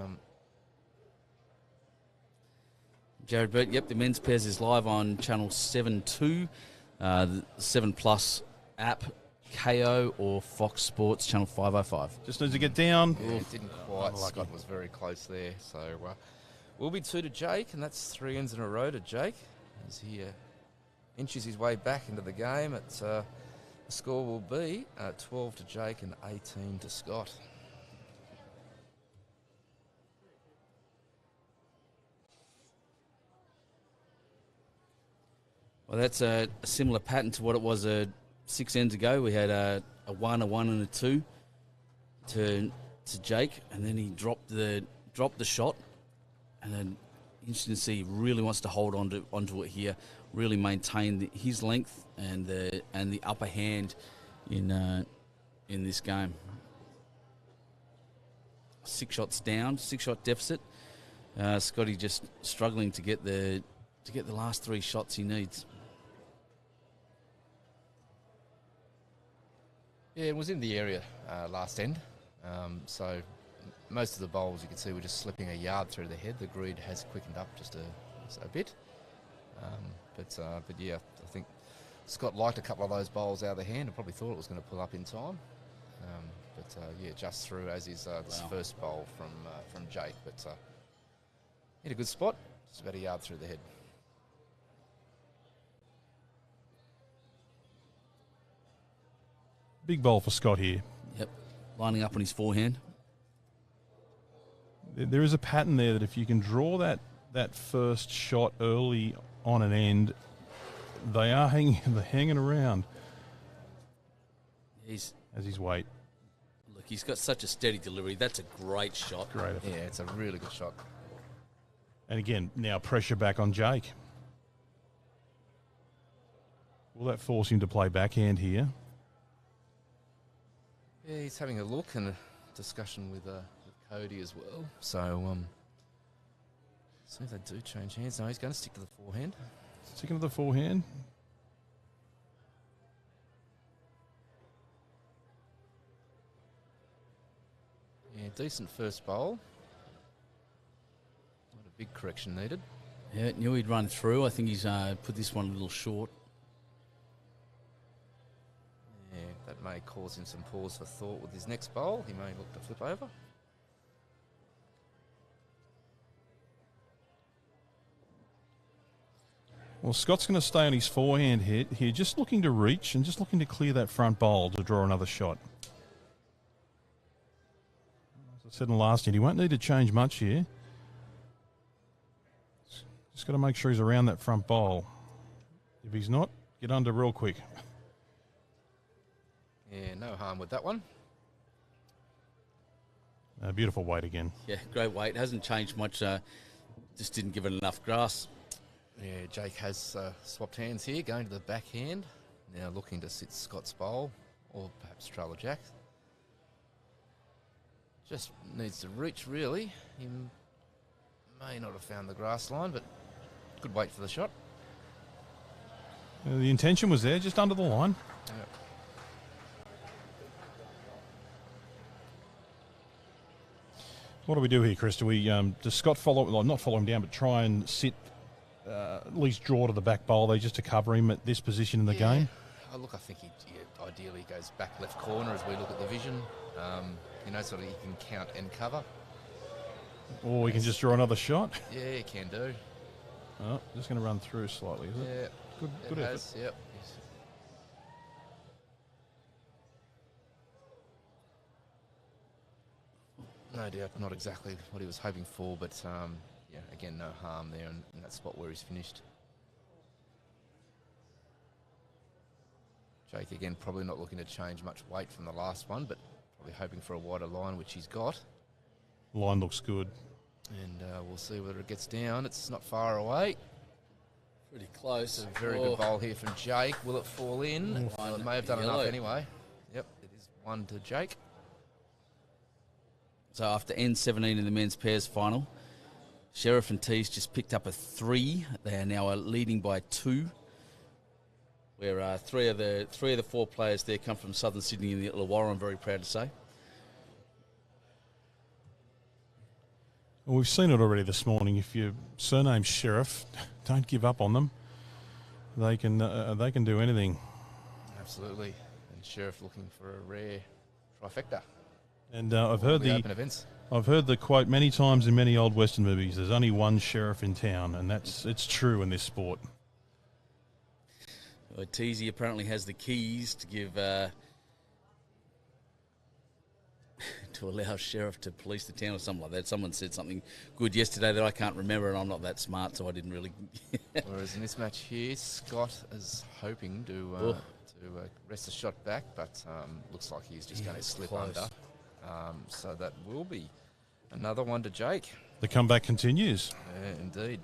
Jared Burt, the men's pairs is live on channel 7.2, the 7 Plus app, KO or Fox Sports channel 505. Just needs to get down. Yeah, it didn't quite. Scott was very close there. So we'll be 2 to Jake, and that's 3 ends in a row to Jake as he inches his way back into the game. The score will be 12 to Jake and 18 to Scott. Well, that's a similar pattern to what it was 6 ends ago. We had a 1, a 1 and a 2 to Jake, and then he dropped the shot, and then interesting to see he really wants to hold onto it here, really maintain his length and the upper hand in this game. 6 shots down, 6-shot deficit. Scotty just struggling to get the last 3 shots he needs. Yeah, it was in the area last end. So most of the bowls you can see were just slipping a yard through the head. The grid has quickened up just a bit. But yeah, I think Scott liked a couple of those bowls out of the hand and probably thought it was going to pull up in time. Yeah, just through as is this first bowl from Jake. But hit a good spot, just about a yard through the head. Big bowl for Scott here. Yep, lining up on his forehand. There is a pattern there that if you can draw that first shot early on an end, they are hanging around. As his weight. Look, he's got such a steady delivery. That's a great shot. Great effort. Yeah, it's a really good shot. And again, now pressure back on Jake. Will that force him to play backhand here? Yeah, he's having a look and a discussion with Cody as well. So, see if they do change hands. No, he's going to stick to the forehand. Sticking to the forehand. Yeah, decent first bowl. Not a big correction needed. Yeah, knew he'd run through. I think he's put this one a little short. Yeah, that may cause him some pause for thought with his next bowl. He may look to flip over. Well, Scott's going to stay on his forehand here, just looking to reach and just looking to clear that front bowl to draw another shot. As I said in the last hit, he won't need to change much here. Just got to make sure he's around that front bowl. If he's not, get under real quick. Yeah, no harm with that one. Beautiful weight again. Yeah, great weight. Hasn't changed much. Just didn't give it enough grass. Yeah, Jake has swapped hands here, going to the backhand. Now looking to sit Scott's bowl, or perhaps trail a jack. Just needs to reach, really. He may not have found the grass line, but good weight for the shot. The intention was there, just under the line. Yep. What do we do here, Chris? Do we does Scott follow? Well, not follow him down, but try and sit, at least draw to the back bowl there, just to cover him at this position in the game. Oh, look, I think he ideally goes back left corner as we look at the vision. Sort of he can count and cover. Or we can just draw another shot. Yeah, he can do. Oh, just going to run through slightly, is it? Yeah, Good it effort. has, yep. No doubt, not exactly what he was hoping for, but again, no harm there in that spot where he's finished. Jake, again, probably not looking to change much weight from the last one, but probably hoping for a wider line, which he's got. Line looks good. And we'll see whether it gets down. It's not far away. Pretty close. It's a very good bowl here from Jake. Will it fall in? Well, it may have done enough anyway. Yep, it is 1 to Jake. So after N17 in the men's pairs final, Sheriff and Tees just picked up a 3. They are now leading by 2. Where three of the 4 players there come from Southern Sydney and the Illawarra, I'm very proud to say. Well, we've seen it already this morning. If your surname's Sheriff, don't give up on them. They can do anything. Absolutely. And Sheriff looking for a rare trifecta. And I've heard the quote many times in many old Western movies. There's only one sheriff in town, and it's true in this sport. Well, Teasy apparently has the keys to give to allow Sheriff to police the town or something like that. Someone said something good yesterday that I can't remember, and I'm not that smart, so I didn't really. Whereas in this match here, Scott is hoping to rest the shot back, but looks like he's just going to slip close. under. So that will be another 1 to Jake. The comeback continues. Yeah, indeed.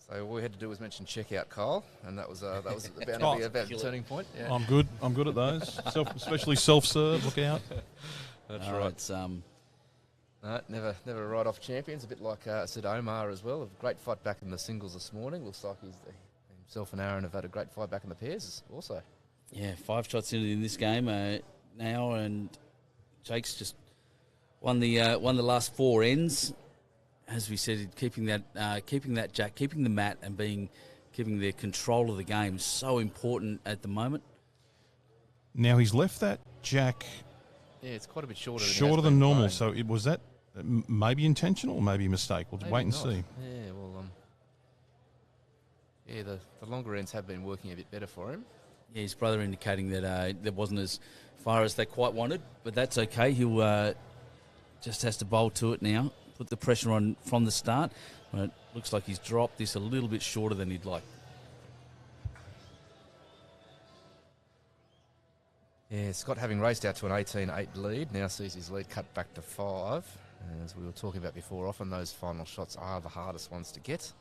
So all we had to do was mention checkout, Kyle, and that was bound to be about the turning point. Yeah. I'm good at those, especially self-serve. Look out. That's right. It's, never write off champions. A bit like I said, Omar as well. A great fight back in the singles this morning. Looks like himself and Aaron have had a great fight back in the pairs also. Yeah, 5 shots in this game now, and Jake's just won the last 4 ends. As we said, keeping that jack, keeping the mat, and keeping the control of the game is so important at the moment. Now he's left that jack. Yeah, it's quite a bit shorter than normal. So was that maybe intentional or maybe a mistake? We'll wait and see. Yeah, well, the longer ends have been working a bit better for him. Yeah, his brother indicating that that wasn't as far as they quite wanted, but that's okay. He'll just has to bowl to it now. Put the pressure on from the start. It looks like he's dropped this a little bit shorter than he'd like. Yeah, Scott, having raced out to an 18-8 lead, now sees his lead cut back to 5. And as we were talking about before, often those final shots are the hardest ones to get.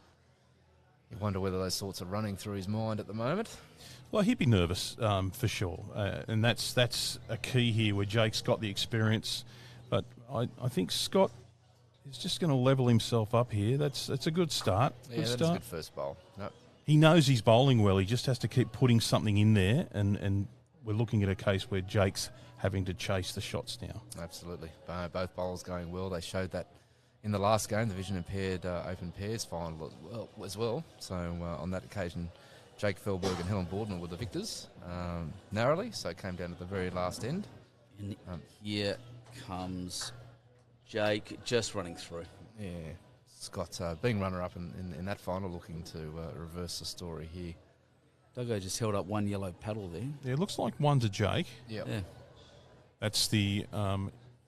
You wonder whether those thoughts are running through his mind at the moment. Well, he'd be nervous for sure, and that's a key here where Jake's got the experience. But I think Scott is just going to level himself up here. That's a good start. Yeah, that's a good first bowl. Nope. He knows he's bowling well. He just has to keep putting something in there, and we're looking at a case where Jake's having to chase the shots now. Absolutely. Both bowlers going well. They showed that in the last game, the Vision-impaired Open Pairs final as well. So on that occasion, Jake Fehlberg and Helen Boardman were the victors narrowly, so it came down to the very last end. And here comes Jake just running through. Yeah, Scott being runner-up in that final, looking to reverse the story here. Duggo just held up one yellow paddle there. Yeah, it looks like one to Jake. Yep. Yeah. That's the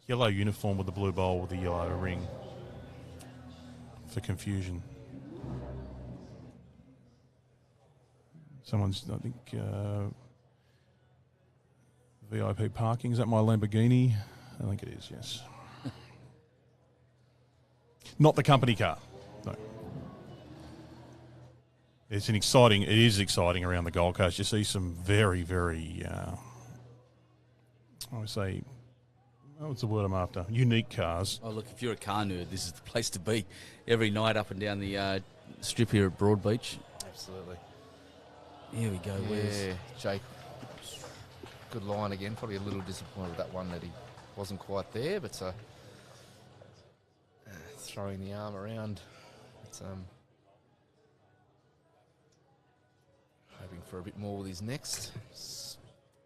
yellow uniform with the blue bowl with the yellow ring for confusion. Someone's, I think, VIP parking. Is that my Lamborghini? I think it is, yes. Not the company car. No. It is exciting around the Gold Coast. You see some very, very, I would say, what's the word I'm after? Unique cars. Oh, look, if you're a car nerd, this is the place to be every night up and down the strip here at Broadbeach. Absolutely. Here we go. Yeah, Jake. Good line again. Probably a little disappointed with that one that he wasn't quite there, but throwing the arm around. It's, hoping for a bit more with his next.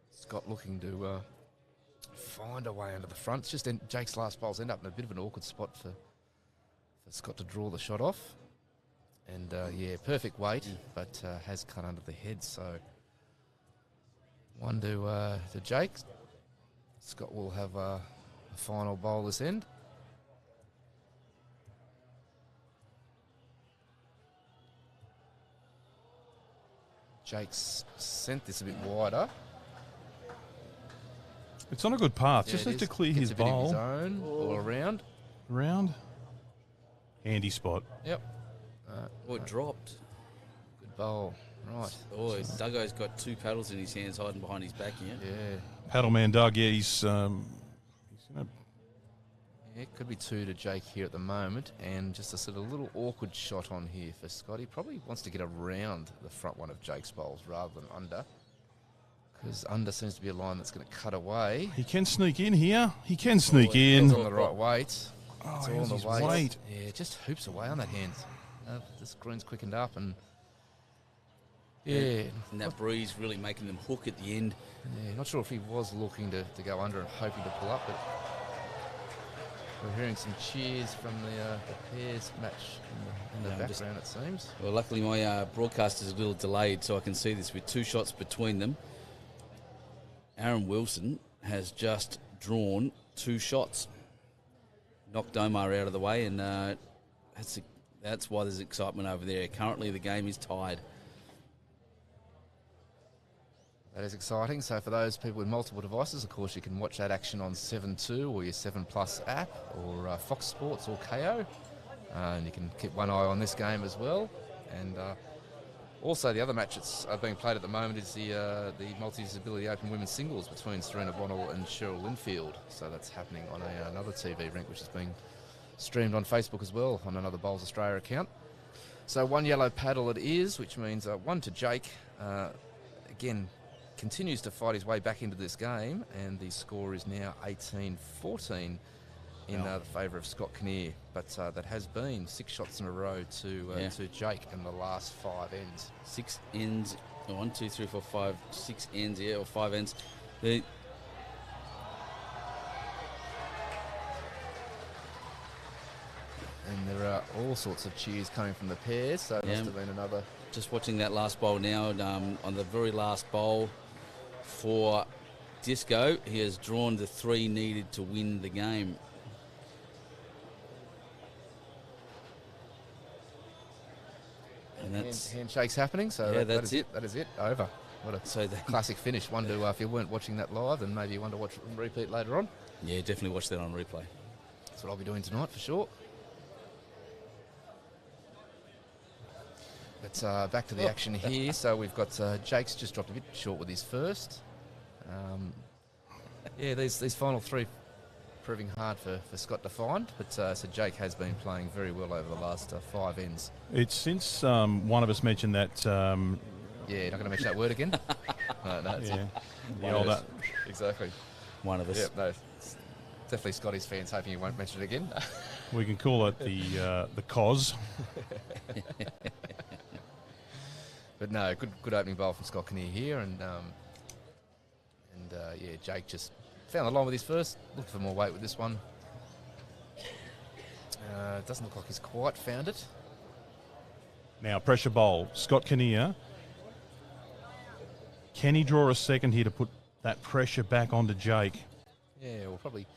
Scott looking to find a way under the front. It's just Jake's last bowls end up in a bit of an awkward spot for Scott to draw the shot off. And, yeah, perfect weight, but has cut under the head. So one to Jake. Scott will have a final bowl this end. Jake's sent this a bit wider. It's on a good path. Yeah, Just has to clear Gets his a bit in bowl. his own, all around. Round. Handy spot. Yep. Oh, it dropped. Good bowl. Right. Oh, Duggo's got two paddles in his hands hiding behind his back here. Yeah. Paddleman Doug, yeah, he's Yeah, it could be two to Jake here at the moment, and just a sort of little awkward shot on here for Scott. He probably wants to get around the front one of Jake's bowls rather than under, because under seems to be a line that's going to cut away. he can sneak in here. He can sneak It's in. on the right weight. Oh, It's all how's on his the weight. weight? Yeah, it just hoops away on that hand. This green's quickened up, and yeah, And that breeze really making them hook at the end. yeah, not sure if he was looking to go under and hoping to pull up, but we're hearing some cheers from the pairs match in the Yeah, background, it seems. Well, luckily my broadcast is a little delayed, so I can see this with two shots between them. Aaron Wilson has just drawn two shots. Knocked Omar out of the way, and that's why there's excitement over there. Currently, the game is tied. That is exciting. So for those people with multiple devices, of course, you can watch that action on 7.2 or your 7 Plus app or Fox Sports or KO. And you can keep one eye on this game as well. And also the other match that's being played at the moment is the Multi-Disability Open Women's Singles between Serena Bonnell and Cheryl Linfield. So that's happening on another TV rink, which is being streamed on Facebook as well on another Bowls Australia account. So one yellow paddle it is, which means one to Jake. Again, continues to fight his way back into this game, and the score is now 18-14 in the favour of Scott Kinnear. But that has been 6 shots in a row to Jake in the last 5 ends. 6 ends. 1, 2, 3, 4, 5, 6 ends, yeah, or 5 ends. And there are all sorts of cheers coming from the pairs, so it must have been another... Just watching that last bowl now, on the very last bowl for Disco, he has drawn the 3 needed to win the game. And that's Handshake's happening, so Yeah, that that's is it. That is it. Over. What a so classic finish. One to, if you weren't watching that live, then maybe you want to watch it repeat later on. yeah, definitely watch that on replay. That's what I'll be doing tonight for sure. But back to the action here. So we've got Jake's just dropped a bit short with his first. Yeah, these final 3 proving hard for Scott to find. But so Jake has been playing very well over the last 5 ends. It's since one of us mentioned that. Yeah, not going to mention that word again. No, it's Yeah, one the of old, us. One of us. Yeah, no, it's definitely Scotty's fans hoping he won't mention it again. We can call it the COS. But no, good opening bowl from Scott Kinnear here, and yeah, Jake just found the line with his first. Looked for more weight with this one. Doesn't look like he's quite found it. Now, pressure bowl, Scott Kinnear. Can he draw a second here to put that pressure back onto Jake? Yeah, well, probably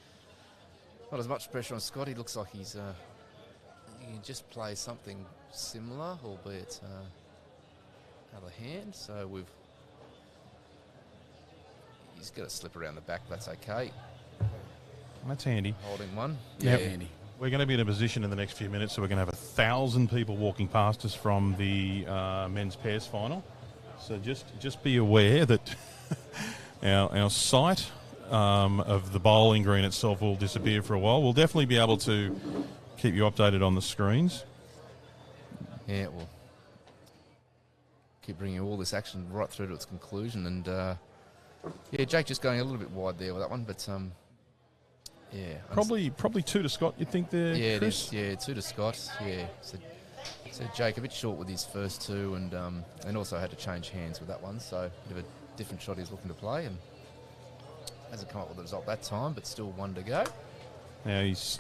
not as much pressure on Scott. He looks like he's he can just play something similar, albeit other hand. So he's got to slip around the back. That's okay. That's handy. Holding one. Yep. Yeah. Handy. We're going to be in a position in the next few minutes, so we're going to have 1,000 people walking past us from the men's pairs final. So just be aware that our sight of the bowling green itself will disappear for a while. We'll definitely be able to keep you updated on the screens. Yeah, we'll keep bringing all this action right through to its conclusion. And, yeah, Jake just going a little bit wide there with that one, but, yeah. Probably two to Scott, you think there, Yeah, Chris? it is. Yeah, two to Scott. Yeah, so Jake a bit short with his first two, and also had to change hands with that one, so a bit of a different shot he's looking to play, and hasn't come up with a result that time, but still one to go. Now, looks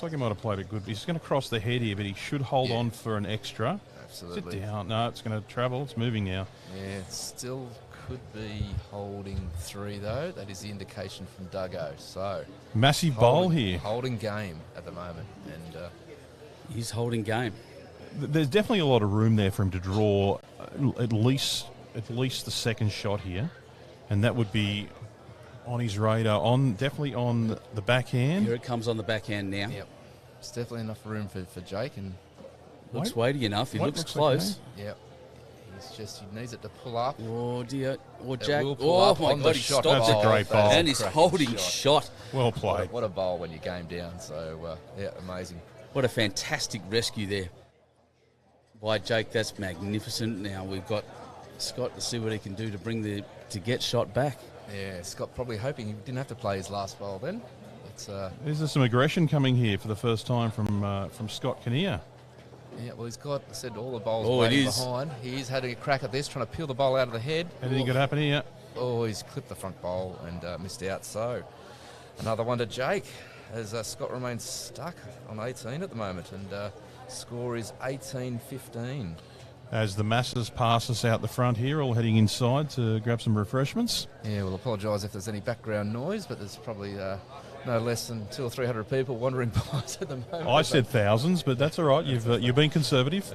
like he might have played it good. He's going to cross the head here, but he should hold on for an extra. Absolutely. Sit down. No, it's going to travel. It's moving now. Yeah, it still could be holding three, though. That is the indication from Duggo. So Massive bowl here. Holding game at the moment. And He's holding game. There's definitely a lot of room there for him to draw at least the second shot here, and that would be on his radar, definitely on the backhand. Here it comes on the backhand now. yep, it's definitely enough room for Jake. And Looks weighty enough. He White looks looks close. yep, he needs it to pull up. Oh, dear. Or It Jack. will pull Oh, up my on the God, he shot. stopped That's a it. great bowl. And he's Cracking holding shot. Well played. What a bowl when you game down. So, yeah, amazing. What a fantastic rescue there by Jake. That's magnificent. Now we've got Scott to see what he can do to get shot back. Yeah, Scott probably hoping he didn't have to play his last bowl then. It's Is there some aggression coming here for the first time from Scott Kinnear? yeah, well, he's got, I said, all the bowls Oh, it waiting is. behind. He's having a crack at this, trying to peel the bowl out of the head. Anything could happen here? Oh, he's clipped the front bowl and missed out. So another one to Jake as Scott remains stuck on 18 at the moment, and score is 18-15. As the masses pass us out the front here, all heading inside to grab some refreshments. Yeah, we'll apologise if there's any background noise, but there's probably no less than 200 or 300 people wandering by us at the moment. I said thousands, but that's all right. You've been conservative.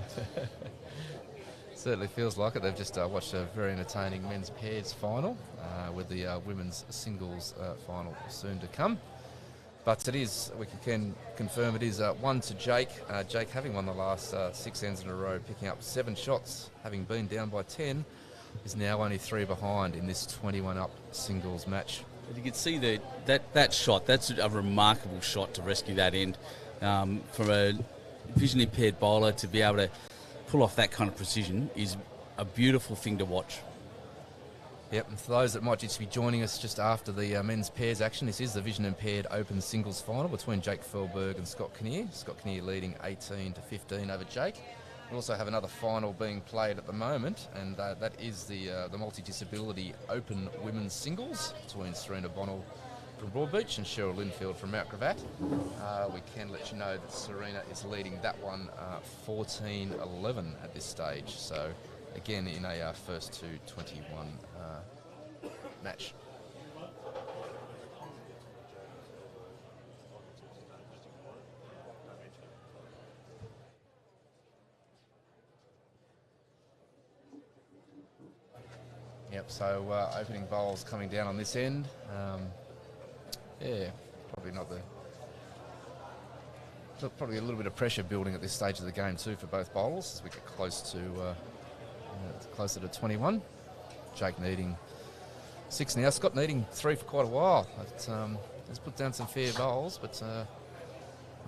Certainly feels like it. They've just watched a very entertaining men's pairs final with the women's singles final soon to come. But it is, we can confirm it is one to Jake. Jake having won the last 6 ends in a row, picking up 7 shots, having been down by 10, is now only 3 behind in this 21-up singles match. But you can see that shot. That's a remarkable shot to rescue that end. From a vision-impaired bowler to be able to pull off that kind of precision is a beautiful thing to watch. Yep, and for those that might just be joining us just after the men's pairs action, this is the Vision-impaired Open Singles Final between Jake Fehlberg and Scott Kinnear. Scott Kinnear leading 18-15 over Jake. We also have another final being played at the moment, and that is the multi-disability Open Women's Singles between Serena Bonnell from Broadbeach and Cheryl Linfield from Mount Gravatt. We can let you know that Serena is leading that one 14-11 at this stage. So again, in a first to 21 match. Yep, so opening bowls coming down on this end. Yeah, probably not probably a little bit of pressure building at this stage of the game too for both bowlers as we get closer to 21. Jake needing 6 now. Scott needing 3 for quite a while. He's put down some fair bowls, but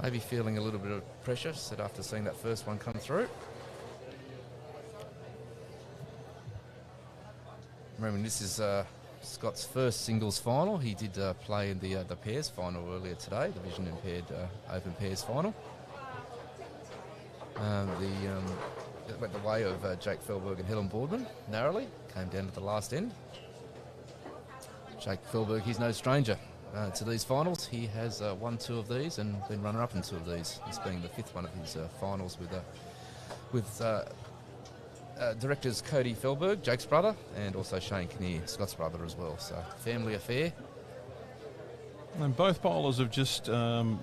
maybe feeling a little bit of pressure said after seeing that first one come through. Remember, this is Scott's first singles final. He did play in the pairs final earlier today, the Vision-impaired Open Pairs final. It went the way of Jake Fehlberg and Helen Boardman narrowly. Came down to the last end. Jake Fehlberg, he's no stranger to these finals. He has won 2 of these and been runner-up in 2 of these. This being the 5th one of his finals with directors Cody Fehlberg, Jake's brother, and also Shane Kinnear, Scott's brother as well. So family affair. And both bowlers have just gone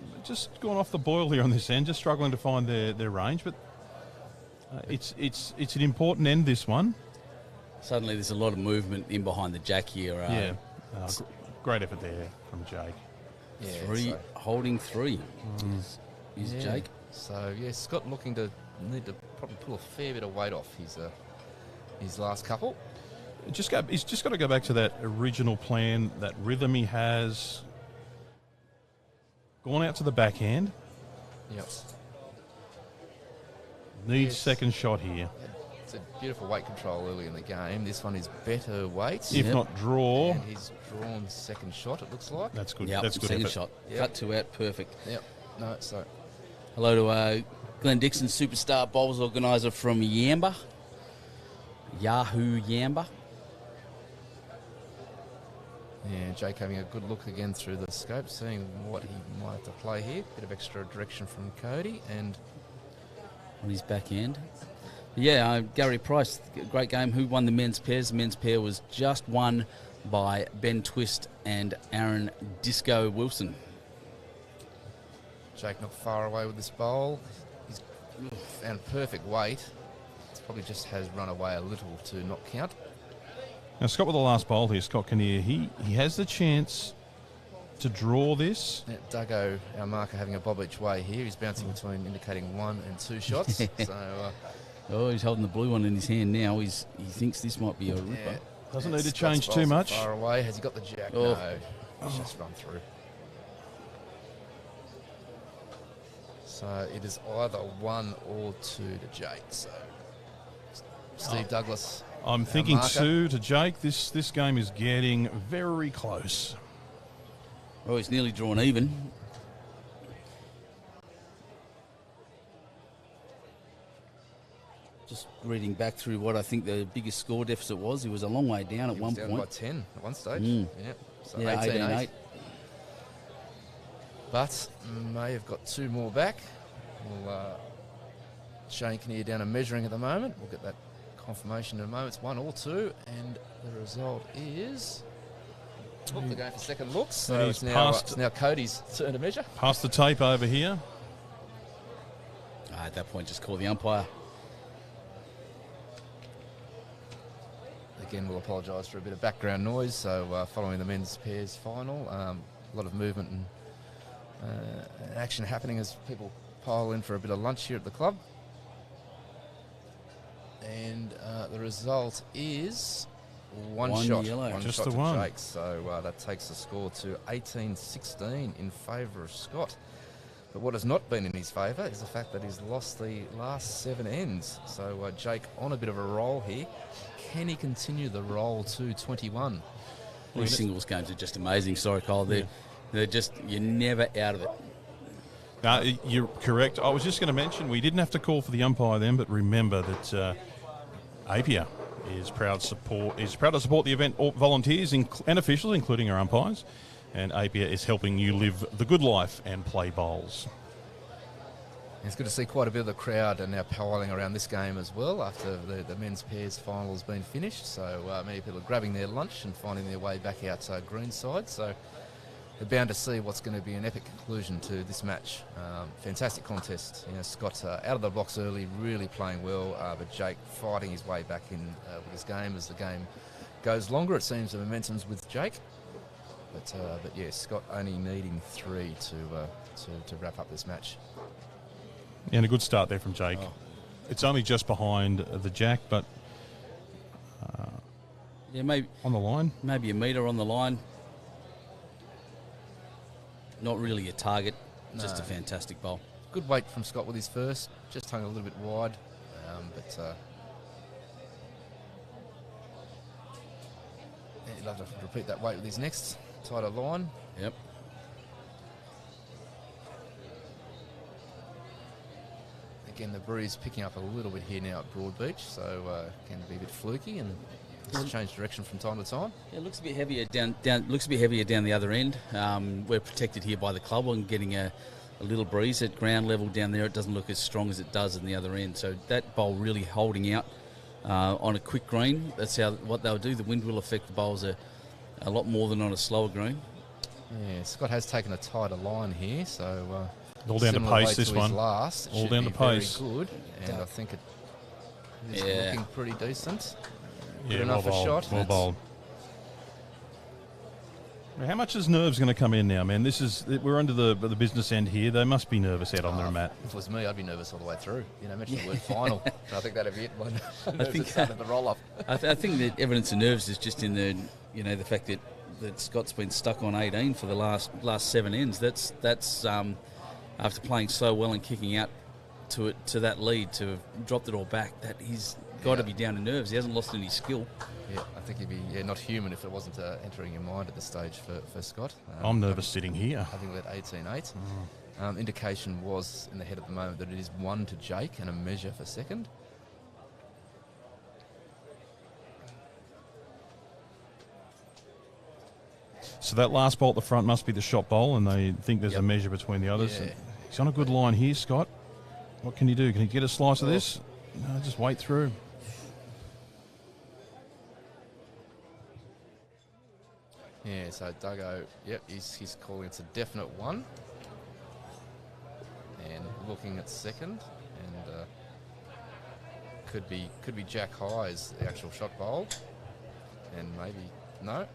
off the boil here on this end, just struggling to find their range. But it's an important end, this one. Suddenly there's a lot of movement in behind the jack here. Great effort there from Jake. Yeah, holding 3 is Jake. So Scott looking to need to probably pull a fair bit of weight off his last couple. He's just got to go back to that original plan, that rhythm he has. Gone out to the backhand. Yep. Needs second shot here. It's a beautiful weight control early in the game. This one is better weight. If not draw. And he's drawn second shot, it looks like. That's good. Yep, That's good second effort. shot. Yep. Cut 2 out, perfect. Yep. No, so Hello to Glenn Dixon, superstar bowls organiser from Yamba. Yahoo Yamba. yeah, Jake having a good look again through the scope, seeing what he might have to play here. Bit of extra direction from Cody, and On his backhand. Yeah, Gary Price, great game. Who won the men's pairs? The men's pair was just won by Ben Twist and Aaron Disco Wilson. Jake not far away with this bowl. He's found perfect weight. It's probably just has run away a little to not count. Now, Scott with the last bowl here, Scott Kinnear, he has the chance to draw this. Yeah, Duggo, our marker, having a bob each way here. He's bouncing between indicating 1 and 2 shots. So He's holding the blue one in his hand now. He thinks this might be a ripper. yeah, Doesn't need to Scott's change bowls too are much. Far away. Has he got the jack? Oh. No. He's just run through. So it is either 1 or 2 to Jake. So Steve Douglas. I'm our thinking marker. 2 to Jake. This game is getting very close. Oh, he's nearly drawn even. Just reading back through what I think the biggest score deficit was. He was a long way down at He one was down point. by 10 at one stage. Mm. Yeah. So Yeah, 18-8. 18-8. But may have got 2 more back. We'll Shane Kinnear down and measuring at the moment. We'll get that confirmation in a moment. It's 1 or 2, and the result is. Look, they're going for second looks. So He's it's now Cody's turn to measure. Pass the tape over here. At that point, just call the umpire. Again, we'll apologise for a bit of background noise. So following the men's pairs final, a lot of movement and action happening as people pile in for a bit of lunch here at the club. And the result is one shot. yellow. One Just shot the to one. Jake. So that takes the score to 18-16 in favour of Scott. But what has not been in his favour is the fact that he's lost the last 7 ends. So Jake on a bit of a roll here. Can he continue the roll to 21? These singles games are just amazing. Sorry, Kyle. They're just, you're never out of it. No, you're correct. I was just going to mention we didn't have to call for the umpire then, but remember that APIA is proud to support the event volunteers and officials, including our umpires. And APIA is helping you live the good life and play bowls. It's good to see quite a bit of the crowd are now piling around this game as well after the men's pairs final has been finished. So many people are grabbing their lunch and finding their way back out greenside. So they're bound to see what's going to be an epic conclusion to this match. Fantastic contest. You know, Scott out of the blocks early, really playing well, but Jake fighting his way back in with his game as the game goes longer. It seems the momentum's with Jake. But yeah, Scott only needing 3 to wrap up this match. And a good start there from Jake. Oh. It's only just behind the jack, but Yeah, maybe on the line. a metre on the line. Not really a target, just a No. fantastic bowl. Good weight from Scott with his first, just hung a little bit wide, but He'll have to repeat that weight with his next tighter line. Yep. Again, the breeze picking up a little bit here now at Broadbeach, so can be a bit fluky and just change direction from time to time. Yeah, it looks a bit heavier down. Looks a bit heavier down the other end. We're protected here by the club and getting a little breeze at ground level down there. It doesn't look as strong as it does in the other end. So that bowl really holding out on a quick green. That's what they'll do. The wind will affect the bowls a lot more than on a slower green. Yeah, Scott has taken a tighter line here, so all down to pace this one. Last, all down to pace. Very good, and I think it is looking pretty decent. Yeah, good enough well a bowled, shot. well bowled. How much is nerves going to come in now, man? We're under the business end here. They must be nervous out on their mat. If it was me, I'd be nervous all the way through. Mention the word final. I think that'd be it. I think started the roll up. I think the evidence of nerves is just in the the fact that Scott's been stuck on 18 for the last 7 ends. That's after playing so well and kicking out to that lead to have dropped it all back. That he's got to be down to nerves. He hasn't lost any skill. Yeah, I think he'd be not human if it wasn't entering your mind at this stage for Scott. I'm nervous sitting here. Having led 18-8. Indication was in the head at the moment that it is 1 to Jake and a measure for second. So that last bowl at the front must be the shot bowl, and they think there's a measure between the others. Yeah. He's on a good line here, Scott. What can you do? Can he get a slice of this? No, just wait through. Yeah, so Duggo, he's calling it's a definite 1. And looking at second, and could be Jack High as the actual shot bowl. And maybe, no,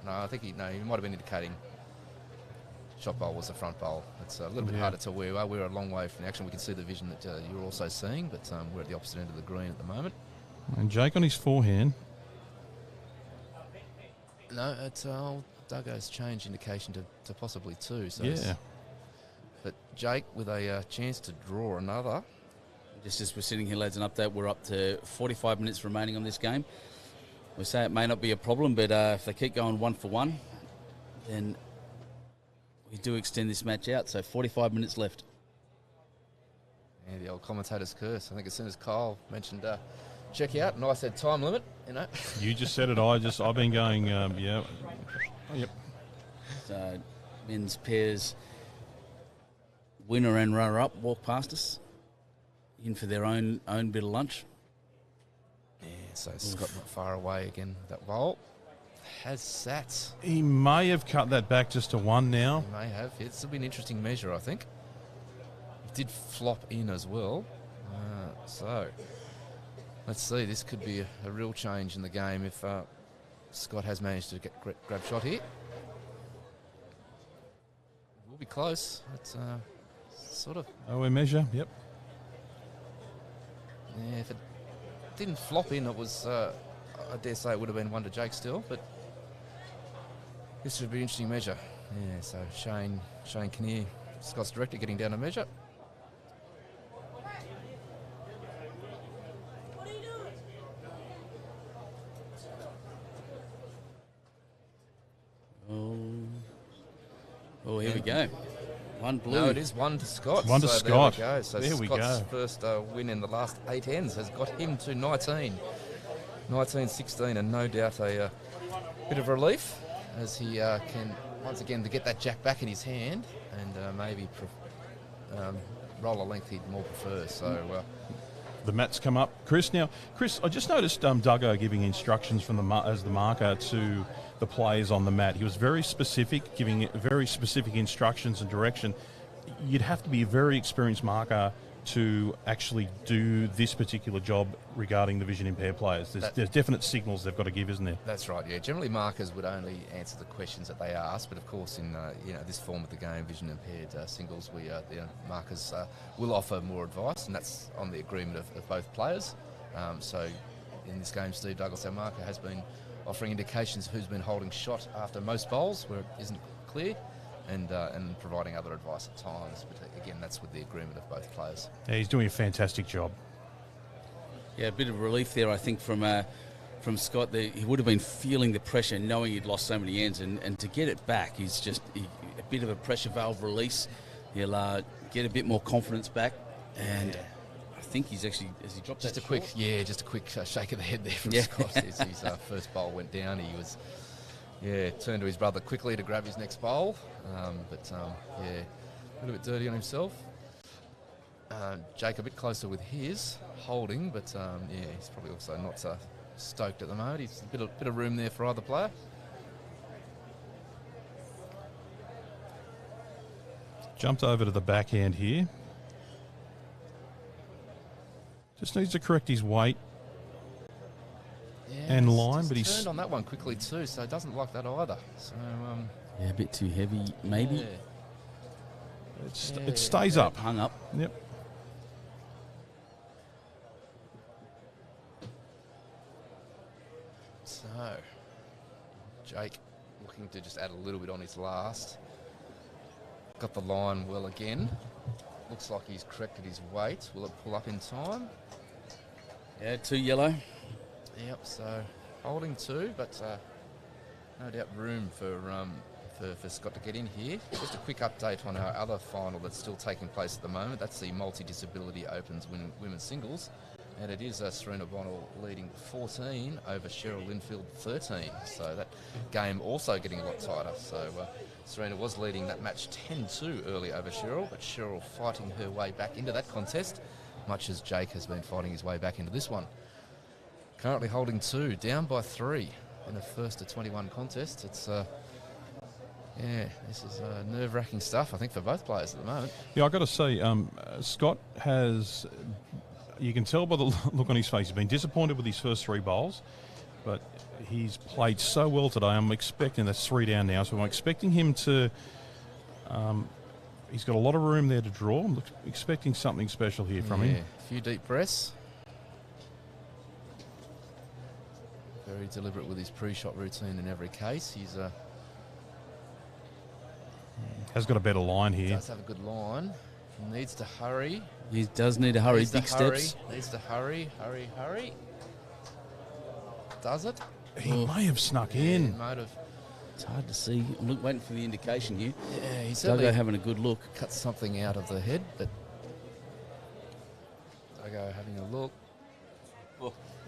I think he might have been indicating shot bowl was the front bowl. It's a little bit harder to where we are. We're a long way from the action. We can see the vision that you're also seeing, but we're at the opposite end of the green at the moment. And Jake on his forehand. No, it's Duggo's change indication to possibly 2. So but Jake with a chance to draw another. Just as we're sitting here, lads, an update. We're up to 45 minutes remaining on this game. We say it may not be a problem, but if they keep going 1 for 1, then we do extend this match out. So 45 minutes left. Yeah, the old commentator's curse. I think as soon as Kyle mentioned check out, and I said time limit, You just said it. I've been going, Yep. So men's pairs winner and runner-up walk past us in for their own bit of lunch. Yeah, so Scott not far away again. That bowl has sat. He may have cut that back just to 1 now. He may have. It's been an interesting measure, I think. It did flop in as well. So let's see. This could be a real change in the game if Scott has managed to grab shot here. We'll be close. It's sort of. Oh, we measure. Yep. Yeah, if it didn't flop in, it was. I dare say it would have been 1 to Jake still, but this should be an interesting measure. Yeah. So Shane Kinnear, Scott's director, getting down to measure. Oh, here we go. 1 blue. No, it is 1 to Scott. 1 to Scott. There we go. So there we Scott's go. first win in the last 8 ends has got him to 19-16, and no doubt a bit of relief as he can once again to get that jack back in his hand and maybe roll a length he'd more prefer. So. The mats come up. Chris, I just noticed Duggo giving instructions from as the marker to the players on the mat. He was very specific, giving very specific instructions and direction. You'd have to be a very experienced marker to actually do this particular job regarding the vision-impaired players. There's definite signals they've got to give, isn't there? That's right, yeah. Generally, markers would only answer the questions that they ask, but of course, in this form of the game, vision-impaired singles, the markers will offer more advice, and that's on the agreement of both players. So, in this game, Steve Douglas, our marker, has been offering indications of who's been holding shot after most bowls, where it isn't clear, and providing other advice at times. But again, that's with the agreement of both players. Yeah, he's doing a fantastic job. Yeah, a bit of relief there, I think, from from Scott there. He would have been feeling the pressure, knowing he'd lost so many ends, and to get it back is just a bit of a pressure valve release. He'll get a bit more confidence back, and I think he's actually, as he dropped just that a quick shake of the head there from Scott. As his first bowl went down, he was turned to his brother quickly to grab his next bowl, but a little bit dirty on himself. Jake a bit closer with his holding, but he's probably also not stoked at the moment. He's a bit of room there for either player. Jumped over to the backhand here. Just needs to correct his weight and line, but he's turned on that one quickly too, so it doesn't like that either. So a bit too heavy, maybe. Yeah. it stays up. Hung up. Yep. So Jake looking to just add a little bit on his last. Got the line well again. Looks like he's corrected his weight. Will it pull up in time? Yeah, 2 yellow. Yep, so holding 2, but no doubt room for Scott to get in here. Just a quick update on our other final that's still taking place at the moment. That's the Multi-Disability Opens Women's Singles. And it is Serena Bonnell leading 14 over Cheryl Linfield 13. So that game also getting a lot tighter. So Serena was leading that match 10-2 early over Cheryl, but Cheryl fighting her way back into that contest, much as Jake has been fighting his way back into this one. Currently holding 2, down by 3 in the first to 21 contest. It's this is nerve-wracking stuff, I think, for both players at the moment. Yeah, I've got to say, Scott has, you can tell by the look on his face, he's been disappointed with his first 3 bowls, but he's played so well today. I'm expecting, that's 3 down now, so I'm expecting him to, he's got a lot of room there to draw. I'm expecting something special here from him. A few deep breaths. Very deliberate with his pre-shot routine in every case. He's Has got a better line here. does have a good line. He needs to hurry. He does need to hurry. Needs to Big hurry. steps. Needs to hurry. Does it? He may have snuck in. He might have. It's hard to see. I'm waiting for the indication here. Yeah, he's Duggo certainly having a good look. cut something out of the head, but Duggo having a look.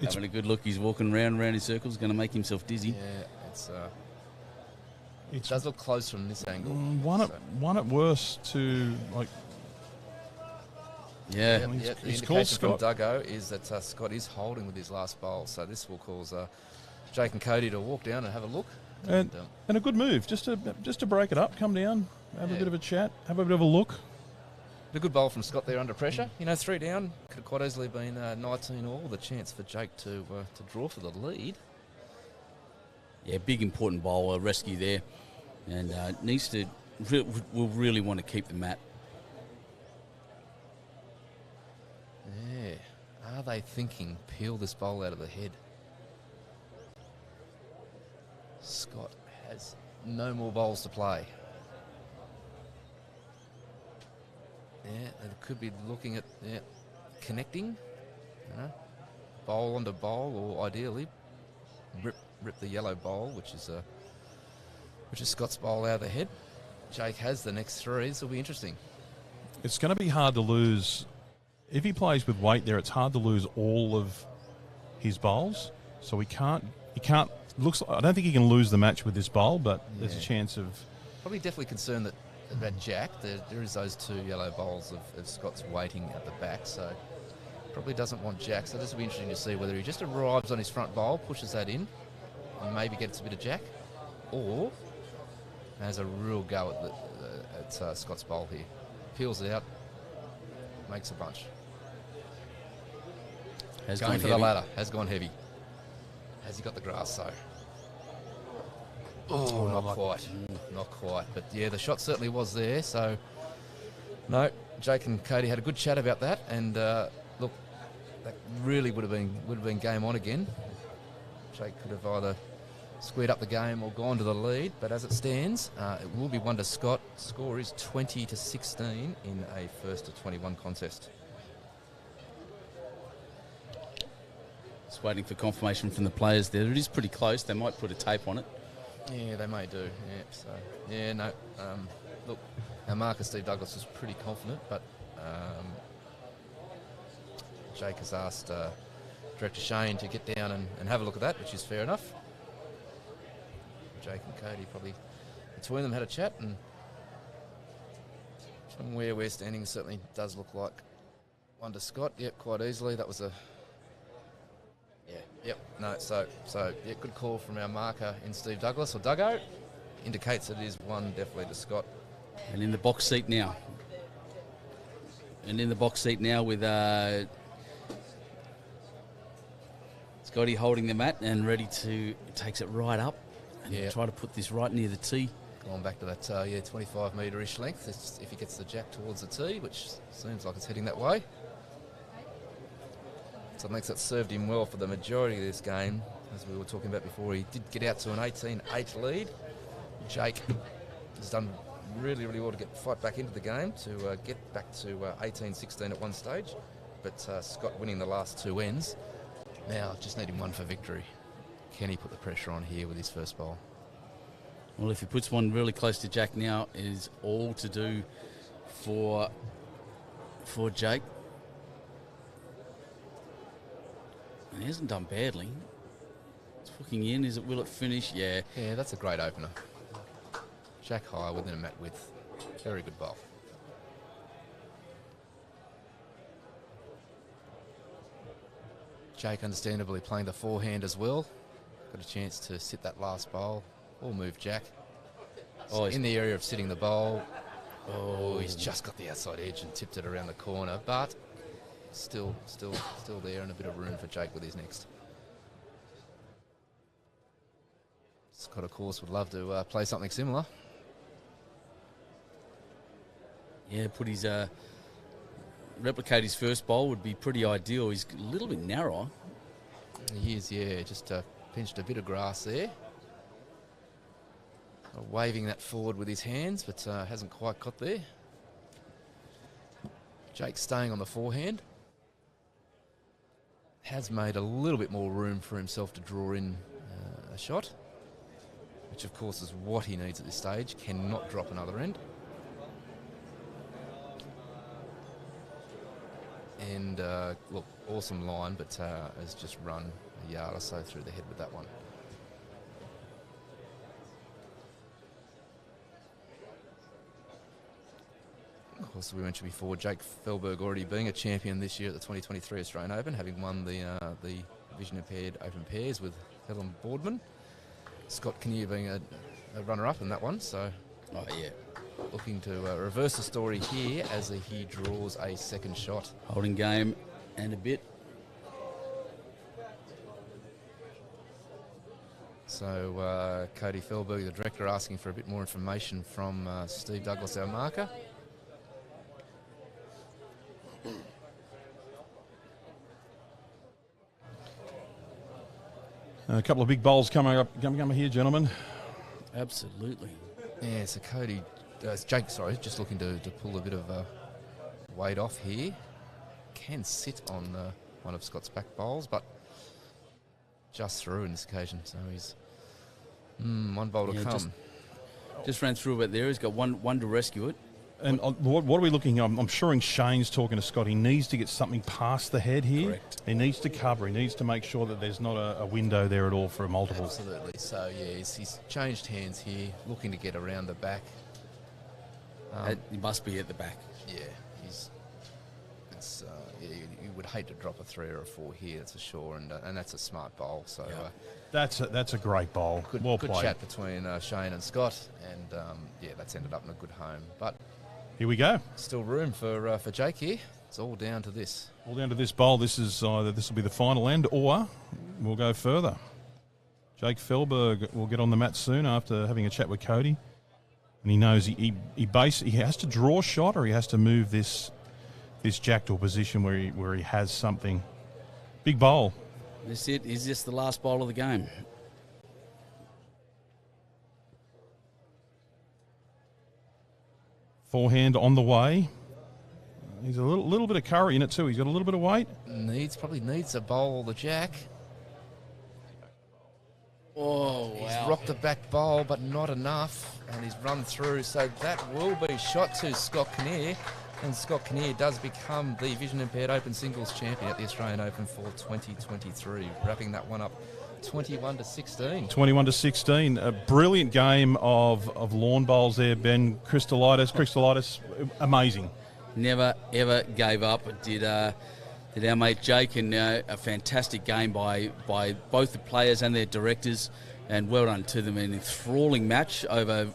Having a good look. He's walking round in circles, going to make himself dizzy. Yeah, it does look close from this angle. One at worst to, like, Yeah. The he's called indication from Scott. Duggo is that Scott is holding with his last bowl, so this will cause Jake and Cody to walk down and have a look. And a good move, just to break it up, come down, have a bit of a chat, have a bit of a look. A good bowl from Scott there under pressure. 3 down, could have quite easily been 19 all, with a chance for Jake to draw for the lead. Yeah, big important bowl, a rescue there. And needs to, will really want to keep the mat. Yeah. Are they thinking peel this bowl out of the head? Scott has no more bowls to play. Yeah, they could be looking at connecting, bowl onto bowl, or ideally rip the yellow bowl, which is Scott's bowl out of the head. Jake has the next 3. This will be interesting. It's going to be hard to lose. If he plays with weight there, it's hard to lose all of his bowls. So he can't. Looks like, I don't think he can lose the match with this bowl, but there's a chance of. Probably definitely concerned about Jack. There is those 2 yellow bowls of Scott's waiting at the back, so probably doesn't want Jack. So this will be interesting to see whether he just arrives on his front bowl, pushes that in, and maybe gets a bit of Jack, or has a real go at Scott's bowl here. Peels it out, makes a bunch. Has Going gone for heavy. the ladder, has gone heavy. Has he got the grass, though? Oh, not quite. Not quite. But yeah, the shot certainly was there. So, no, Jake and Cody had a good chat about that. And look, that really would have been game on again. Jake could have either squared up the game or gone to the lead. But as it stands, it will be 1 to Scott. Score is 20-16 in a first to 21 contest. Just waiting for confirmation from the players there. It is pretty close. They might put a tape on it. Yeah, they may do. Yeah, so yeah, no. Look, our marker Steve Douglas was pretty confident, but Jake has asked Director Shane to get down and have a look at that, which is fair enough. Jake and Cody probably between them had a chat, and from where we're standing, it certainly does look like one to Scott. Yep, quite easily. That was a yep. No, so yeah, good call from our marker in Steve Douglas or Duggo. Indicates that it is one definitely to Scott. And in the box seat now. With Scotty holding the mat and ready to takes it right up and try to put this right near the tee. Going back to that 25 metre-ish length if he gets the jack towards the tee, which seems like it's heading that way. So I think that served him well for the majority of this game. As we were talking about before, he did get out to an 18-8 lead. Jake has done really, really well to fight back into the game, to get back to 18-16 at one stage. But Scott winning the last two ends. Now just needing one for victory. Can he put the pressure on here with his first bowl? Well, if he puts one really close to Jack now, it is all to do for Jake. And he hasn't done badly. It's hooking in. Will it finish? Yeah. Yeah, that's a great opener. Jack high within a mat width. Very good bowl. Jake understandably playing the forehand as well. Got a chance to sit that last bowl. Or move Jack. So in the area of sitting the bowl. Oh, he's just got the outside edge and tipped it around the corner, but still there, and a bit of room for Jake with his next. Scott, of course, would love to play something similar. Yeah, replicate his first bowl would be pretty ideal. He's a little bit narrower. He is, yeah, just pinched a bit of grass there. Waving that forward with his hands, but hasn't quite got there. Jake staying on the forehand. Has made a little bit more room for himself to draw in a shot, which of course is what he needs at this stage. Cannot drop another end. And look, awesome line, but has just run a yard or so through the head with that one. Of course, we mentioned before, Jake Fehlberg already being a champion this year at the 2023 Australian Open, having won the Vision-impaired Open Pairs with Helen Boardman. Scott Kinnear being a runner-up in that one, so looking to reverse the story here as he draws a second shot. Holding game and a bit. So Cody Fehlberg, the director, asking for a bit more information from Steve Douglas, our marker. A couple of big bowls coming up here, gentlemen. Absolutely. Yeah, so Jake, just looking to pull a bit of weight off here. Can sit on one of Scott's back bowls, but just through in this occasion. So he's one bowl to come. Just ran through a bit there. He's got one to rescue it. And what are we looking at? I'm sure Shane's talking to Scott. He needs to get something past the head here. Correct. He needs to cover. He needs to make sure that there's not a window there at all for a multiple. Absolutely. So, yeah, he's changed hands here, looking to get around the back. He must be at the back. Yeah, you would hate to drop a 3 or a 4 here, that's for sure, and that's a smart bowl. So that's a great bowl. Well good played. chat between Shane and Scott, and that's ended up in a good home. But here we go. Still room for Jake here. It's all down to this. All down to this bowl. This is either this will be the final end, or we'll go further. Jake Fehlberg will get on the mat soon after having a chat with Cody, and he knows he has to draw a shot, or he has to move this jack to a position where he has something. Big bowl. This it. Is this the last bowl of the game? Forehand on the way. He's a little bit of curry in it too. He's got a little bit of weight. Probably needs a bowl the jack. rocked the back bowl, but not enough, and he's run through. So that will be shot to Scott Kinnear, and Scott Kinnear does become the Vision-impaired Open Singles champion at the Australian Open for 2023, wrapping that one up 21-16. 21-16. A brilliant game of lawn bowls there, Ben. Crystallitis, amazing. Never, ever gave up. Did our mate Jake, and a fantastic game by both the players and their directors, and well done to them. An enthralling match over,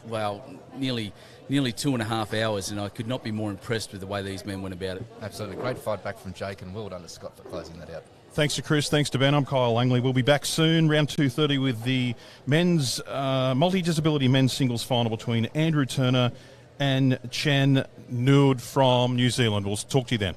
nearly 2.5 hours, and I could not be more impressed with the way these men went about it. Absolutely. Great fight back from Jake, and well done to Scott for closing that out. Thanks to Chris, thanks to Ben. I'm Kyle Langley. We'll be back soon, round 2:30, with the men's multi-disability men's singles final between Andrew Turner and Chan Noord from New Zealand. We'll talk to you then.